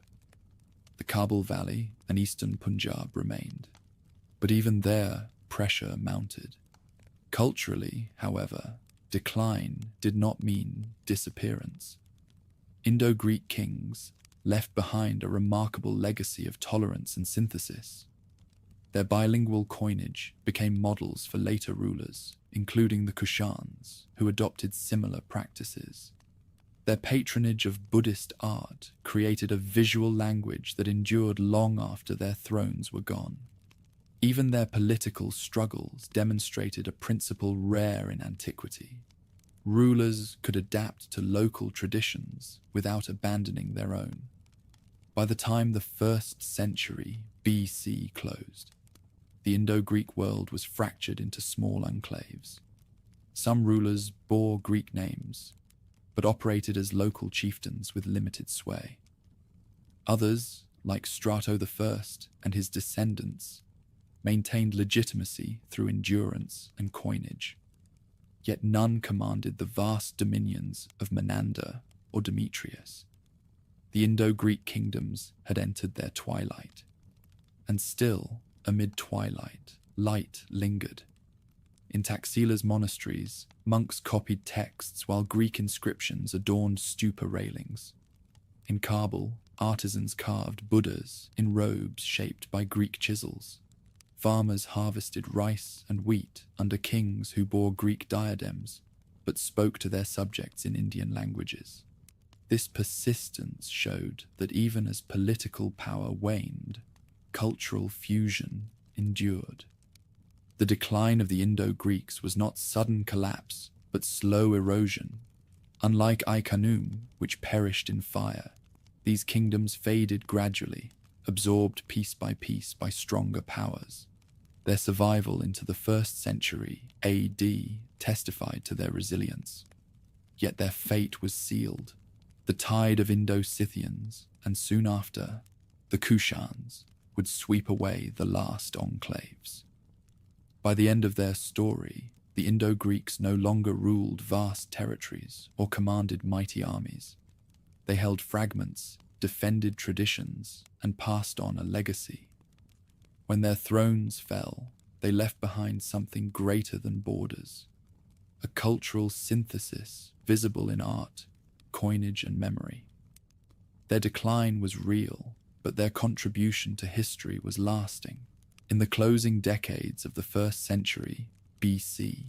S1: The Kabul Valley and eastern Punjab remained, but even there pressure mounted. Culturally, however, decline did not mean disappearance. Indo-Greek kings left behind a remarkable legacy of tolerance and synthesis. Their bilingual coinage became models for later rulers, including the Kushans, who adopted similar practices. Their patronage of Buddhist art created a visual language that endured long after their thrones were gone. Even their political struggles demonstrated a principle rare in antiquity. Rulers could adapt to local traditions without abandoning their own. By the time the 1st century BC closed, the Indo-Greek world was fractured into small enclaves. Some rulers bore Greek names, but operated as local chieftains with limited sway. Others, like Strato I and his descendants, maintained legitimacy through endurance and coinage. Yet none commanded the vast dominions of Menander or Demetrius. The Indo-Greek kingdoms had entered their twilight. And still, amid twilight, light lingered. In Taxila's monasteries, monks copied texts while Greek inscriptions adorned stupa railings. In Kabul, artisans carved Buddhas in robes shaped by Greek chisels. Farmers harvested rice and wheat under kings who bore Greek diadems, but spoke to their subjects in Indian languages. This persistence showed that even as political power waned, cultural fusion endured. The decline of the Indo-Greeks was not sudden collapse, but slow erosion. Unlike Ai-Khanoum, which perished in fire, these kingdoms faded gradually, absorbed piece by stronger powers. Their survival into the 1st century AD testified to their resilience. Yet their fate was sealed. The tide of Indo-Scythians, and soon after, the Kushans, would sweep away the last enclaves. By the end of their story, The Indo-Greeks no longer ruled vast territories or commanded mighty armies. They held fragments, defended traditions, and passed on a legacy. When their thrones fell, they left behind something greater than borders, a cultural synthesis visible in art, coinage, and memory. Their decline was real, but their contribution to history was lasting. In the closing decades of the 1st century BC,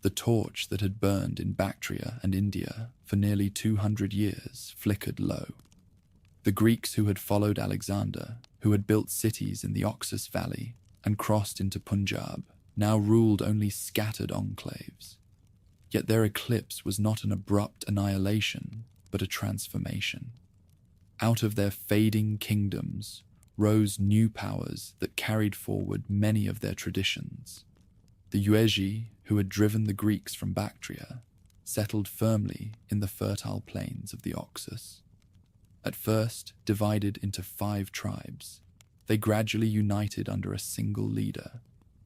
S1: the torch that had burned in Bactria and India for nearly 200 years flickered low. The Greeks who had followed Alexander, who had built cities in the Oxus Valley and crossed into Punjab, now ruled only scattered enclaves. Yet their eclipse was not an abrupt annihilation, but a transformation. Out of their fading kingdoms rose new powers that carried forward many of their traditions. The Yuezhi, who had driven the Greeks from Bactria, settled firmly in the fertile plains of the Oxus. At first divided into 5 tribes, they gradually united under a single leader,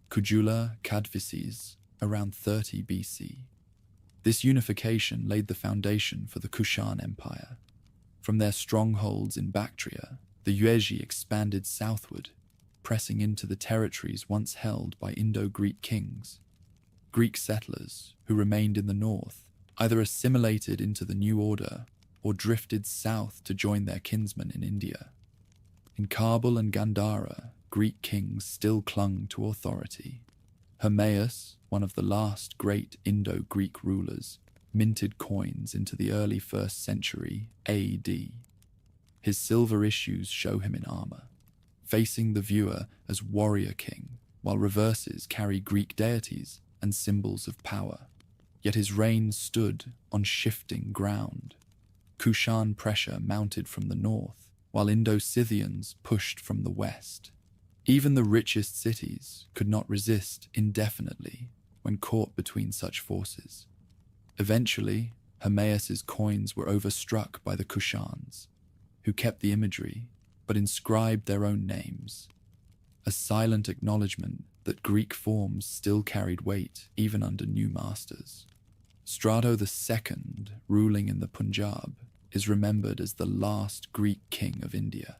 S1: Kujula Kadphises, around 30 BC. This unification laid the foundation for the Kushan Empire. From their strongholds in Bactria, the Yuezhi expanded southward, pressing into the territories once held by Indo-Greek kings. Greek settlers, who remained in the north, either assimilated into the new order or drifted south to join their kinsmen in India. In Kabul and Gandhara, Greek kings still clung to authority. Hermaeus, one of the last great Indo-Greek rulers, minted coins into the early 1st century AD. His silver issues show him in armor, facing the viewer as warrior king, while reverses carry Greek deities and symbols of power. Yet his reign stood on shifting ground. Kushan pressure mounted from the north, while Indo-Scythians pushed from the west. Even the richest cities could not resist indefinitely when caught between such forces. Eventually, Hermaeus's coins were overstruck by the Kushans, who kept the imagery but inscribed their own names, a silent acknowledgement that Greek forms still carried weight even under new masters. Strato II, ruling in the Punjab, is remembered as the last Greek king of India.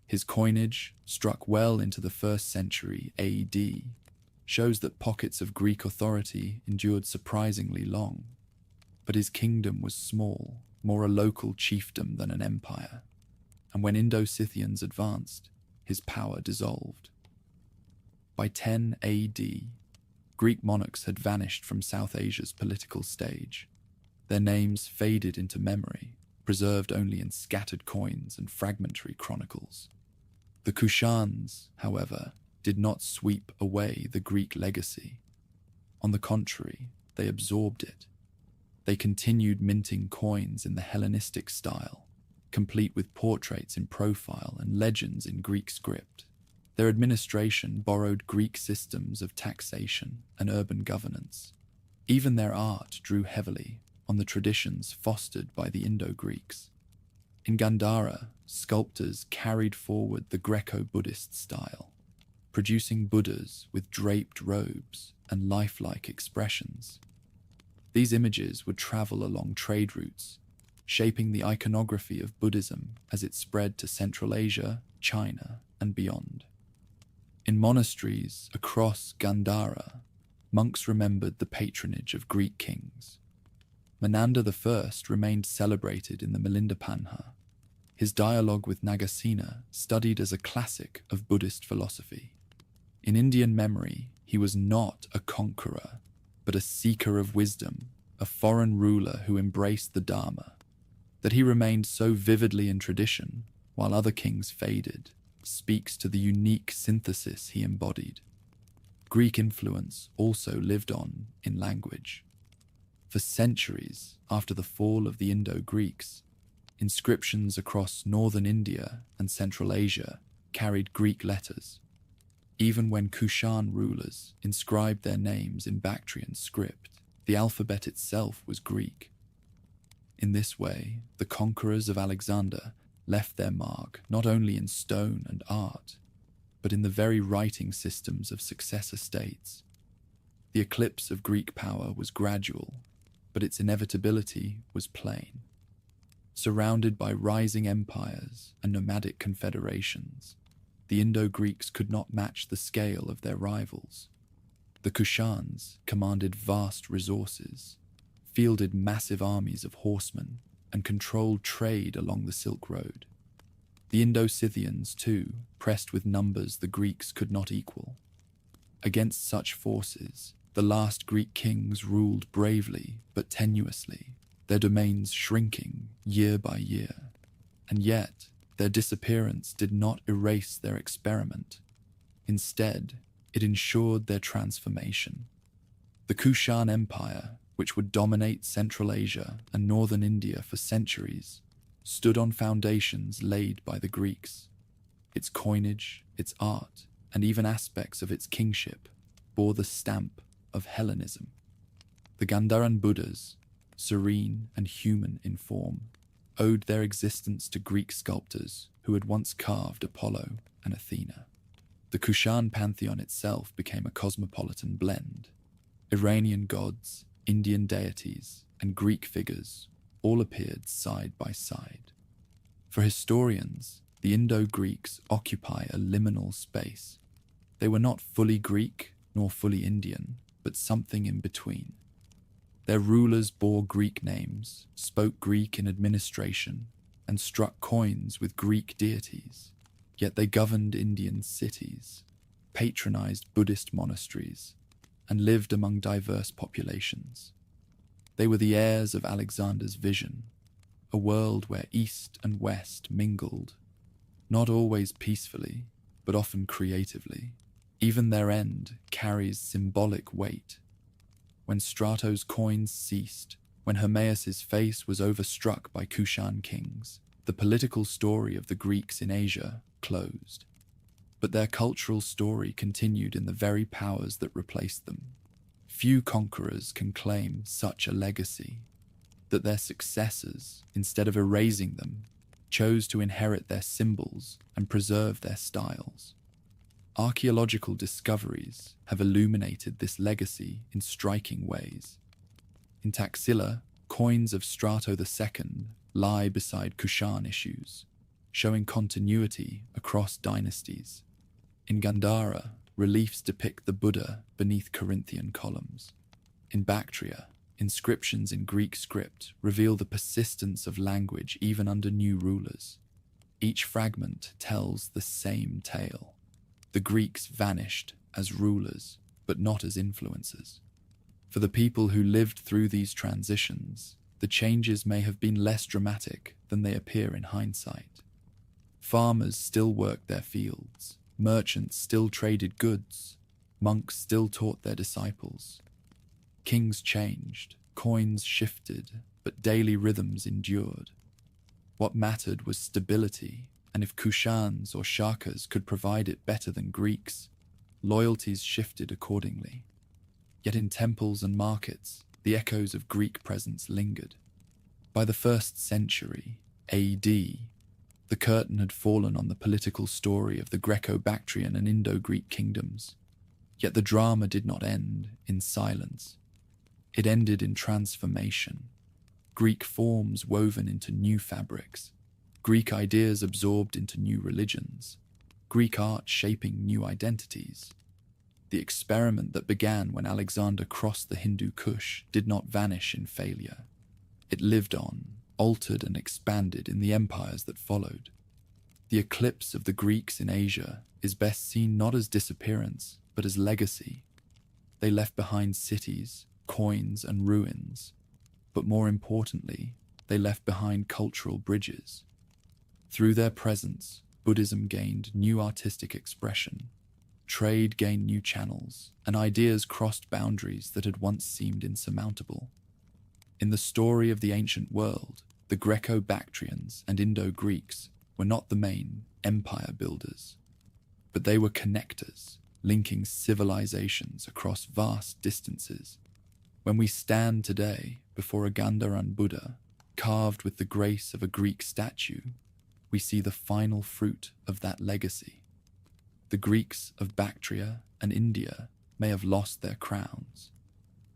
S1: His coinage, struck well into the 1st century AD, shows that pockets of Greek authority endured surprisingly long. But his kingdom was small, more a local chiefdom than an empire, and when Indo-Scythians advanced, his power dissolved. By 10 AD, Greek monarchs had vanished from South Asia's political stage. Their names faded into memory, preserved only in scattered coins and fragmentary chronicles. The Kushans, however, did not sweep away the Greek legacy. On the contrary, they absorbed it. They continued minting coins in the Hellenistic style, complete with portraits in profile and legends in Greek script. Their administration borrowed Greek systems of taxation and urban governance. Even their art drew heavily on the traditions fostered by the Indo-Greeks. In Gandhara, sculptors carried forward the Greco-Buddhist style, producing Buddhas with draped robes and lifelike expressions. These images would travel along trade routes, shaping the iconography of Buddhism as it spread to Central Asia, China, and beyond. In monasteries across Gandhara, monks remembered the patronage of Greek kings. Menander I remained celebrated in the Milindapanha, his dialogue with Nagasena studied as a classic of Buddhist philosophy. In Indian memory, he was not a conqueror, but a seeker of wisdom, a foreign ruler who embraced the Dharma. That he remained so vividly in tradition, while other kings faded, speaks to the unique synthesis he embodied. Greek influence also lived on in language. For centuries after the fall of the Indo-Greeks, inscriptions across northern India and Central Asia carried Greek letters. Even when Kushan rulers inscribed their names in Bactrian script, the alphabet itself was Greek. In this way, the conquerors of Alexander left their mark not only in stone and art, but in the very writing systems of successor states. The eclipse of Greek power was gradual, but its inevitability was plain. Surrounded by rising empires and nomadic confederations, the Indo-Greeks could not match the scale of their rivals. The Kushans commanded vast resources, fielded massive armies of horsemen, and controlled trade along the Silk Road. The Indo-Scythians, too, pressed with numbers the Greeks could not equal. Against such forces, the last Greek kings ruled bravely but tenuously, their domains shrinking year by year. And yet, their disappearance did not erase their experiment. Instead, it ensured their transformation. The Kushan Empire, which would dominate Central Asia and northern India for centuries, stood on foundations laid by the Greeks. Its coinage, its art, and even aspects of its kingship bore the stamp of Hellenism. The Gandharan Buddhas, serene and human in form, owed their existence to Greek sculptors who had once carved Apollo and Athena. The Kushan pantheon itself became a cosmopolitan blend. Iranian gods, Indian deities, and Greek figures all appeared side by side. For historians, the Indo-Greeks occupy a liminal space. They were not fully Greek nor fully Indian, but something in between. Their rulers bore Greek names, spoke Greek in administration, and struck coins with Greek deities. Yet they governed Indian cities, patronized Buddhist monasteries, and lived among diverse populations. They were the heirs of Alexander's vision, a world where East and West mingled, not always peacefully, but often creatively. Even their end carries symbolic weight. When Strato's coins ceased, when Hermaeus's face was overstruck by Kushan kings, the political story of the Greeks in Asia closed. But their cultural story continued in the very powers that replaced them. Few conquerors can claim such a legacy, that their successors, instead of erasing them, chose to inherit their symbols and preserve their styles. Archaeological discoveries have illuminated this legacy in striking ways. In Taxila, coins of Strato II lie beside Kushan issues, showing continuity across dynasties. In Gandhara, reliefs depict the Buddha beneath Corinthian columns. In Bactria, inscriptions in Greek script reveal the persistence of language even under new rulers. Each fragment tells the same tale. The Greeks vanished as rulers, but not as influencers. For the people who lived through these transitions, the changes may have been less dramatic than they appear in hindsight. Farmers still worked their fields, merchants still traded goods, monks still taught their disciples. Kings changed, coins shifted, but daily rhythms endured. What mattered was stability, and if Kushans or Shakas could provide it better than Greeks, loyalties shifted accordingly. Yet in temples and markets, the echoes of Greek presence lingered. By the 1st century AD, the curtain had fallen on the political story of the Greco-Bactrian and Indo-Greek kingdoms. Yet the drama did not end in silence. It ended in transformation. Greek forms woven into new fabrics, Greek ideas absorbed into new religions, Greek art shaping new identities. The experiment that began when Alexander crossed the Hindu Kush did not vanish in failure. It lived on, altered and expanded in the empires that followed. The eclipse of the Greeks in Asia is best seen not as disappearance, but as legacy. They left behind cities, coins and ruins, but more importantly, they left behind cultural bridges. Through their presence, Buddhism gained new artistic expression, trade gained new channels, and ideas crossed boundaries that had once seemed insurmountable. In the story of the ancient world, the Greco-Bactrians and Indo-Greeks were not the main empire builders, but they were connectors, linking civilizations across vast distances. When we stand today before a Gandharan Buddha, carved with the grace of a Greek statue, we see the final fruit of that legacy. The Greeks of Bactria and India may have lost their crowns,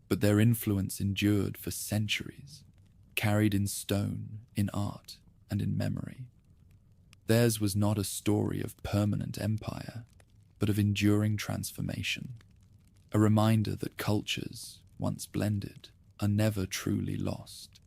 S1: but their influence endured for centuries, carried in stone, in art, and in memory. Theirs was not a story of permanent empire, but of enduring transformation, a reminder that cultures, once blended, are never truly lost.